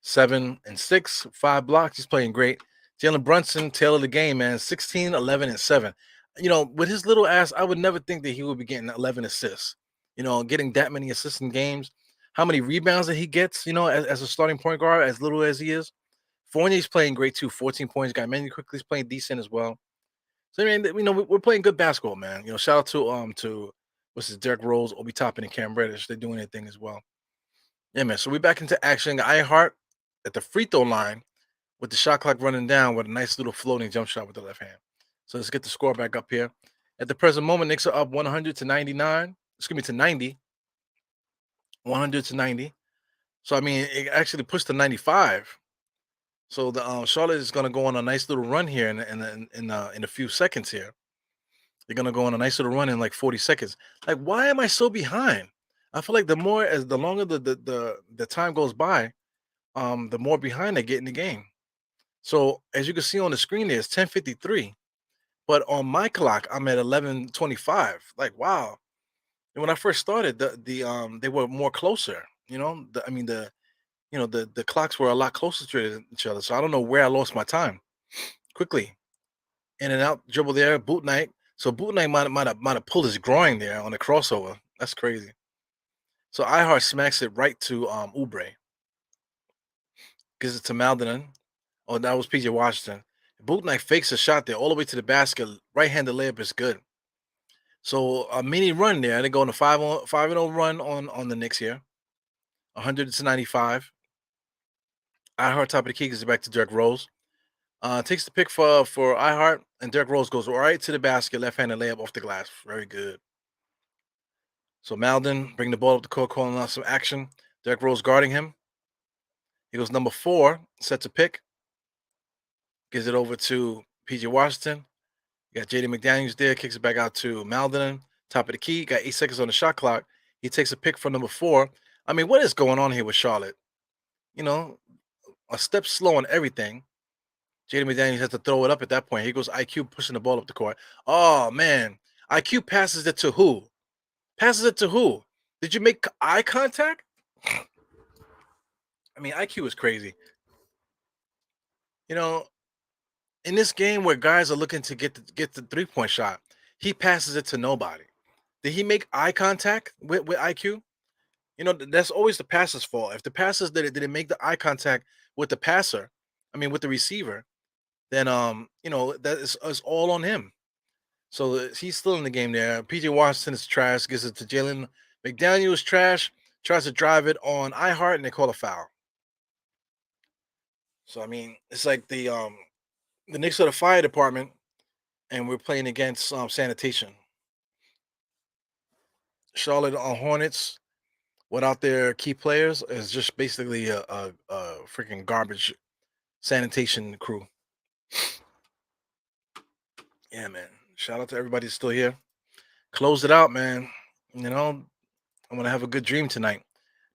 7 and 6, 5 blocks. He's playing great. Jalen Brunson, tail of the game, man, 16, 11, and 7. With his little ass, I would never think that he would be getting 11 assists. Getting that many assists in games. How many rebounds that he gets, as a starting point guard, as little as he is. Fournier's playing great too, 14 points. Got Manny Quickly's playing decent as well. So I mean, we're playing good basketball, man. Shout out to Derrick Rose, Obi Toppin, and Cam Reddish. They're doing their thing as well. Yeah, man. So we're back into action. Ironheart at the free throw line with the shot clock running down with a nice little floating jump shot with the left hand. So let's get the score back up here. At the present moment, Knicks are up 100 to 99. Excuse me, to 90. 100 to 90. So I mean, it actually pushed to 95. So the Charlotte is going to go on a nice little run here in a few seconds here. They're going to go on a nice little run in like 40 seconds. Like, why am I so behind? I feel like the longer the time goes by, the more behind I get in the game. So as you can see on the screen, there's 10:53, but on my clock, I'm at 11:25. Like, wow. And when I first started, they were more closer. The clocks were a lot closer to each other. So I don't know where I lost my time. Quickly, in and out dribble there, boot night. So boot night might have pulled his groin there on the crossover. That's crazy. So iHeart smacks it right to Oubre. Gives it to Malden. Oh, that was PJ Washington. Boot night fakes a shot there all the way to the basket. Right-handed layup is good. So a mini run there. They go on a 5-0 run on the Knicks here. 100-95. iHeart top of the key gives it back to Derrick Rose. Takes the pick for iHeart, and Derrick Rose goes right to the basket, left-handed layup off the glass. Very good. So Malden bring the ball up the court, calling out some action. Derrick Rose guarding him. He goes number 4, sets a pick, gives it over to PJ Washington. You got JD McDaniels there, kicks it back out to Malden. Top of the key, got 8 seconds on the shot clock. He takes a pick from number 4. I mean, what is going on here with Charlotte? You know, a step slow on everything. JD McDaniels has to throw it up at that point. Here goes IQ pushing the ball up the court. Oh, man. IQ passes it to who? Passes it to who? Did you make eye contact? I mean, IQ is crazy. You know, in this game where guys are looking to get the 3-point shot, he passes it to nobody. Did he make eye contact with IQ? You know, that's always the passer's fault. If the passers didn't make the eye contact with the passer, I mean with the receiver, then that is all on him. So he's still in the game there. PJ Washington is trash, gives it to Jalen McDaniels, trash, tries to drive it on iHeart, and they call a foul. So I mean, it's like the Knicks are the fire department, and we're playing against sanitation. Charlotte Hornets without their key players is just basically a freaking garbage sanitation crew. Yeah, man. Shout out to everybody still here. Close it out, man. You know, I'm gonna have a good dream tonight.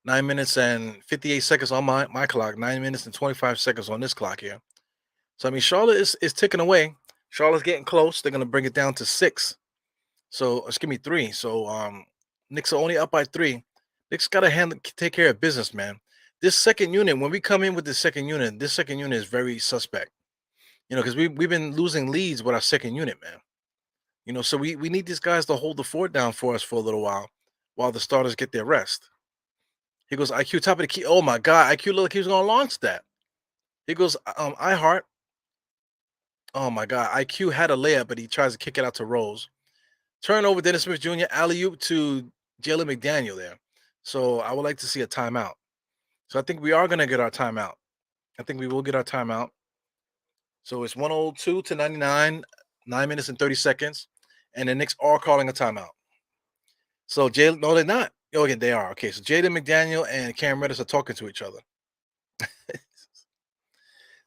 9 minutes and 58 seconds on my clock. 9 minutes and 25 seconds on this clock here. So I mean, Charlotte is ticking away. Charlotte's getting close. They're gonna bring it down to 6. So excuse me, 3. So Knicks are only up by 3. Knicks gotta take care of business, man. This second unit, when we come in with this second unit is very suspect. You know, because we've been losing leads with our second unit, man. You know, so we need these guys to hold the fort down for us for a little while the starters get their rest. He goes, IQ top of the key. Oh my God, IQ looked like he was gonna launch that. He goes, iHeart. Oh my God, IQ had a layup, but he tries to kick it out to Rose. Turnover, Dennis Smith Jr. Alley-oop to Jalen McDaniel there. So I would like to see a timeout. So I think we are gonna get our timeout. I think we will get our timeout. So it's 102-99, 9 minutes and 30 seconds, and the Knicks are calling a timeout. So Jalen, no, they're not. Oh, yeah, they are. Okay, so Jaden McDaniel and Cam Reddish are talking to each other.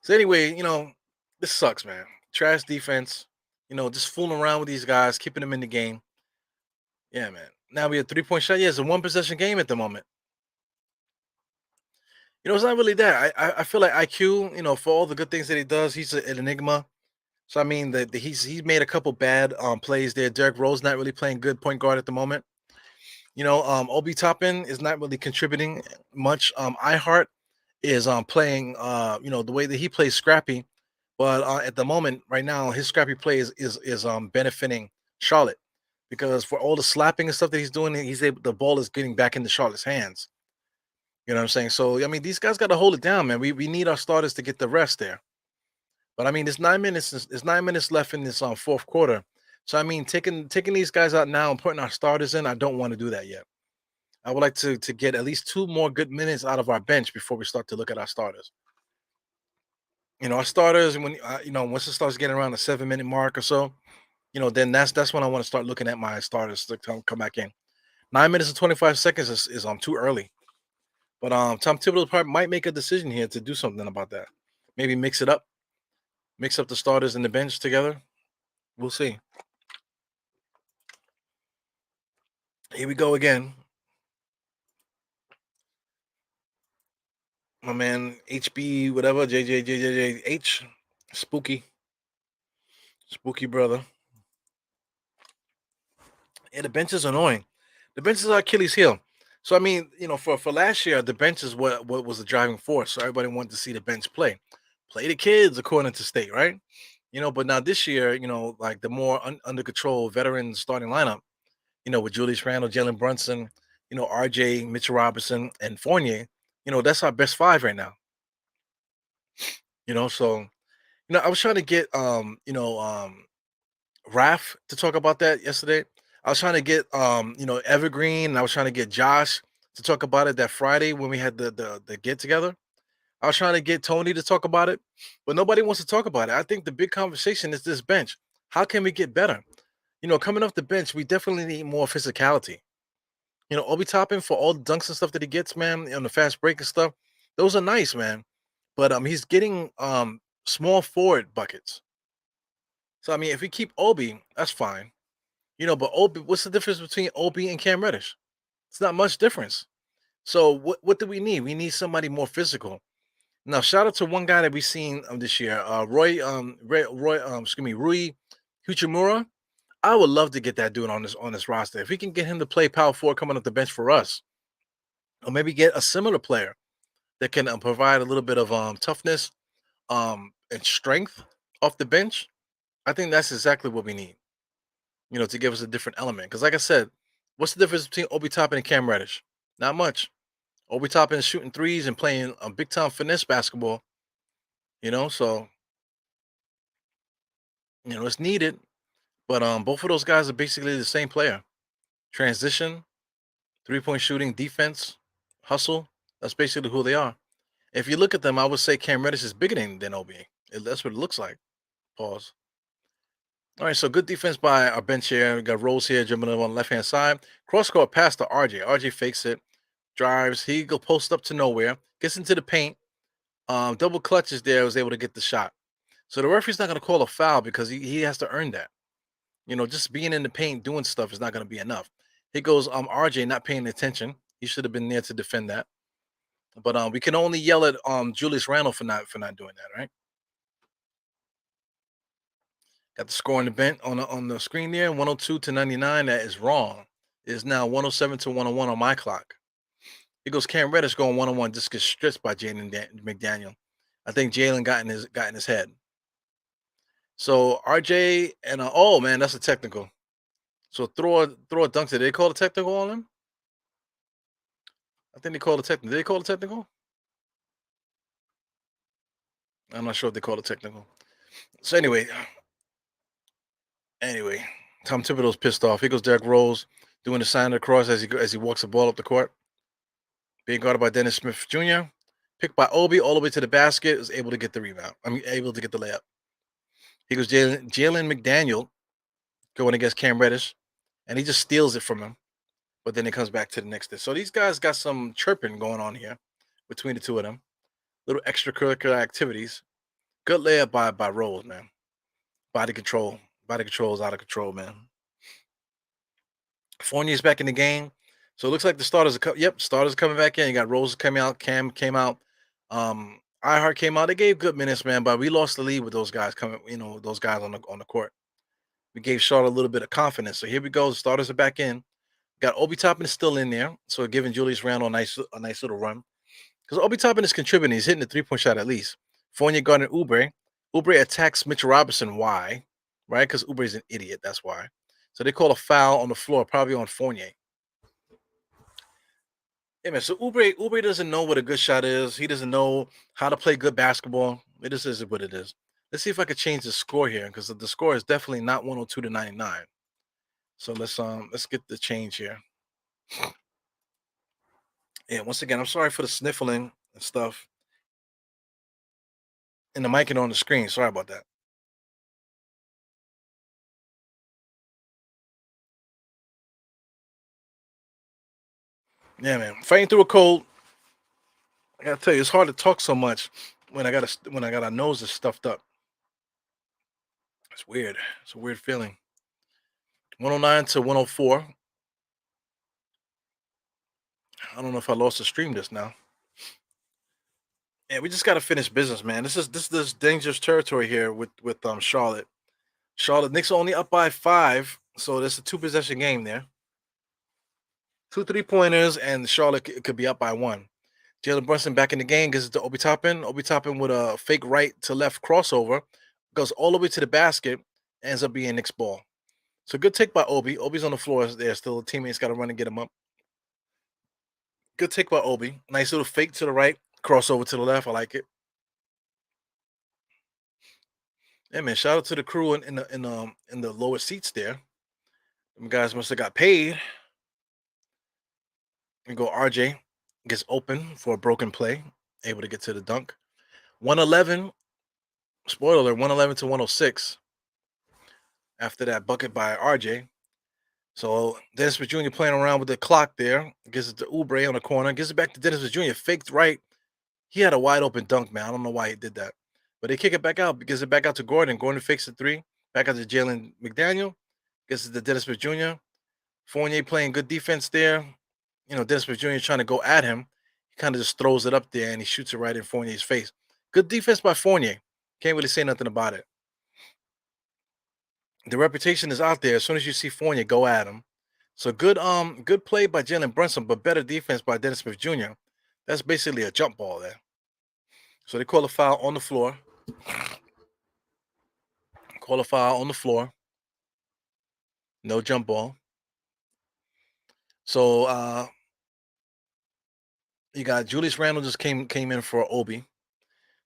So anyway, this sucks, man. Trash defense. Just fooling around with these guys, keeping them in the game. Yeah, man. Now we have 3-point shot. Yeah, it's a 1-possession game at the moment. It's not really that. I feel like IQ, for all the good things that he does, he's an enigma. So I mean that he's made a couple bad plays there. Derrick Rose not really playing good point guard at the moment. Obi Toppin is not really contributing much. iHeart is playing the way that he plays scrappy, but at the moment right now his scrappy play is benefiting Charlotte because for all the slapping and stuff that he's doing, the ball is getting back into Charlotte's hands. You know what I'm saying? So I mean these guys got to hold it down, man. We need our starters to get the rest there. But I mean, there's 9 minutes. There's 9 minutes left in this fourth quarter. So I mean, taking these guys out now and putting our starters in, I don't want to do that yet. I would like to get at least 2 more good minutes out of our bench before we start to look at our starters. Our starters, when once it starts getting around the 7-minute mark or so, then that's when I want to start looking at my starters to come back in. 9 minutes and 25 seconds is too early. But Tom Thibodeau probably might make a decision here to do something about that. Maybe mix it up. Mix up the starters and the bench together. We'll see. Here we go again. My man HB, whatever, JJJJH, spooky brother. Yeah, the bench is annoying. The bench is our Achilles heel. So I mean, for last year, the bench is what was the driving force. So everybody wanted to see the bench play the kids according to state, right? But now this year, like the more under control veteran starting lineup, with Julius Randle, Jalen Brunson, RJ, Mitchell Robinson, and Fournier, that's our best 5 right now. So I was trying to get Raf to talk about that yesterday. I was trying to get Evergreen, and I was trying to get Josh to talk about it that Friday when we had the get together. I was trying to get Tony to talk about it, but nobody wants to talk about it. I think the big conversation is this bench. How can we get better? Coming off the bench, we definitely need more physicality. Obi Toppin for all the dunks and stuff that he gets, man, on the fast break and stuff. Those are nice, man. But he's getting small forward buckets. So I mean, if we keep Obi, that's fine. But Obi, what's the difference between Obi and Cam Reddish? It's not much difference. So what do we need? We need somebody more physical. Now, shout out to one guy that we've seen this year, Rui Huchimura. I would love to get that dude on this roster. If we can get him to play power forward coming off the bench for us, or maybe get a similar player that can provide a little bit of toughness and strength off the bench, I think that's exactly what we need. To give us a different element. Because, like I said, what's the difference between Obi Toppin and Cam Reddish? Not much. Obi Toppin is shooting threes and playing big time finesse basketball. So it's needed. But both of those guys are basically the same player. Transition, 3-point shooting, defense, hustle. That's basically who they are. If you look at them, I would say Cam Reddish is bigger than Obi. That's what it looks like. Pause. All right, so good defense by our bench here. We got Rose here, jumping up on the left-hand side. Cross court pass to RJ. RJ fakes it, drives. He go post up to nowhere, gets into the paint. Double clutches there, was able to get the shot. So the referee's not going to call a foul because he has to earn that. Just being in the paint doing stuff is not going to be enough. Here goes RJ not paying attention. He should have been there to defend that. But we can only yell at Julius Randle for not doing that, right? Got the score on the bench on the screen there, 102 to 99. That is wrong. It is now 107 to 101 on my clock. Here goes Cam Reddish going 1-on-1, just gets stripped by Jalen McDaniel. I think Jalen got in his head. So RJ and oh man, that's a technical. So throw a dunk. Did they call a technical on him? I think they called a technical. Did they call a technical? I'm not sure if they called a technical. So anyway, Tom Thibodeau's pissed off. Here goes Derrick Rose doing the sign of the cross as he walks the ball up the court. Being guarded by Dennis Smith Jr. Picked by Obi all the way to the basket. Was able to get the rebound. Able to get the layup. Here goes Jalen McDaniel going against Cam Reddish, and he just steals it from him. But then it comes back to the next day. So these guys got some chirping going on here between the two of them. Little extracurricular activities. Good layup by Rose, man. Body control. Body control is out of control, man. Fournier's back in the game. So it looks like the starters are starters coming back in. You got Rose coming out, Cam came out, iHeart came out. They gave good minutes, man, but we lost the lead with those guys coming, those guys on the court. We gave Charlotte a little bit of confidence. So here we go. The starters are back in. Got Obi Toppin still in there. So giving Julius Randle a nice little run. Because Obi Toppin is contributing. He's hitting the 3-point shot at least. Fournier guarding Oubre. Oubre attacks Mitchell Robinson. Why? Right? Because Oubre's an idiot. That's why. So they call a foul on the floor, probably on Fournier. Yeah, man. So Oubre doesn't know what a good shot is. He doesn't know how to play good basketball. It just is what it is. Let's see if I could change the score here because the score is definitely not 102 to 99. So let's get the change here. Yeah, once again, I'm sorry for the sniffling and stuff. And the mic on the screen. Sorry about that. Yeah, man. Fighting through a cold. I gotta tell you, it's hard to talk so much when I got a nose that's stuffed up. It's weird. It's a weird feeling. 109 to 104. I don't know if I lost the stream just now. Yeah, we just gotta finish business, man. This is dangerous territory here with Charlotte. Charlotte Knicks are only up by 5, so there's a 2-possession game there. 2 3-pointers, and Charlotte could be up by 1. Jalen Brunson back in the game, gives it to Obi Toppin. Obi Toppin with a fake right to left crossover, goes all the way to the basket, ends up being Knicks ball. So good take by Obi. Obi's on the floor there still. The teammates got to run and get him up. Good take by Obi. Nice little fake to the right, crossover to the left. I like it. Yeah, man. Shout out to the crew in the lower seats there. Them guys must have got paid. We go RJ gets open for a broken play, able to get to the dunk. 111, spoiler alert, 111 to 106 after that bucket by RJ. So Dennis Smith Jr. playing around with the clock there, gives it to Oubre on the corner, gives it back to Dennis Smith Jr. Faked right. He had a wide open dunk, man. I don't know why he did that. But they kick it back out, gives it back out to Gordon. Gordon fakes the three. Back out to Jalen McDaniel. Gets it to Dennis Smith Jr. Fournier playing good defense there. Dennis Smith Jr. trying to go at him. He kind of just throws it up there and he shoots it right in Fournier's face. Good defense by Fournier. Can't really say nothing about it. The reputation is out there. As soon as you see Fournier, go at him. So good play by Jalen Brunson, but better defense by Dennis Smith Jr. That's basically a jump ball there. So they call a foul on the floor. Call a foul on the floor. No jump ball. So you got Julius Randle just came in for Obi.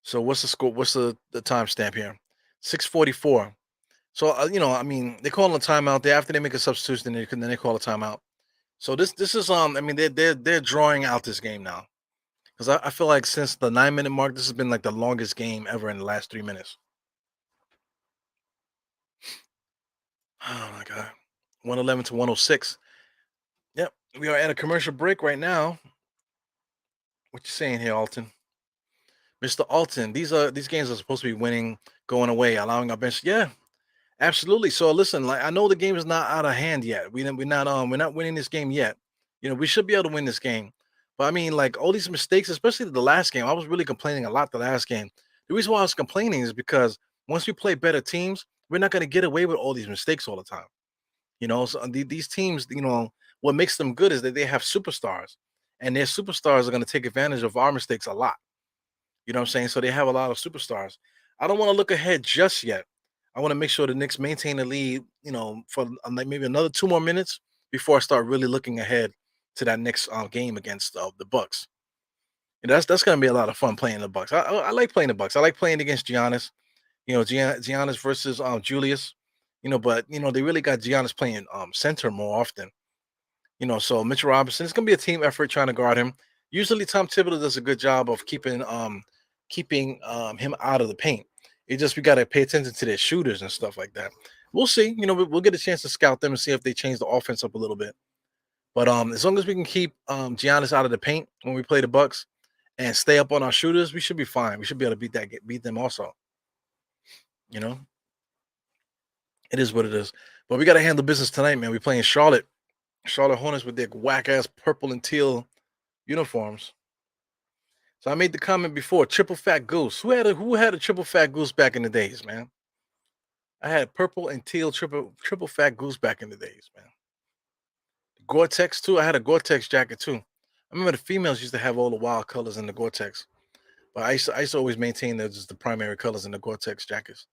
So what's the score? What's the timestamp here? 6:44. So they call a timeout there after they make a substitution. Then they call a timeout. So this is they're drawing out this game now because I feel like since the 9-minute mark, this has been like the longest game ever in the last 3 minutes. Oh my god, 111 to 106. Yep, we are at a commercial break right now. What you saying here, Alton? Mr. Alton, these games are supposed to be winning, going away, allowing our bench. Yeah, absolutely. So listen, like I know the game is not out of hand yet. We're not winning this game yet. We should be able to win this game. But I mean, like all these mistakes, especially the last game. I was really complaining a lot the last game. The reason why I was complaining is because once we play better teams, we're not going to get away with all these mistakes all the time. So these teams, what makes them good is that they have superstars, and their superstars are going to take advantage of our mistakes a lot. You know what I'm saying? So they have a lot of superstars. I don't want to look ahead just yet. I want to make sure the Knicks maintain the lead, for like maybe another 2 more minutes before I start really looking ahead to that next game against the Bucks. And that's going to be a lot of fun playing the Bucks. I like playing the Bucks. I like playing against Giannis. Giannis versus Julius. But they really got Giannis playing center more often. So Mitchell Robinson, it's gonna be a team effort trying to guard him. Usually Tom Thibodeau does a good job of keeping him out of the paint. It just we gotta pay attention to their shooters and stuff like that. We'll see. We'll get a chance to scout them and see if they change the offense up a little bit. But as long as we can keep Giannis out of the paint when we play the Bucks and stay up on our shooters, we should be fine. We should be able to beat them also. It is what it is. But we got to handle business tonight, man. We're playing Charlotte Hornets with their whack ass purple and teal uniforms. So I made the comment before, triple fat goose. Who had a triple fat goose back in the days, man? I had purple and teal triple fat goose back in the days, man. Gore-Tex too. I had a Gore-Tex jacket too. I remember the females used to have all the wild colors in the Gore-Tex, but I used to always maintain that just the primary colors in the Gore-Tex jackets.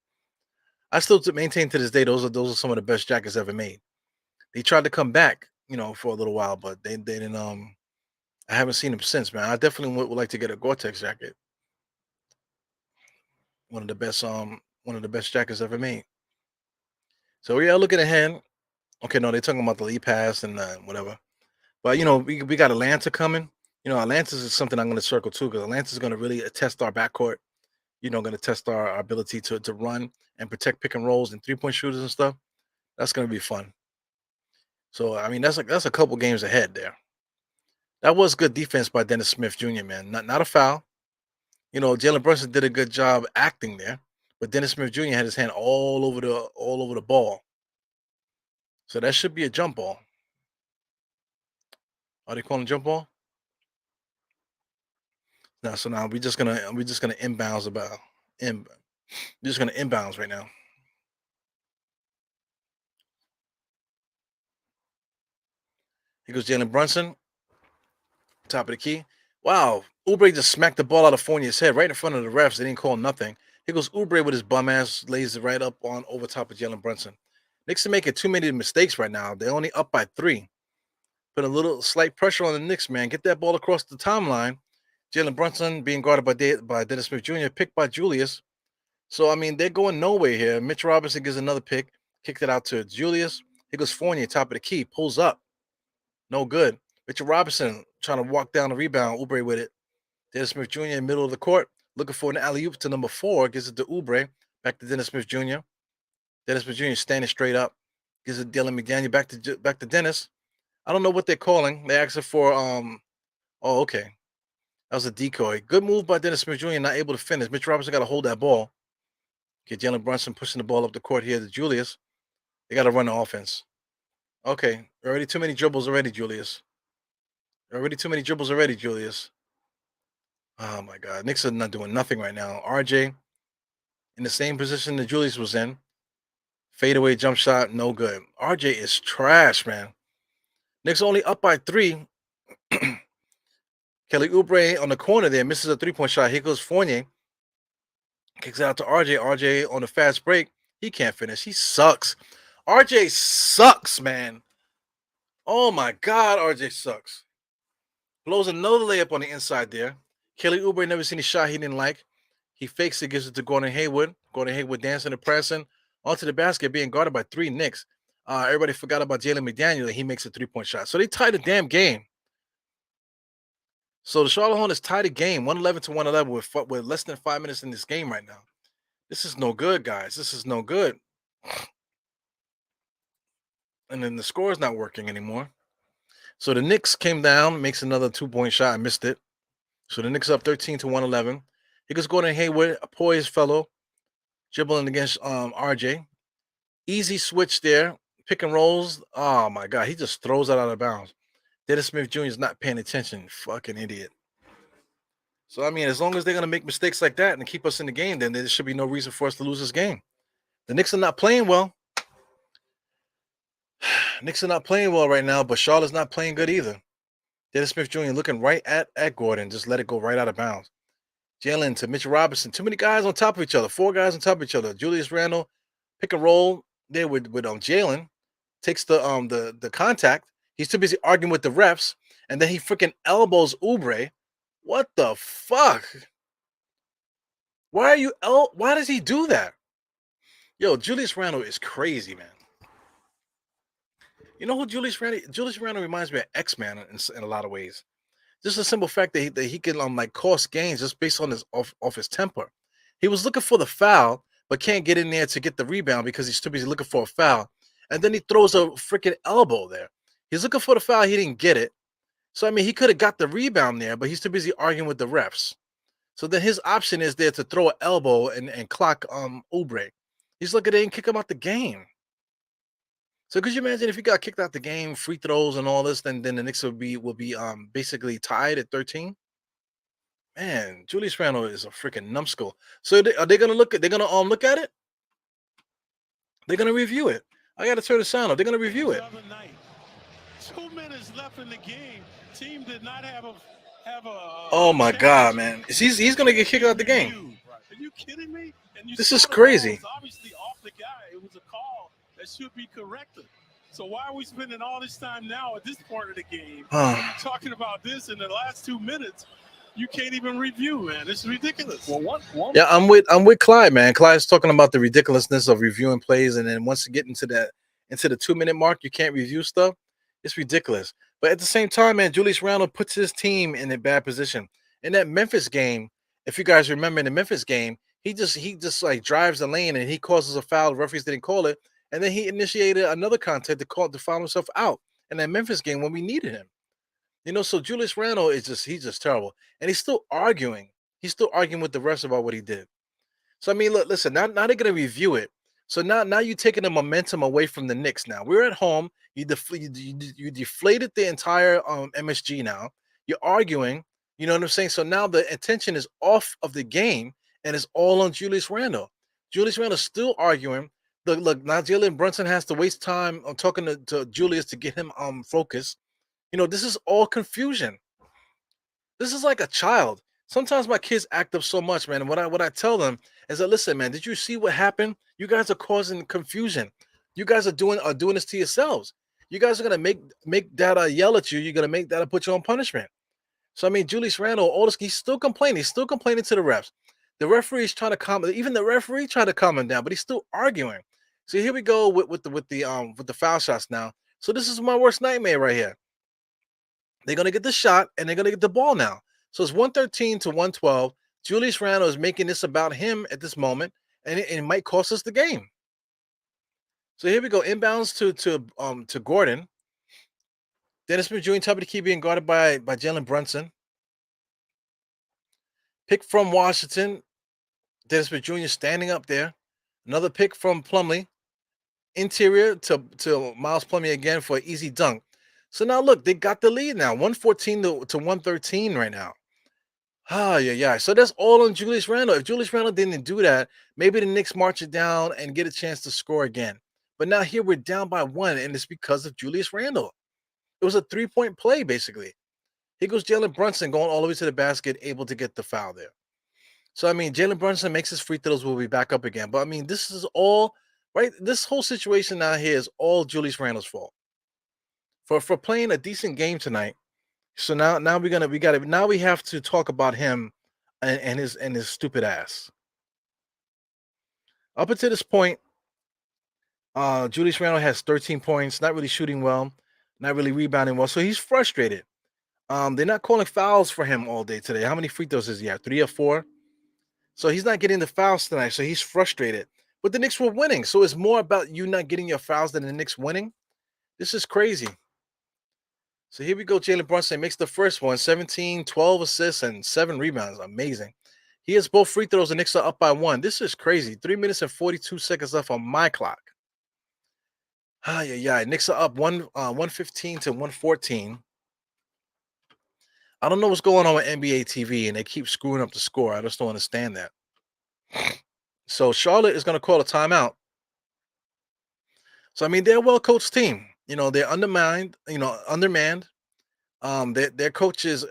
I still maintain to this day those are some of the best jackets ever made. They tried to come back, for a little while, but they didn't. I haven't seen them since, man. I definitely would like to get a Gore-Tex jacket. One of the best jackets ever made. So we are looking ahead. Okay, no, they're talking about the lead pass and whatever. But we got Atlanta coming. Atlanta is something I'm going to circle too because Atlanta is going to really test our backcourt. Going to test our ability to run and protect pick and rolls and 3-point shooters and stuff. That's going to be fun. So I mean, that's a couple games ahead there. That was good defense by Dennis Smith Jr., man. Not a foul. Jalen Brunson did a good job acting there, but Dennis Smith Jr. had his hand all over the ball. So that should be a jump ball. Are they calling jump ball? No, so now we're just gonna inbounds about in. We're just gonna inbounds right now. Here goes Jalen Brunson. Top of the key. Wow. Oubre just smacked the ball out of Fournier's head right in front of the refs. They didn't call nothing. Here goes Oubre with his bum ass, lays it right up on over top of Jalen Brunson. Knicks are making too many mistakes right now. They're only up by 3. Put a little slight pressure on the Knicks, man. Get that ball across the timeline. Jalen Brunson being guarded by Dennis Smith Jr., picked by Julius. So, I mean, they're going nowhere here. Mitch Robinson gives another pick, kicked it out to Julius. Here goes Fournier, top of the key, pulls up. No good. Richard Robinson trying to walk down the rebound. Oubre with it. Dennis Smith Jr. in the middle of the court, looking for an alley-oop to number 4. Gives it to Oubre. Back to Dennis Smith Jr. Dennis Smith Jr. standing straight up. Gives it to Dylan McDaniel. Back to Dennis. I don't know what they're calling. They asked for Oh, okay. That was a decoy. Good move by Dennis Smith Jr. Not able to finish. Mitch Robinson got to hold that ball. Get Jalen Brunson pushing the ball up the court here to Julius. They got to run the offense. Okay. Already too many dribbles already, Julius. Julius. Oh, my God. Knicks are not doing nothing right now. RJ in the same position that Julius was in. Fadeaway jump shot, no good. RJ is trash, man. Knicks only up by 3. Kelly Oubre on the corner there misses a 3-point shot. Here goes Fournier. Kicks out to RJ. RJ on the fast break. He can't finish. He sucks. RJ sucks, man. Oh, my God. RJ sucks. Blows another layup on the inside there. Kelly Oubre never seen a shot he didn't like. He fakes it, gives it to Gordon Hayward. Gordon Hayward dancing and pressing. Onto the basket, being guarded by 3 Knicks. Everybody forgot about Jalen McDaniel. He makes a 3-point shot. So they tied the damn game. So the Charlotte Hornets tied the game, 111 to 111 with less than 5 minutes in this game right now. This is no good, guys. This is no good. And then the score is not working anymore. So the Knicks came down, makes another 2-point shot. I missed it. So the Knicks up 13 to 111. He goes Gordon Hayward, a poised fellow, dribbling against RJ. Easy switch there. Pick and rolls. Oh, my God. He just throws it out of bounds. Dennis Smith Jr. is not paying attention. Fucking idiot. So, I mean, as long as they're going to make mistakes like that and keep us in the game, then there should be no reason for us to lose this game. The Knicks are not playing well. Knicks are not playing well right now, but Charlotte's not playing good either. Dennis Smith Jr. looking right at Gordon. Just let it go right out of bounds. Jalen to Mitchell Robinson. Too many guys on top of each other. 4 guys on top of each other. Julius Randle, pick and roll there with Jalen. Takes the contact. He's too busy arguing with the refs. And then he freaking elbows Oubre. What the fuck? Why does he do that? Yo, Julius Randle is crazy, man. You know who Julius Randle? Julius Randle reminds me of X-Man in a lot of ways. Just a simple fact that he can like cost gains just based on his off his temper. He was looking for the foul, but can't get in there to get the rebound because he's too busy looking for a foul. And then he throws a freaking elbow there. He's looking for the foul. He didn't get it. So, I mean, he could have got the rebound there, but he's too busy arguing with the refs. So then his option is there to throw an elbow and clock Oubre. He's looking at it and kick him out the game. So could you imagine if he got kicked out the game, free throws and all this, then the Knicks will be basically tied at 13? Man, Julius Randle is a freaking numbskull. So are they gonna look at look at it? They're gonna review it. I gotta turn the sound up. They're gonna review it. 2 minutes left in the game. Team did not have a oh my God, man. He's gonna get kicked out the game. Are you kidding me? And this is crazy. Obviously off the guy. It was a call that should be corrected. So why are we spending all this time now at this part of the game talking about this in the last 2 minutes? You can't even review, man. This is ridiculous. Well, yeah, I'm with Clyde, man. Clyde's talking about the ridiculousness of reviewing plays, and then once you get into the 2-minute mark, you can't review stuff. It's ridiculous. But at the same time, man, Julius Randle puts his team in a bad position. In that Memphis game, if you guys remember in the Memphis game, he just like drives the lane and he causes a foul. The referees didn't call it, and then he initiated another contact to foul himself out in that Memphis game when we needed him. You know, so Julius Randle he's just terrible, and he's still arguing. He's still arguing with the refs about what he did. So I mean, look, listen. Now they're gonna review it. So now you're taking the momentum away from the Knicks. Now we're at home. You deflated the entire MSG. Now you're arguing. You know what I'm saying? So now the attention is off of the game, and it's all on Julius Randle. Julius Randle's still arguing. Look, now Jalen Brunson has to waste time on talking to Julius to get him focused. You know, this is all confusion. This is like a child. Sometimes my kids act up so much, man. And what I tell them is that, listen, man, did you see what happened? You guys are causing confusion. You guys are doing this to yourselves. You guys are gonna make Dada yell at you. You're gonna make Dada put you on punishment. So I mean, Julius Randle, all this, he's still complaining. He's still complaining to the refs. The referee is trying to calm. Even the referee tried to calm him down, but he's still arguing. See, here we go with the foul shots now. So this is my worst nightmare right here. They're gonna get the shot and they're gonna get the ball now. So it's 113 to 112. Julius Randle is making this about him at this moment, and it might cost us the game. So here we go, inbounds to Gordon. Dennis Smith Jr. top of the key being guarded by Jalen Brunson. Pick from Washington. Dennis Smith Jr. standing up there. Another pick from Plumlee. Interior to Miles Plumlee again for an easy dunk. So now look, they got the lead now, 114 to 113 right now. Yeah. So that's all on Julius Randle. If Julius Randle didn't do that, maybe the Knicks march it down and get a chance to score again. But now here we're down by 1, and it's because of Julius Randle. It was a 3-point play, basically. Here goes Jalen Brunson going all the way to the basket, able to get the foul there. So, I mean, Jalen Brunson makes his free throws, will be back up again. But, I mean, this is all, right? This whole situation now here is all Julius Randle's fault. For playing a decent game tonight. So now we have to talk about him and his stupid ass. Up until this point, Julius Randle has 13 points, not really shooting well, not really rebounding well. So he's frustrated. They're not calling fouls for him all day today. How many free throws does he have? 3 or 4? So he's not getting the fouls tonight. So he's frustrated. But the Knicks were winning. So it's more about you not getting your fouls than the Knicks winning. This is crazy. So here we go. Jalen Brunson makes the first one, 17, 12 assists, and 7 rebounds. Amazing. He has both free throws. The Knicks are up by 1. This is crazy. 3 minutes and 42 seconds left on my clock. Knicks are up 115 to 114. I don't know what's going on with NBA TV, and they keep screwing up the score. I just don't understand that. So Charlotte is going to call a timeout. So, I mean, they're a well-coached team. You know, they're undermanned. Their coach is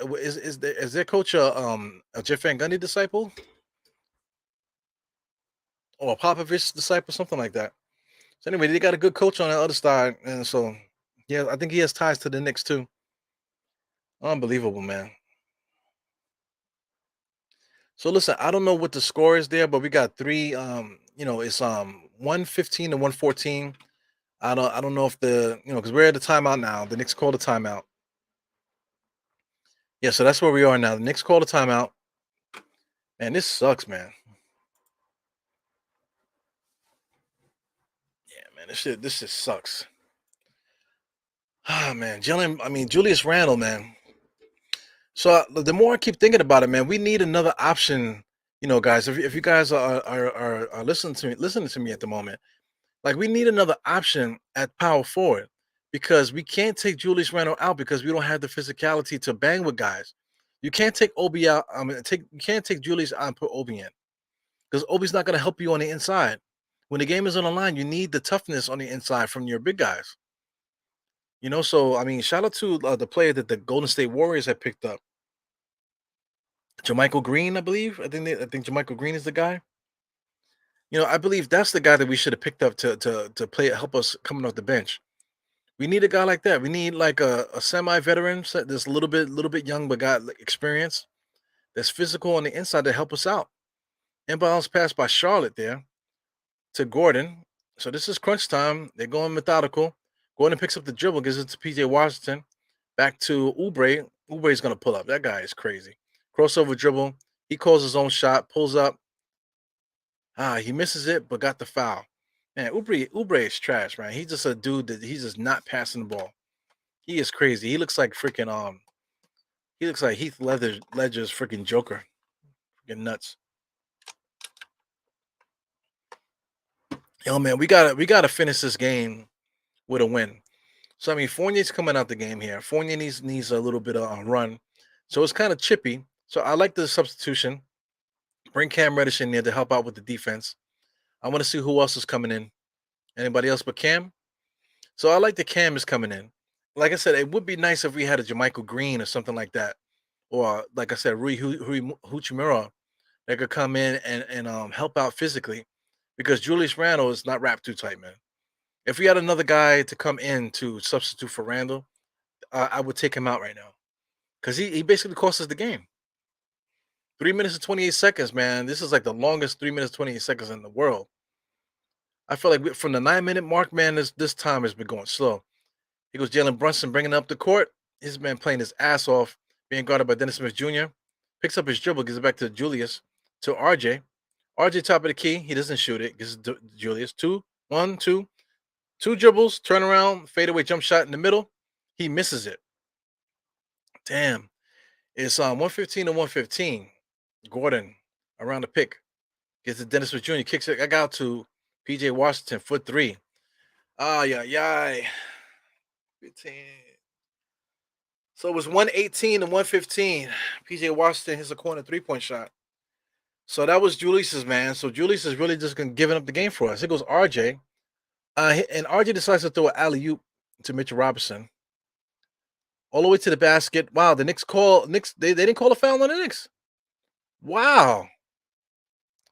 their coach a Jeff Van Gundy disciple or a Popovich disciple, something like that. So anyway, they got a good coach on the other side, and so yeah, I think he has ties to the Knicks too. Unbelievable, man. So listen, I don't know what the score is there, but we got 3. It's 115 to 114. I don't know if because we're at the timeout now. The Knicks called a timeout. Yeah, so that's where we are now. The Knicks called a timeout. Man, this sucks, man. Yeah, man, this just sucks. Man, Julius Randle, man. So the more I keep thinking about it, man, we need another option. Guys, if you guys are listening to me at the moment, like we need another option at power forward because we can't take Julius Randle out because we don't have the physicality to bang with guys. You can't take Obi out. You can't take Julius out and put Obi in because Obi's not going to help you on the inside. When the game is on the line, you need the toughness on the inside from your big guys. So I mean, shout out to the player that the Golden State Warriors have picked up, JaMychal Green, I believe. I think JaMychal Green is the guy. I believe that's the guy that we should have picked up to play, help us coming off the bench. We need a guy like that. We need like a semi-veteran that's a little bit young but got experience, that's physical on the inside to help us out. Inbounds pass by Charlotte there to Gordon. So this is crunch time. They're going methodical. Gordon picks up the dribble, gives it to PJ Washington. Back to Oubre. Oubre's going to pull up. That guy is crazy. Crossover dribble. He calls his own shot, pulls up. He misses it, but got the foul. Man, Oubre is trash, man. He's just a dude that he's just not passing the ball. He is crazy. He looks like freaking he looks like Heath Ledger's freaking Joker. Freaking nuts. Yo, man, we gotta finish this game with a win. So I mean, Fournier's coming out the game here. Fournier needs a little bit of a run, so it's kind of chippy. So I like the substitution. Bring Cam Reddish in there to help out with the defense. I want to see who else is coming in. Anybody else but Cam? So I like the Cam is coming in. Like I said, it would be nice if we had a JaMychal Green or something like that, or like I said, Rui Hachimura that could come in and help out physically, because Julius Randle is not wrapped too tight, man. If we had another guy to come in to substitute for Randle, I would take him out right now because he basically cost us the game. 3 minutes and 28 seconds, man. This is like the longest 3 minutes 28 seconds in the world. I feel like from the 9-minute mark, man, this time has been going slow. He goes Jalen Brunson bringing up the court. His man playing his ass off, being guarded by Dennis Smith Jr. Picks up his dribble, gives it back to Julius, to RJ. RJ top of the key. He doesn't shoot it. Gives it to Julius. 2 dribbles, turn around, fadeaway jump shot in the middle. He misses it. Damn. It's 115 to 115. Gordon around the pick. Gets it Dennis Smith Jr. Kicks it. I got to PJ Washington, foot 3. Yeah. 15. So it was 118 to 115. PJ Washington hits a corner 3-point shot. So that was Julius's, man. So Julius is really just giving up the game for us. Here goes RJ. And RJ decides to throw an alley-oop to Mitchell Robinson. All the way to the basket. Wow, the Knicks they didn't call a foul on the Knicks. Wow.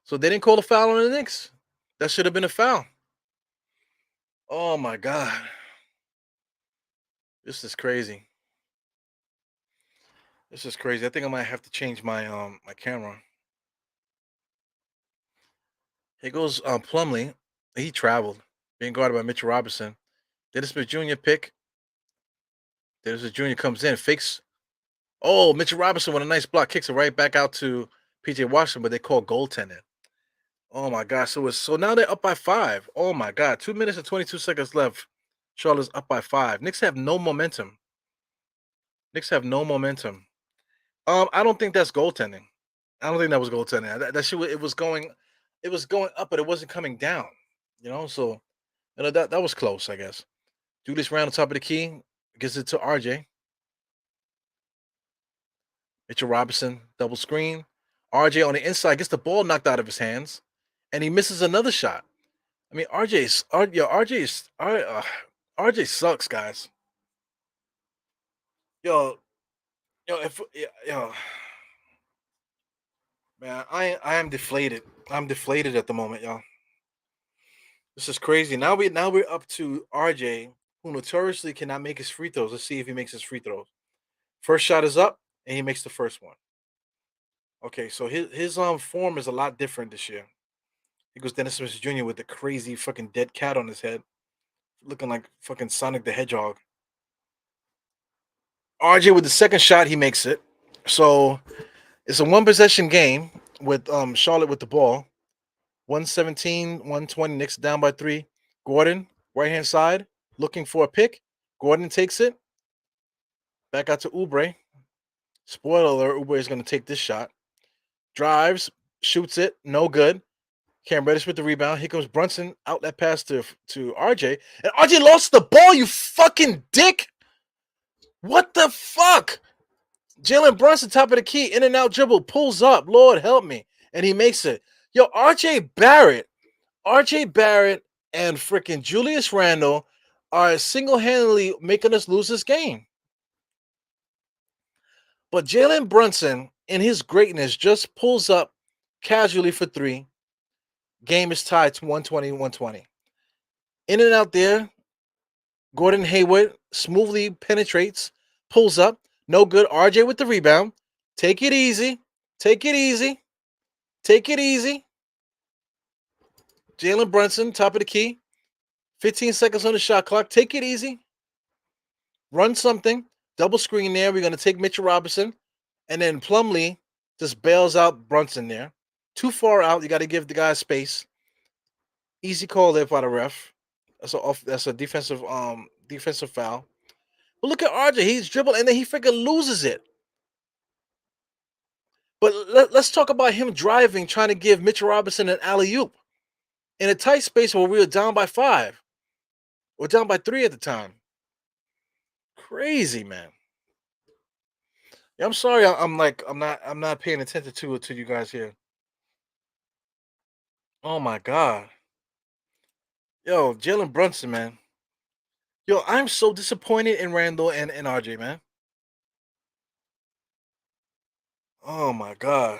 So they didn't call a foul on the Knicks. That should have been a foul. Oh my God. This is crazy. This is crazy. I think I might have to change my my camera. Here goes Plumlee. He traveled, being guarded by Mitchell Robinson. Dennis Smith Jr. pick. Dennis Smith Jr. comes in, fakes. Oh, Mitchell Robinson with a nice block, kicks it right back out to PJ Washington, but they call goaltending. Oh my God. So now they're up by 5. Oh my God. 2 minutes and 22 seconds left. Charlotte's up by 5. Knicks have no momentum. I don't think that's goaltending. I don't think that was goaltending. That shit, it was going up, but it wasn't coming down. So that was close, I guess. Julius Randle top of the key, gives it to RJ. Mitchell Robinson, double screen. RJ on the inside gets the ball knocked out of his hands, and he misses another shot. I mean, RJ sucks, guys. Yo, man, I am deflated. I'm deflated at the moment, y'all. This is crazy. Now we're up to RJ, who notoriously cannot make his free throws. Let's see if he makes his free throws. First shot is up, and he makes the first one. Okay, so his form is a lot different this year. He goes Dennis Smith Jr. with the crazy fucking dead cat on his head, looking like fucking Sonic the Hedgehog. RJ with the second shot, he makes it. So it's a 1-possession game with Charlotte with the ball. 117, 120, Knicks down by 3. Gordon, right-hand side, looking for a pick. Gordon takes it. Back out to Oubre. Spoiler alert, Oubre is going to take this shot. Drives, shoots it, no good. Cam Reddish with the rebound. Here comes Brunson, out that pass to RJ. And RJ lost the ball, you fucking dick! What the fuck? Jalen Brunson, top of the key, in and out dribble, pulls up. Lord help me. And he makes it. Yo, RJ Barrett and freaking Julius Randle are single-handedly making us lose this game. But Jalen Brunson, in his greatness, just pulls up casually for 3. Game is tied to 120-120. In and out there, Gordon Hayward smoothly penetrates, pulls up, no good. RJ with the rebound. Take it easy. Jalen Brunson, top of the key. 15 seconds on the shot clock. Take it easy. Run something. Double screen there. We're going to take Mitchell Robinson. And then Plumlee just bails out Brunson there. Too far out. You got to give the guy space. Easy call there by the ref. That's a defensive foul. But look at RJ. He's dribbling and then he freaking loses it. But let's talk about him driving, trying to give Mitchell Robinson an alley-oop in a tight space where we were down by 5. We're down by 3 at the time. Crazy, man. Yeah, I'm sorry. I'm not paying attention to you guys here. Oh my God. Yo, Jalen Brunson, man. Yo, I'm so disappointed in Randle and RJ, man. Oh my God.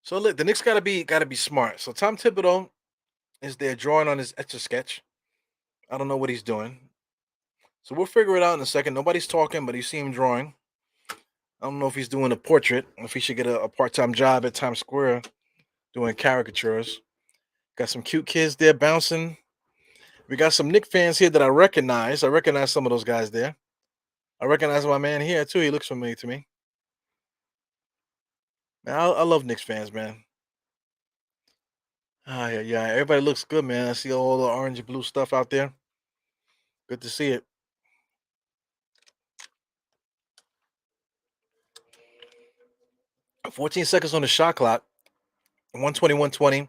So look, the Knicks gotta be smart. So Tom Thibodeau is there drawing on his Etch-a-Sketch. I don't know what he's doing. So we'll figure it out in a second. Nobody's talking, but you see him drawing. I don't know if he's doing a portrait, if he should get a part-time job at Times Square doing caricatures. Got some cute kids there bouncing. We got some Knicks fans here that I recognize. I recognize some of those guys there. I recognize my man here too. He looks familiar to me. Man, I love Knicks fans, man. Ah, yeah. Everybody looks good, man. I see all the orange and blue stuff out there. Good to see it. 14 seconds on the shot clock. 120, 120.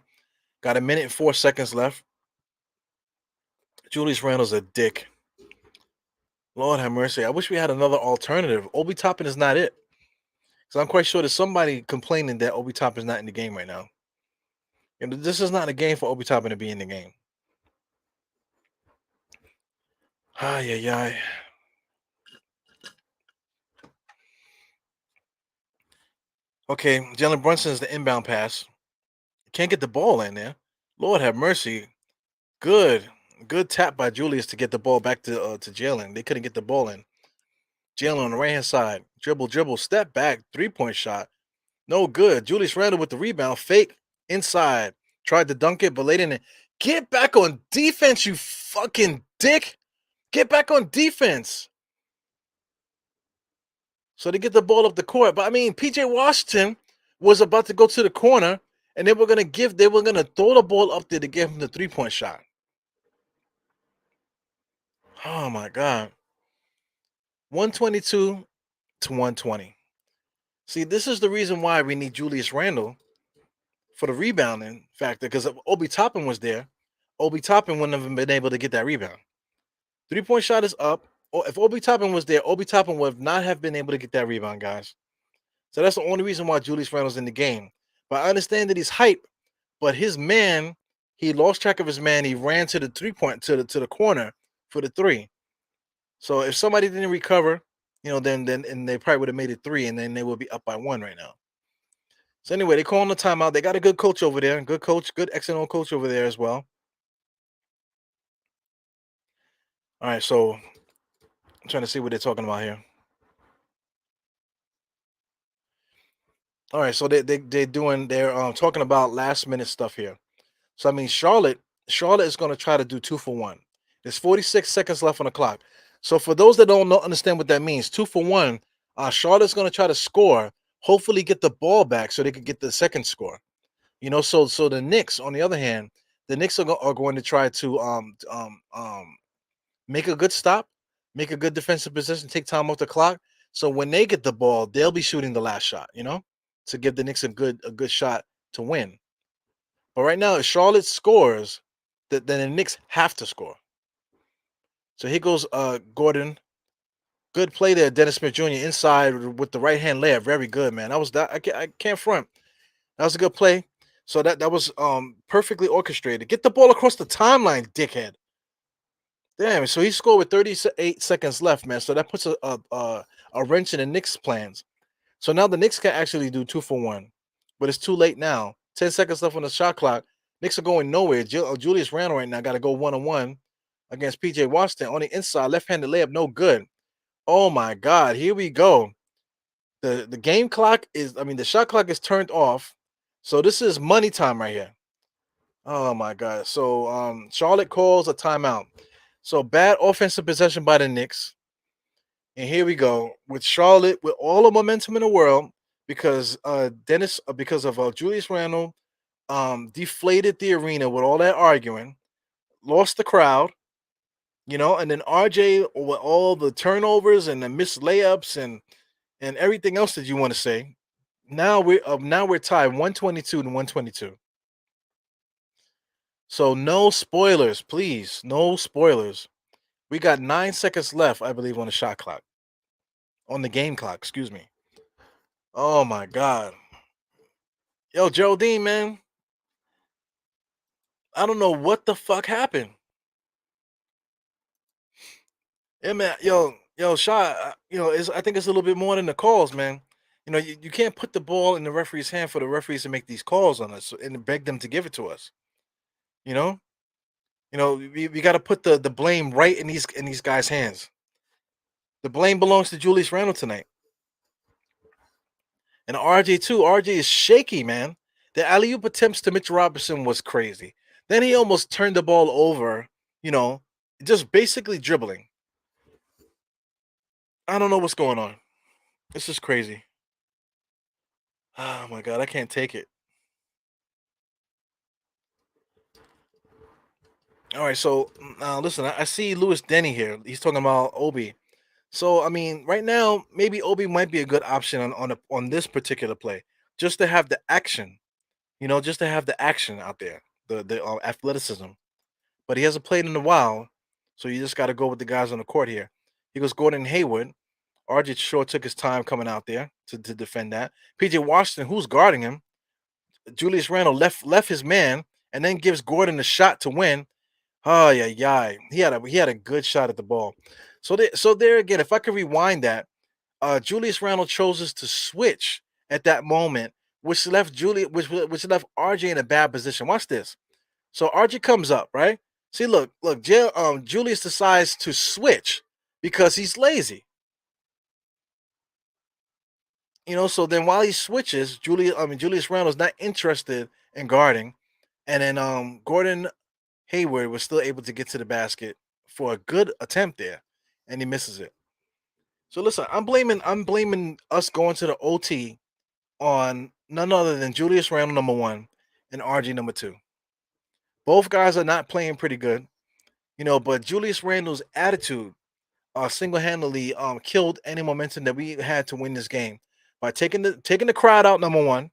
Got a minute and 4 seconds left. Julius Randle's a dick. Lord have mercy. I wish we had another alternative. Obi Toppin is not it. So I'm quite sure there's somebody complaining that Obi Toppin is not in the game right now. And this is not a game for Obi Toppin to be in the game. Yeah. Okay, Jalen Brunson is the inbound pass. Can't get the ball in there. Lord have mercy. Good tap by Julius to get the ball back to Jalen. They couldn't get the ball in. Jalen on the right hand side. Dribble, step back, 3-point shot. No good. Julius Randle with the rebound. Fake inside. Tried to dunk it, but late in it. Get back on defense, you fucking dick. Get back on defense. So they get the ball up the court. But I mean, PJ Washington was about to go to the corner, and they were gonna throw the ball up there to give him the 3-point shot. Oh my God. 122 to 120. See, this is the reason why we need Julius Randle for the rebounding factor, because if Obi Toppin was there, Obi Toppin wouldn't have been able to get that rebound. 3-point shot is up. If Obi Toppin was there, Obi Toppin would not have been able to get that rebound, guys. So that's the only reason why Julius Randle's in the game. But I understand that he's hype, but his man, he lost track of his man. He ran to the 3-point to the corner for the 3. So if somebody didn't recover, then and they probably would have made it 3, and then they would be up by 1 right now. So anyway, they calling the timeout. They got a good coach over there, good excellent coach over there as well. All right, so I'm trying to see what they're talking about here. All right, so they're talking about last minute stuff here. So I mean, Charlotte is going to try to do 2 for 1. There's 46 seconds left on the clock. So for those that don't understand what that means, 2 for 1, Charlotte's going to try to score, hopefully get the ball back so they could get the second score. So the Knicks, on the other hand, the Knicks are going to try to make a good stop, make a good defensive position, take time off the clock. So when they get the ball, they'll be shooting the last shot, to give the Knicks a good shot to win. But right now, if Charlotte scores, then the Knicks have to score. So here goes Gordon. Good play there, Dennis Smith Jr. inside with the right hand layup. Very good, man. I can't front. That was a good play. So that was perfectly orchestrated. Get the ball across the timeline, dickhead. Damn. So he scored with 38 seconds left, man. So that puts a wrench in the Knicks' plans. So now the Knicks can actually do 2 for 1, but it's too late now. 10 seconds left on the shot clock. Knicks are going nowhere. Julius Randle right now got to go 1-on-1 against PJ Washington on the inside, left-handed layup, no good. Oh my God, here we go. The game clock the shot clock is turned off. So this is money time right here. Oh my God. So Charlotte calls a timeout. So bad offensive possession by the Knicks. And here we go with Charlotte with all the momentum in the world because Julius Randle deflated the arena with all that arguing, lost the crowd, and then RJ with all the turnovers and the missed layups and everything else that you want to say. Now we're tied 122 to 122. So no spoilers, please. No spoilers. We got 9 seconds left, I believe, on the shot clock. On the game clock, excuse me. Oh my God. Yo, Geraldine, man. I don't know what the fuck happened. Yeah, man. Yo, Shaw, I think it's a little bit more than the calls, man. You can't put the ball in the referee's hand for the referees to make these calls on us and beg them to give it to us. We got to put the blame right in these guys' hands. The blame belongs to Julius Randle tonight. And RJ too. RJ is shaky, man. The alley-oop attempts to Mitch Robinson was crazy. Then he almost turned the ball over, just basically dribbling. I don't know what's going on. This is crazy. Oh my God, I can't take it. All right, so listen, I see Lewis Denny here. He's talking about Obi. So I mean, right now, maybe Obi might be a good option on this particular play, just to have the action, just to have the action out there, the athleticism. But he hasn't played in a while, so you just got to go with the guys on the court here. He goes Gordon Hayward. RJ Short took his time coming out there to defend that. PJ Washington, who's guarding him, Julius Randle left his man and then gives Gordon a shot to win. Oh yeah. He had a good shot at the ball. So there again, if I could rewind that, Julius Randle chooses to switch at that moment, which left which left RJ in a bad position. Watch this. So RJ comes up, right? See, look, Julius decides to switch because he's lazy. So then while he switches, Julius Randle's not interested in guarding, and then Gordon Hayward was still able to get to the basket for a good attempt there, and he misses it. So listen, I'm blaming us going to the OT on none other than Julius Randle number 1 and RJ number 2. Both guys are not playing pretty good, but Julius Randle's attitude single-handedly killed any momentum that we had to win this game by taking the crowd out, number 1,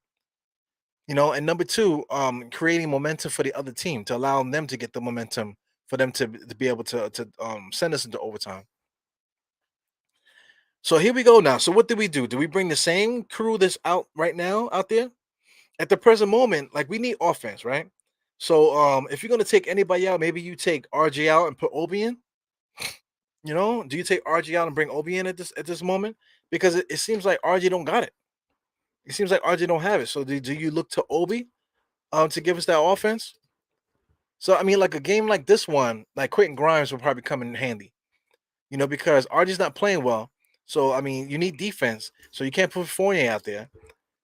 and number 2, creating momentum for the other team to allow them to get the momentum for them to be able to send us into overtime. So here we go now. So what do we do? Do we bring the same crew that's out right now out there? At the present moment, like, we need offense, right? So if you're gonna take anybody out, maybe you take RJ out and put Obi in. Do you take RJ out and bring Obi in at this moment? Because it seems like RJ don't got it. It seems like RJ don't have it. So do you look to Obi to give us that offense? So I mean, like a game like this one, like Quentin Grimes will probably come in handy, because RJ's not playing well. So I mean, you need defense. So you can't put Fournier out there.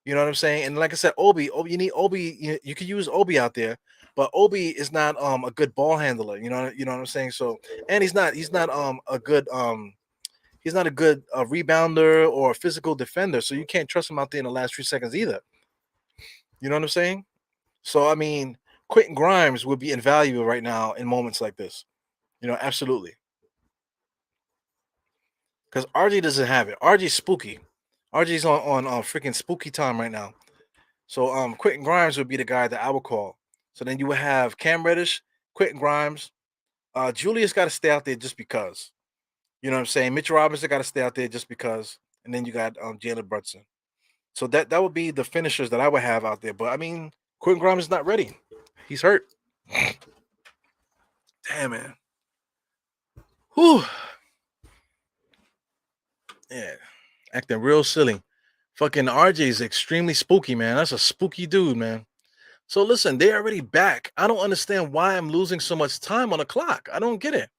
You know what I'm saying? And like I said, Obi, you need Obi. You could use Obi out there, but Obi is not a good ball handler. You know what I'm saying? So, and he's not a good rebounder or physical defender. So you can't trust him out there in the last 3 seconds either. You know what I'm saying? So I mean, Quentin Grimes would be invaluable right now in moments like this. Absolutely. Because RJ doesn't have it. RJ's spooky. RJ's on freaking spooky time right now. So Quentin Grimes would be the guy that I would call. So then you would have Cam Reddish, Quentin Grimes. Julius got to stay out there just because. You know what I'm saying? Mitch Robinson got to stay out there just because. And then you got Jalen Brunson. So that would be the finishers that I would have out there. But I mean, Quentin Grimes is not ready. He's hurt. Damn, man. Whew. Yeah. Acting real silly. Fucking RJ is extremely spooky, man. That's a spooky dude, man. So listen, they're already back. I don't understand why I'm losing so much time on the clock. I don't get it.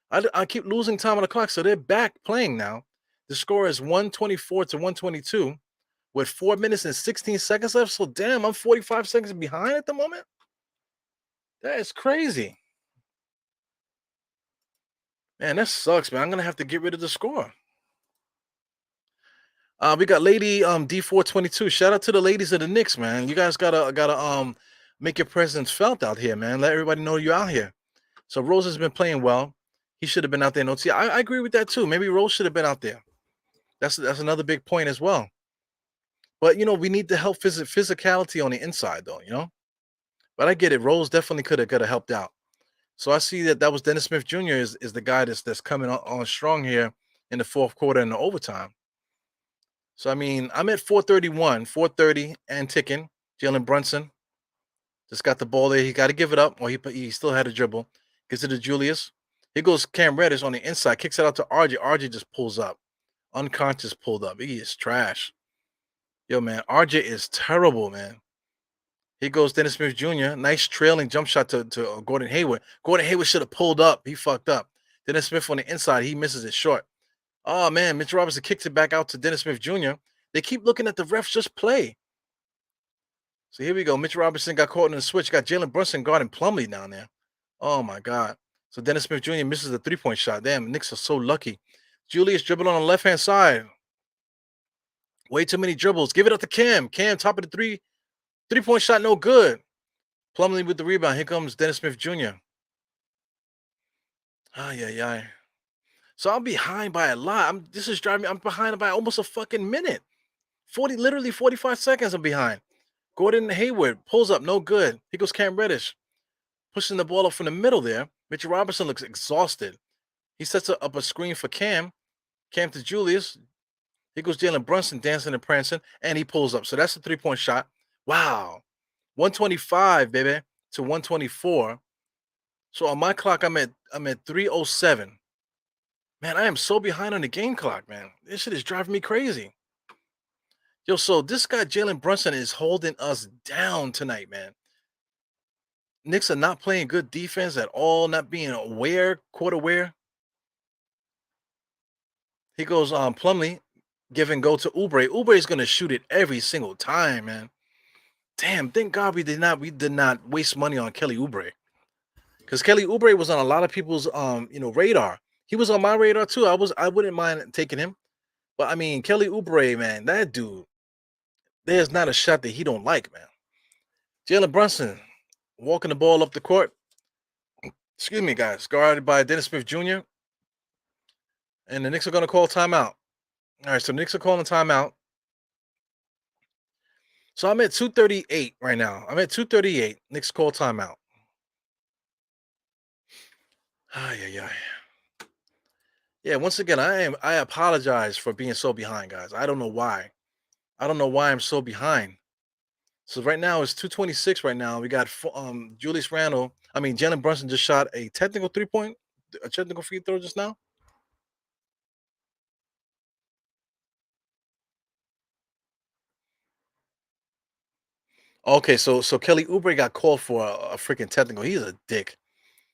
I keep losing time on the clock. So they're back playing now. The score is 124 to 122 with 4 minutes and 16 seconds left. So damn, I'm 45 seconds behind at the moment. That is crazy. Man, that sucks, man. I'm gonna have to get rid of the score. We got Lady D422. Shout out to the ladies of the Knicks, man. You guys gotta make your presence felt out here, man. Let everybody know you're out here. So Rose has been playing well. He should have been out there in OT. I agree with that too. Maybe Rose should have been out there. That's another big point as well. But we need to help physicality on the inside, though. But I get it. Rose definitely could have helped out. So I see that was Dennis Smith Jr. is the guy that's coming on strong here in the fourth quarter and the overtime. So I mean, I'm at 430 and ticking. Jalen Brunson just got the ball there. He got to give it up, or he still had a dribble. Gives it to Julius. Here goes Cam Reddish on the inside. Kicks it out to RJ. RJ just pulls up. Unconscious pulled up. He is trash. Yo, man, RJ is terrible, man. Here goes Dennis Smith Jr. Nice trailing jump shot to Gordon Hayward. Gordon Hayward should have pulled up. He fucked up. Dennis Smith on the inside. He misses it short. Oh, man, Mitch Robinson kicks it back out to Dennis Smith Jr. They keep looking at the refs. Just play. So here we go. Mitch Robinson got caught in the switch. Got Jalen Brunson guarding Plumlee down there. Oh my God. So Dennis Smith Jr. misses the 3-point shot. Damn, Knicks are so lucky. Julius dribbling on the left-hand side. Way too many dribbles. Give it up to Cam. Cam, top of the three-point shot, no good. Plumlee with the rebound. Here comes Dennis Smith Jr. Yeah. So I'm behind by a lot. This is driving me. I'm behind by almost a fucking minute. Literally 45 seconds I'm behind. Gordon Hayward pulls up, no good. Here goes Cam Reddish, pushing the ball up from the middle there. Mitchell Robinson looks exhausted. He sets up a screen for Cam. Cam to Julius. Here goes Jalen Brunson dancing and prancing, and he pulls up. So that's a 3-point shot. Wow. 125, baby, to 124. So on my clock, I'm at 3:07. Man, I am so behind on the game clock, man. This shit is driving me crazy. Yo, so this guy Jalen Brunson is holding us down tonight, man. Knicks are not playing good defense at all, not being court aware. He goes Plumlee, give and go to Oubre. Oubre is gonna shoot it every single time, man. Damn, thank God we did not waste money on Kelly Oubre. Because Kelly Oubre was on a lot of people's radar. He was on my radar too. I wouldn't mind taking him. But I mean, Kelly Oubre, man, that dude, there's not a shot that he don't like, man. Jalen Brunson walking the ball up the court. Excuse me, guys. Guarded by Dennis Smith Jr. And the Knicks are going to call timeout. All right, so Knicks are calling timeout. So I'm at 2:38 right now. I'm at 2:38. Knicks call timeout. Yeah, once again, I apologize for being so behind, guys. I don't know why. I don't know why I'm so behind. So right now it's 2:26 right now. We got Julius Randle. I mean, Jalen Brunson just shot a technical a technical free throw just now. Okay, so Kelly Oubre got called for a freaking technical. He's a dick.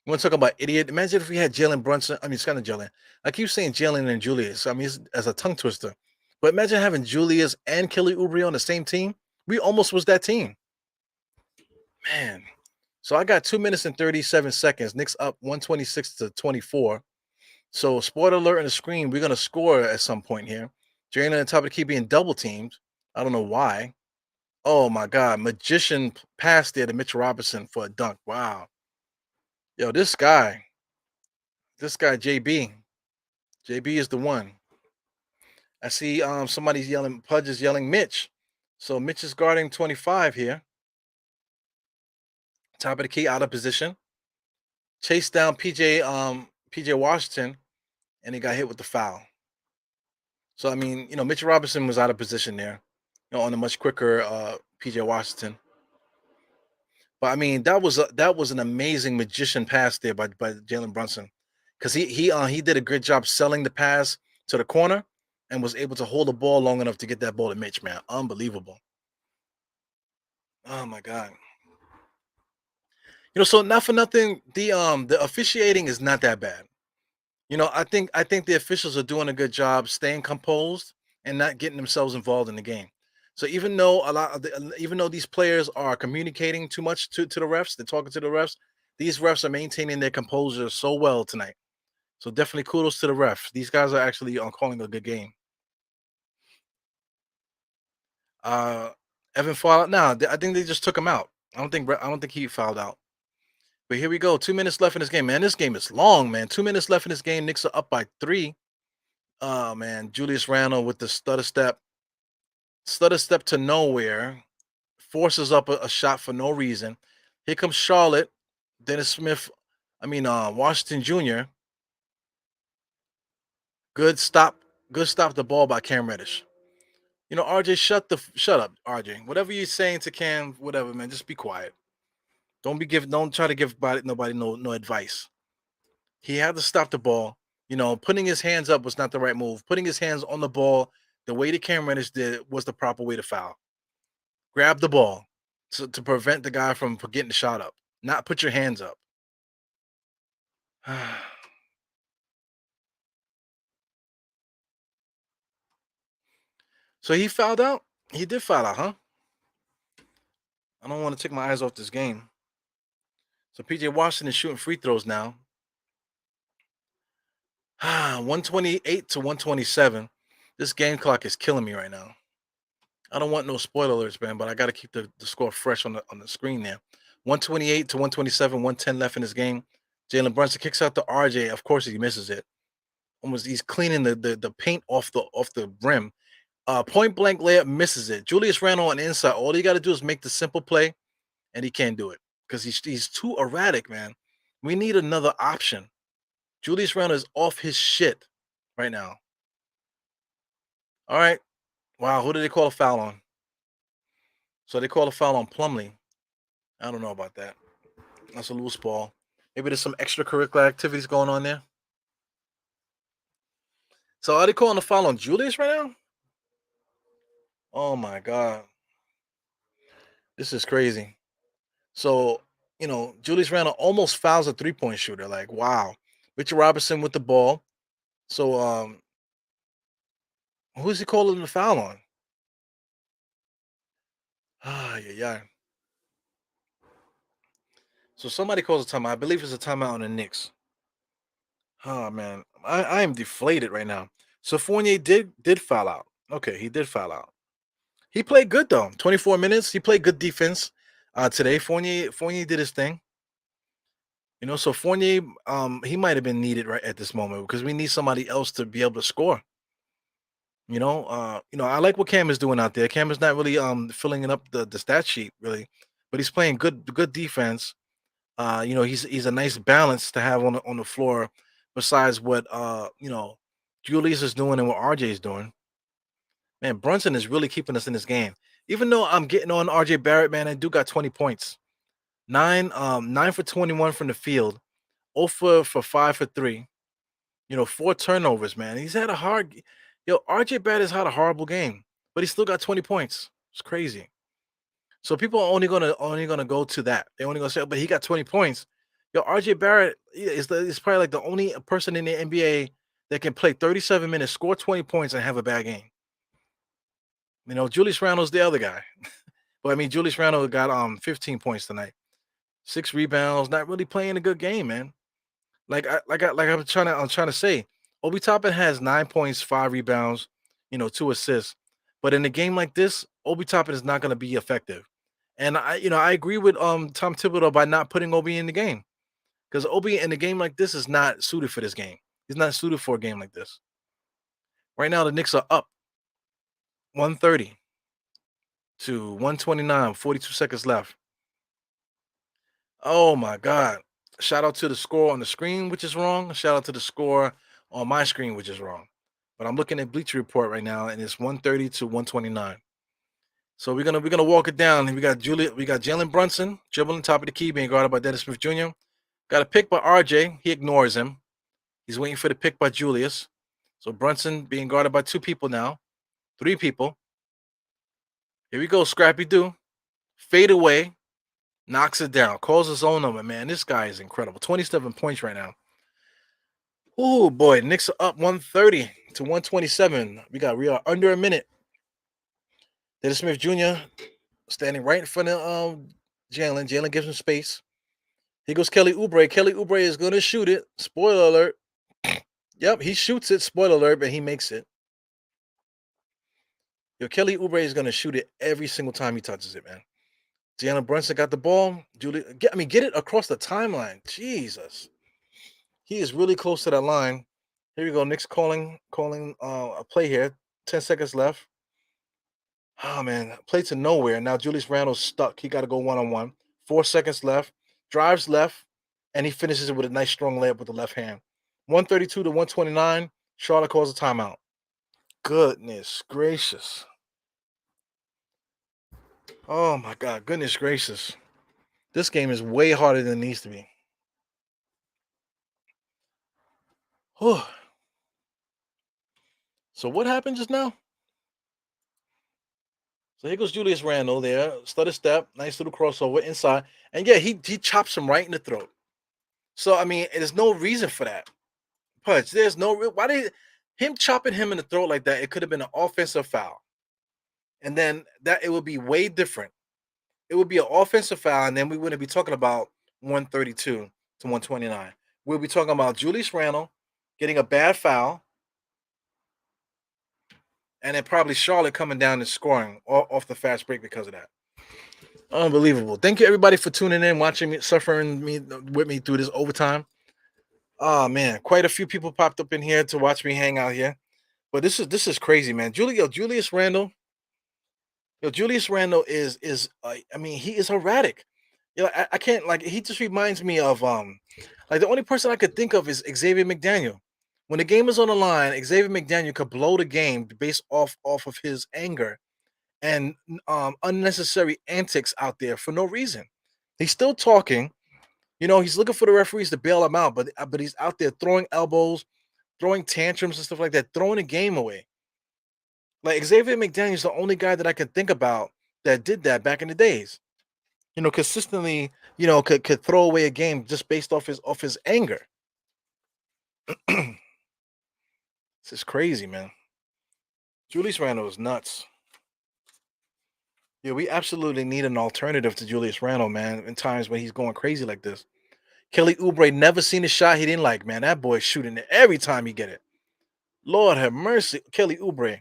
You want to talk about idiot? Imagine if we had Jalen Brunson. I mean, it's kind of Jalen. I keep saying Jalen and Julius. I mean, it's as a tongue twister. But imagine having Julius and Kelly Oubre on the same team. We almost was that team. Man. So I got 2 minutes and 37 seconds. Knicks up 126-24. So spoiler alert on the screen, we're gonna score at some point here. Jalen on top of the key being double teamed. I don't know why. Oh my God, magician pass there to Mitchell Robinson for a dunk. Wow. Yo, this guy, JB. JB is the one. I see somebody's yelling, Pudge is yelling Mitch. So Mitch is guarding 25 here. Top of the key, out of position. Chased down PJ Washington, and he got hit with the foul. So I mean, Mitchell Robinson was out of position there, on a much quicker PJ Washington. But I mean, that was an amazing magician pass there by Jalen Brunson, because he did a great job selling the pass to the corner and was able to hold the ball long enough to get that ball to Mitch. Man, unbelievable. Oh my God. So not for nothing, the officiating is not that bad. I think the officials are doing a good job staying composed and not getting themselves involved in the game. So even though these players are communicating too much to the refs, they're talking to the refs, these refs are maintaining their composure so well tonight. So definitely kudos to the refs. These guys are actually calling a good game. Evan fouled out. No, I think they just took him out. I don't think he fouled out. But here we go. 2 minutes left in this game, man. This game is long, man. 2 minutes left in this game. Knicks are up by 3. Oh man, Julius Randle with the stutter step to nowhere, forces up a shot for no reason. Here comes Charlotte, Dennis Smith, Washington Jr. Good stop the ball by Cam Reddish. RJ, shut up, RJ. Whatever you're saying to Cam, whatever, man, just be quiet. Don't try to give nobody no advice. He had to stop the ball. Putting his hands up was not the right move. Putting his hands on the ball, the way the Cam Reddish did, was the proper way to foul. Grab the ball to prevent the guy from getting the shot up. Not put your hands up. So he fouled out? He did foul out, huh? I don't want to take my eyes off this game. So PJ Washington is shooting free throws now. 128 to 127. This game clock is killing me right now. I don't want no spoiler alerts, man, but I got to keep the score fresh on the screen there. 128 to 127, 110 left in this game. Jalen Brunson kicks out to RJ. Of course, he misses it. Almost, he's cleaning the paint off the rim. Point blank layup, misses it. Julius Randle on the inside. All he got to do is make the simple play, and he can't do it because he's too erratic, man. We need another option. Julius Randle is off his shit right now. All right. Wow, who did they call a foul on? So they call a foul on Plumlee. I don't know about that. That's a loose ball. Maybe there's some extracurricular activities going on there. So are they calling a foul on Julius right now? Oh my God. This is crazy. So, Julius Randle almost fouls a three-point shooter. Like, wow. Richard Robinson with the ball. So who is he calling the foul on? Yeah. So somebody calls a timeout. I believe it's a timeout on the Knicks. Oh man, I am deflated right now. So Fournier did foul out. Okay, he did foul out. He played good though. 24 minutes. He played good defense today. Fournier did his thing. So Fournier, he might have been needed right at this moment because we need somebody else to be able to score. I like what Cam is doing out there. Cam is not really filling up the stat sheet really, but he's playing good defense. He's a nice balance to have on the floor besides what Julius is doing and what RJ is doing. Man, Brunson is really keeping us in this game. Even though I'm getting on RJ Barrett, man, I do got 20 points. 9 for 21 from the field, 0 for 5 for 3. 4 turnovers, man. He's had a hard RJ Barrett has had a horrible game, but he still got 20 points. It's crazy. So people are only gonna go to that. They're only gonna say, but he got 20 points. RJ Barrett is probably like the only person in the NBA that can play 37 minutes, score 20 points, and have a bad game. Julius Randle's the other guy. But I mean, Julius Randle got 15 points tonight, 6 rebounds, not really playing a good game, man. I'm trying to say, Obi Toppin has 9 points, 5 rebounds, 2 assists. But in a game like this, Obi Toppin is not going to be effective. And I agree with Tom Thibodeau by not putting Obi in the game because Obi in a game like this is not suited for this game. He's not suited for a game like this. Right now, the Knicks are up 130 to 129, 42 seconds left. Oh my God. Shout out to the score on the screen, which is wrong. Shout out to the score on my screen, which is wrong. But I'm looking at Bleacher Report right now, and it's 130 to 129. So we're gonna walk it down. We got Jalen Brunson dribbling top of the key, being guarded by Dennis Smith Jr. Got a pick by RJ. He ignores him. He's waiting for the pick by Julius. So Brunson being guarded by 2 people now, 3 people. Here we go, Scrappy Doo. Fade away, knocks it down, calls his own number. Man, this guy is incredible. 27 points right now. Oh boy, Knicks are up 130 to 127. We are under a minute. Dennis Smith Jr. standing right in front of Jalen. Jalen gives him space. Here goes Kelly Oubre. Kelly Oubre is going to shoot it. Spoiler alert. Yep, he shoots it. Spoiler alert, but he makes it. Kelly Oubre is going to shoot it every single time he touches it, man. Jalen Brunson got the ball. Get it across the timeline. Jesus. He is really close to that line. Here we go. Knicks calling a play here. 10 seconds left. Oh, man. Play to nowhere. Now Julius Randle's stuck. He got to go one-on-one. 4 seconds left. Drives left. And he finishes it with a nice strong layup with the left hand. 132 to 129. Charlotte calls a timeout. Goodness gracious. Oh, my God. Goodness gracious. This game is way harder than it needs to be. Whew. So what happened just now? So here goes Julius Randle there. Stutter step. Nice little crossover inside. And yeah, he chops him right in the throat. So, I mean, there's no reason for that. Punch. There's no real. Why did him chopping him in the throat like that? It could have been an offensive foul. And then it would be way different. it would be an offensive foul, and then we wouldn't be talking about 132 to 129. We'll be talking about Julius Randle getting a bad foul, and then probably Charlotte coming down and scoring off the fast break because of that. Unbelievable. Thank you everybody for tuning in, watching me, suffering me with me through this overtime. Oh man, quite a few people popped up in here to watch me hang out here. But this is crazy, man. Julius Randle. Julius Randle is I mean, he is erratic. I can't like he just reminds me of like the only person I could think of is Xavier McDaniel. When the game is on the line, Xavier McDaniel could blow the game based off of his anger and unnecessary antics out there for no reason. He's still talking. He's looking for the referees to bail him out, but he's out there throwing elbows, throwing tantrums and stuff like that, throwing the game away. Like Xavier McDaniel's the only guy that I can think about that did that back in the days. Consistently, could throw away a game just based off his anger. This is crazy, man. Julius Randle is nuts. Yeah, we absolutely need an alternative to Julius Randle, man, in times when he's going crazy like this. Kelly Oubre never seen a shot he didn't like, man. That boy's shooting it every time he get it. Lord have mercy. Kelly Oubre.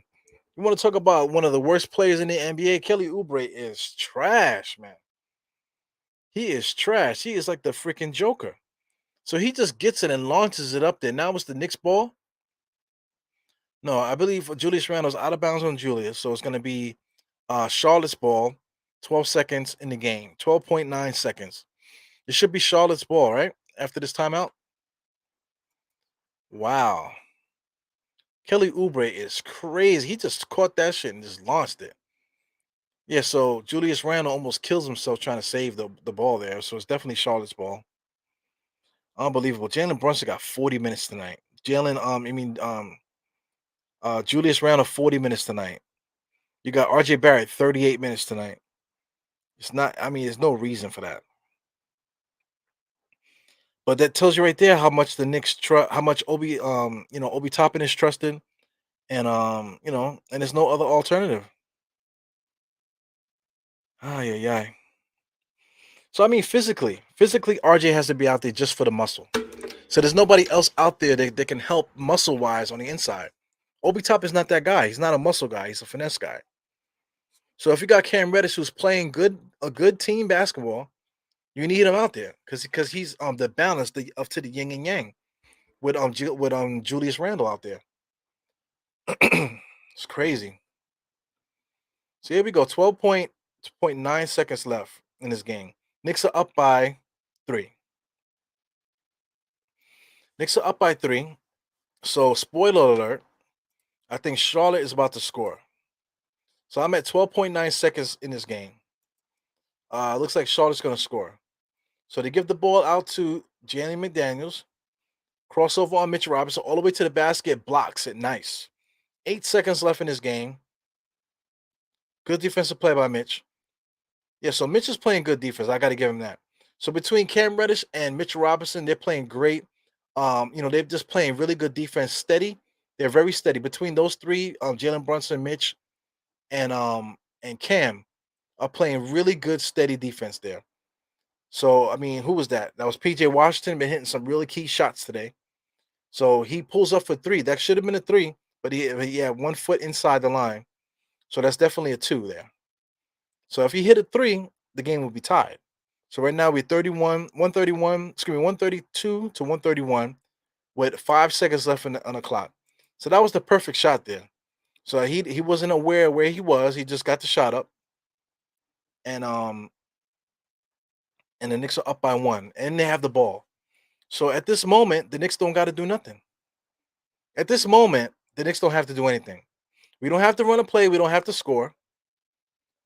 You want to talk about one of the worst players in the NBA? Kelly Oubre is trash, man. He is trash. He is like the freaking Joker. So he just gets it and launches it up there. Now it's the Knicks ball. No, I believe Julius Randle's out of bounds on Julius. So it's going to be Charlotte's ball, 12 seconds in the game, 12.9 seconds. It should be Charlotte's ball, right? After this timeout. Wow. Kelly Oubre is crazy. He just caught that shit and just launched it. Yeah, so Julius Randle almost kills himself trying to save the ball there. So it's definitely Charlotte's ball. Unbelievable. Jalen Brunson got 40 minutes tonight. Julius Randle 40 minutes tonight. You got RJ Barrett 38 minutes tonight. There's no reason for that. But that tells you right there how much the Knicks how much Obi Toppin is trusted, and and there's no other alternative. Yeah. So physically, RJ has to be out there just for the muscle. So there's nobody else out there that can help muscle wise on the inside. Obi Toppin's not that guy. He's not a muscle guy. He's a finesse guy. So if you got Cam Reddish who's playing a good team basketball, you need him out there because he's the balance to the yin and yang with Julius Randle out there. It's crazy. So here we go. 12.9 seconds left in this game. Knicks are up by 3. So spoiler alert, I think Charlotte is about to score. So I'm at 12.9 seconds in this game. Looks like Charlotte's going to score. So they give the ball out to Jalen McDaniels. Crossover on Mitch Robinson all the way to the basket. Blocks it. Nice. 8 seconds left in this game. Good defensive play by Mitch. Yeah, so Mitch is playing good defense. I got to give him that. So between Cam Reddish and Mitch Robinson, they're playing great. They're just playing really good defense. Steady. They're very steady. Between those three, Jalen Brunson, Mitch, and Cam are playing really good, steady defense there. So, who was that? That was PJ Washington, been hitting some really key shots today. So he pulls up for 3. That should have been a 3, but he had 1 foot inside the line. So that's definitely a 2 there. So if he hit a 3, the game would be tied. So right now we're 132 to 131 with 5 seconds left on the clock. So that was the perfect shot there. So he wasn't aware where he was. He just got the shot up. And the Knicks are up by 1, and they have the ball. So at this moment, the Knicks don't got to do nothing. At this moment, the Knicks don't have to do anything. We don't have to run a play. We don't have to score.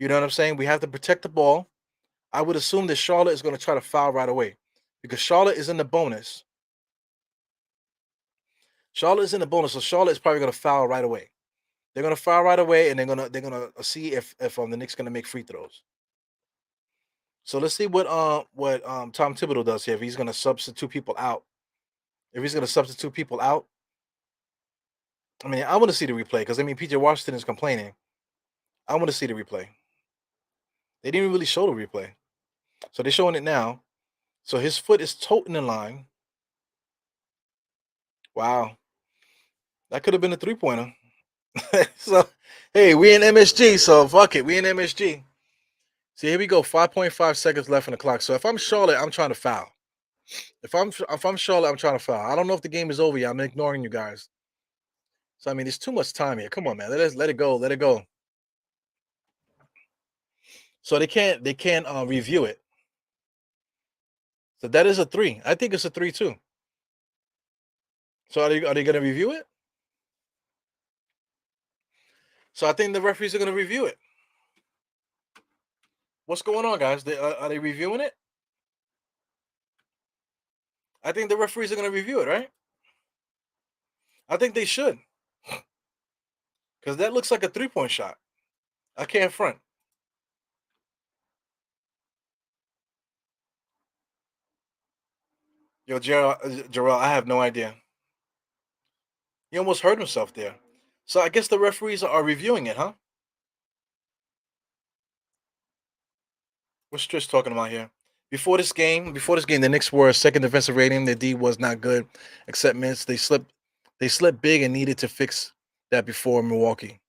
You know what I'm saying? We have to protect the ball. I would assume that Charlotte is going to try to foul right away because Charlotte is in the bonus. So Charlotte is probably going to foul right away. They're going to foul right away, and they're going to see if the Knicks going to make free throws. So let's see what Tom Thibodeau does here. If he's going to substitute people out. I want to see the replay because PJ Washington is complaining. I want to see the replay. They didn't even really show the replay. So they're showing it now. So his foot is toting the line. Wow. That could have been a 3-pointer. So, hey, we in MSG, so fuck it. We in MSG. See, here we go. 5.5 seconds left on the clock. So if I'm Charlotte, I'm trying to foul. If I'm Charlotte, I'm trying to foul. I don't know if the game is over yet. I'm ignoring you guys. So I mean, there's too much time here. Come on, man. Let it go. Let it go. So they can't review it. So that is a 3. I think it's a 3 too. So are they going to review it? So I think the referees are going to review it. What's going on, guys? Are they reviewing it? I think the referees are going to review it, right? I think they should. Because that looks like a 3-point shot. I can't front. Yo, Jarrell, I have no idea. He almost hurt himself there. So I guess the referees are reviewing it, huh? What's Trish talking about here? Before this game, the Knicks were second defensive rating. Their D was not good, except minutes. They slipped big and needed to fix that before Milwaukee.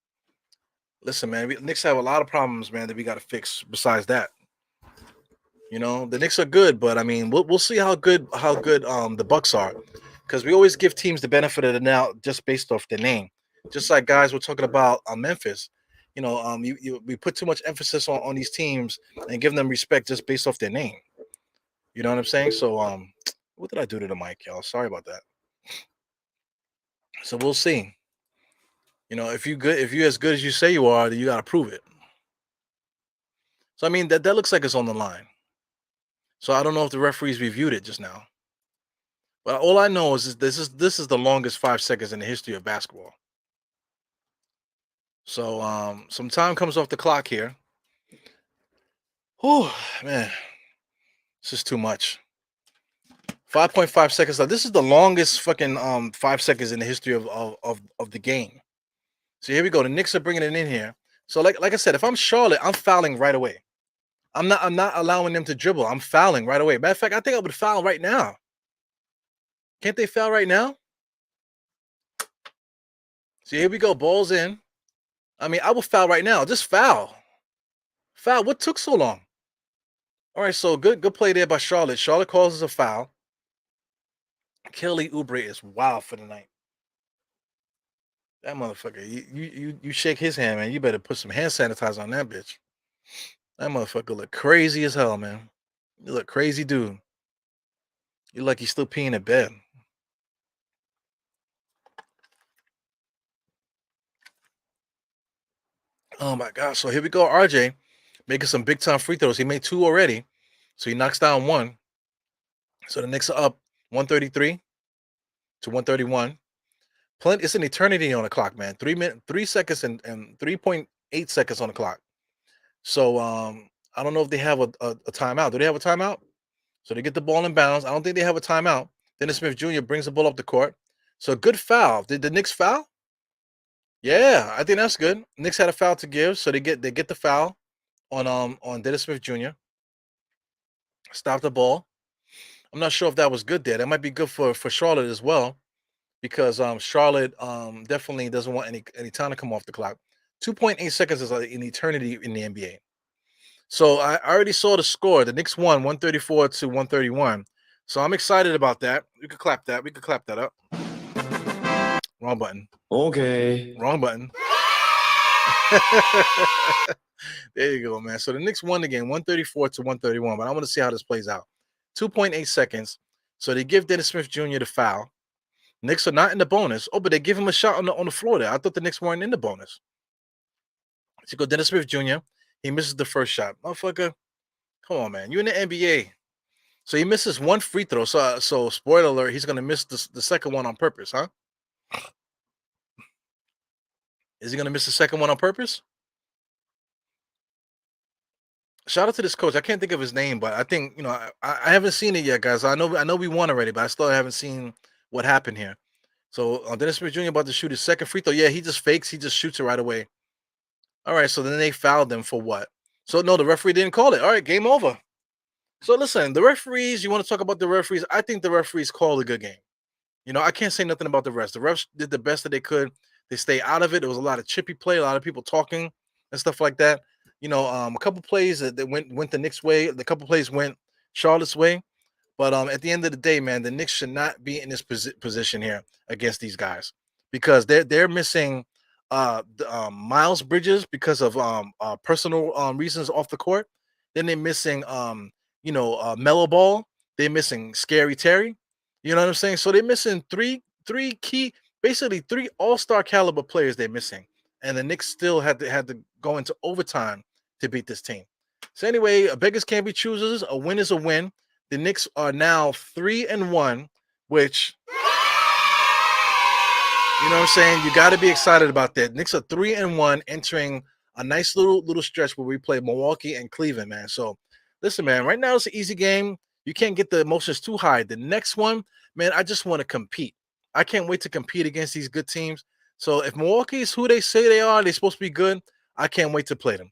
Listen, man, Knicks have a lot of problems, man, that we got to fix. Besides that, you know, the Knicks are good, but I mean, we'll see how good the Bucks are, because we always give teams the benefit of the doubt just based off their name. Just like guys we're talking about Memphis, you know, we put too much emphasis on these teams and give them respect just based off their name. You know what I'm saying? So what did I do to the mic, y'all? Sorry about that. So we'll see. You know, if you're as good as you say you are, then you gotta prove it. So I mean that looks like it's on the line. So I don't know if the referees reviewed it just now. But all I know is this is the longest 5 seconds in the history of basketball. So some time comes off the clock here. Whew, man. This is too much. 5.5 seconds left. This is the longest fucking 5 seconds in the history of the game. So here we go. The Knicks are bringing it in here. So like I said, if I'm Charlotte, I'm fouling right away. I'm not allowing them to dribble. I'm fouling right away. Matter of fact, I think I would foul right now. Can't they foul right now? So here we go. Ball's in. I mean, I will foul right now. Just foul. Foul. What took so long? All right, so good play there by Charlotte. Charlotte causes a foul. Kelly Oubre is wild for the night. That motherfucker. You shake his hand, man. You better put some hand sanitizer on that bitch. That motherfucker look crazy as hell, man. You look crazy, dude. You like he's still peeing in bed. Oh my god. So here we go. RJ making some big time free throws. He made 2 already. So he knocks down 1. So the Knicks are up 133 to 131. It's an eternity on the clock, man. 3 seconds and 3.8 seconds on the clock. So I don't know if they have a timeout. Do they have a timeout? So they get the ball in bounds. I don't think they have a timeout. Dennis Smith Jr. brings the ball up the court. So good foul. Did the Knicks foul? Yeah, I think that's good. Knicks had a foul to give, so they get the foul on Dennis Smith Jr. Stop the ball. I'm not sure if that was good there. That might be good for Charlotte as well, because Charlotte definitely doesn't want any time to come off the clock. 2.8 seconds is like an eternity in the NBA. So I already saw the score. The Knicks won 134 to 131. So I'm excited about that. We could clap that. We could clap that up. Wrong button. Okay. Wrong button. There you go, man. So the Knicks won the game 134 to 131. But I want to see how this plays out. 2.8 seconds. So they give Dennis Smith Jr. the foul. Knicks are not in the bonus. Oh, but they give him a shot on the floor there. I thought the Knicks weren't in the bonus. So go Dennis Smith Jr. He misses the first shot. Motherfucker, come on, man. You're in the NBA. So he misses 1 free throw. So spoiler alert, he's going to miss the second one on purpose, huh? Is he going to miss the second one on purpose? Shout out to this coach. I can't think of his name, but I think, you know, I haven't seen it yet, guys. I know we won already, but I still haven't seen what happened here. So Dennis Smith Jr. about to shoot his second free throw. Yeah, he just fakes. He just shoots it right away. All right, so then they fouled them for what? So no, the referee didn't call it. All right, game over. So listen, the referees. You want to talk about the referees? I think the referees called a good game. I can't say nothing about the refs. The refs did the best that they could. They stay out of it. There was a lot of chippy play, a lot of people talking and stuff like that. A couple plays that went the Knicks' way. The couple plays went Charlotte's way. But at the end of the day, man, the Knicks should not be in this position here against these guys because they're missing Miles Bridges because of personal reasons off the court. Then they're missing Mellow Ball. They're missing Scary Terry. You know what I'm saying? So they're missing three key, basically three all-star caliber players they're missing, and the Knicks still had to go into overtime to beat this team. So anyway, beggars can't be choosers. A win is a win. The Knicks are now 3-1, which, you know what I'm saying? You got to be excited about that. Knicks are 3-1, entering a nice little stretch where we play Milwaukee and Cleveland, man. So listen, man, right now it's an easy game. You can't get the emotions too high. The next one, man, I just want to compete. I can't wait to compete against these good teams. So if Milwaukee is who they say they are, they're supposed to be good, I can't wait to play them.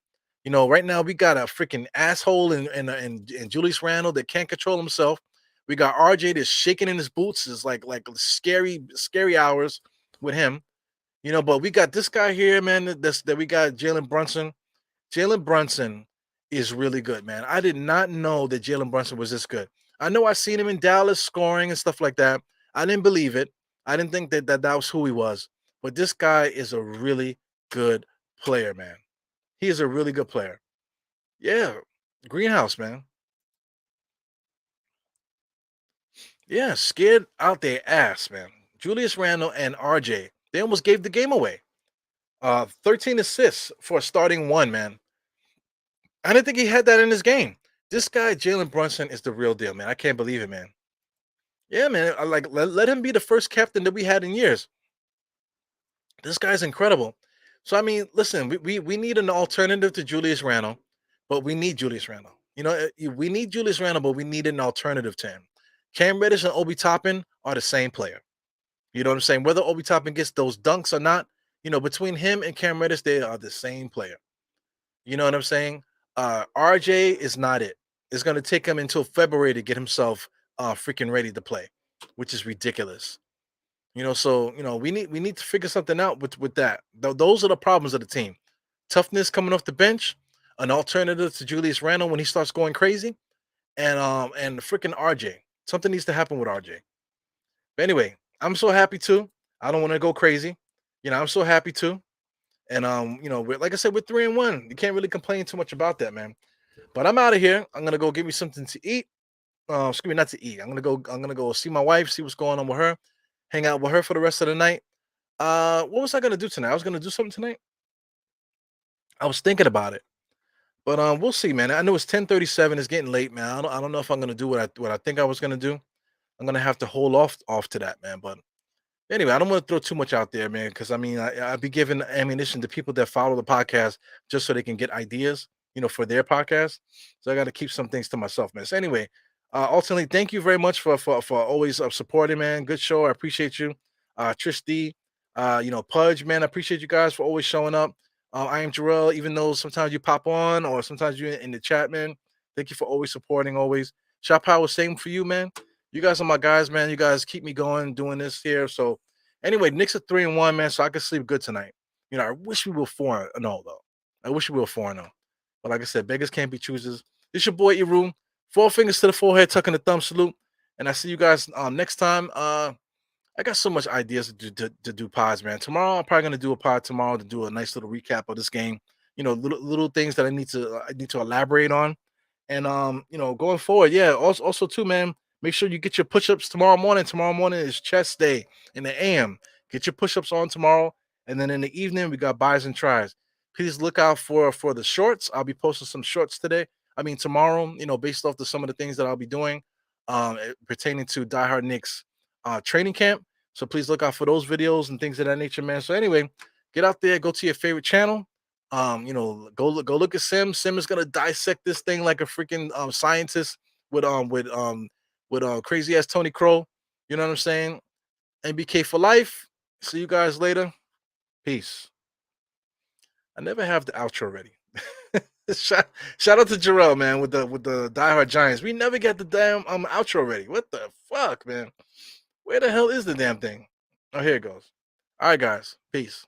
Right now we got a freaking asshole in Julius Randle that can't control himself. We got RJ that's shaking in his boots. It's like scary hours with him. But we got this guy here, man. That we got Jalen Brunson. Jalen Brunson is really good, man. I did not know that Jalen Brunson was this good. I know I seen him in Dallas scoring and stuff like that. I didn't believe it. I didn't think that was who he was. But this guy is a really good player, man. He is a really good player. Yeah, Greenhouse, man. Yeah, scared out their ass, man. Julius Randle and RJ, they almost gave the game away. 13 assists for a starting one, man. I didn't think he had that in his game. This guy, Jalen Brunson, is the real deal, man. I can't believe it, man. Yeah, man. I let him be the first captain that we had in years. This guy's incredible. So I mean, listen, we need an alternative to Julius Randle, but we need Julius Randle. We need Julius Randle, but we need an alternative to him. Cam Reddish and Obi Toppin are the same player. You know what I'm saying? Whether Obi Toppin gets those dunks or not, between him and Cam Reddish, they are the same player. You know what I'm saying? RJ is not it. It's going to take him until February to get himself freaking ready to play, which is ridiculous. So we need to figure something out with that. Those are the problems of the team. Toughness coming off the bench, an alternative to Julius Randle when he starts going crazy, and the freaking RJ. Something needs to happen with RJ. But anyway, I'm so happy too. I don't want to go crazy. I'm so happy too. And like I said, we're 3-1. You can't really complain too much about that, man. But I'm out of here. I'm gonna go get me something to eat. Excuse me, not to eat. I'm gonna go see my wife, see what's going on with her, hang out with her for the rest of the night. What was I gonna do tonight? I was gonna do something tonight. I was thinking about it, but we'll see, man. I know it's 10:37. It's getting late, man. I don't know if I'm gonna do what I think I was gonna do. I'm gonna have to hold off to that, man. But anyway, I don't want to throw too much out there, man, because I mean, I'd be giving ammunition to people that follow the podcast just so they can get ideas, for their podcast. So I got to keep some things to myself, man. So anyway, ultimately, thank you very much for always supporting, man. Good show. I appreciate you, Trish D, Pudge, man. I appreciate you guys for always showing up. I am Jarrell, even though sometimes you pop on or sometimes you're in the chat, man. Thank you for always supporting, always. Shop Power, same for you, man. You guys are my guys, man. You guys keep me going doing this here. So anyway, Knicks are 3-1, man. So I can sleep good tonight. I wish we were 4-0 though. I wish we were 4-0. But like I said, beggars can't be choosers. This your boy Eru. 4 fingers to the forehead, tucking the thumb salute. And I see you guys next time. I got so much ideas to do pods, man. Tomorrow I'm probably gonna do a pod tomorrow to do a nice little recap of this game. Little things that I need to elaborate on. And going forward, yeah. Also too, man. Make sure you get your push-ups tomorrow morning. Tomorrow morning is chest day in the AM. Get your push-ups on tomorrow, and then in the evening we got buys and tries. Please look out for the shorts. I'll be posting some shorts tomorrow. Based off some of the things that I'll be doing, pertaining to Die Hard Knicks training camp. So please look out for those videos and things of that nature, man. So anyway, get out there, go to your favorite channel. Go look at Sim. Sim is gonna dissect this thing like a freaking scientist with crazy ass Tony Crow. You know what I'm saying? NBK for life. See you guys later. Peace. I never have the outro ready. shout out to Jarrell, man, with the diehard Giants. We never get the damn outro ready. What the fuck, man? Where the hell is the damn thing? Oh, here it goes. All right, guys. Peace.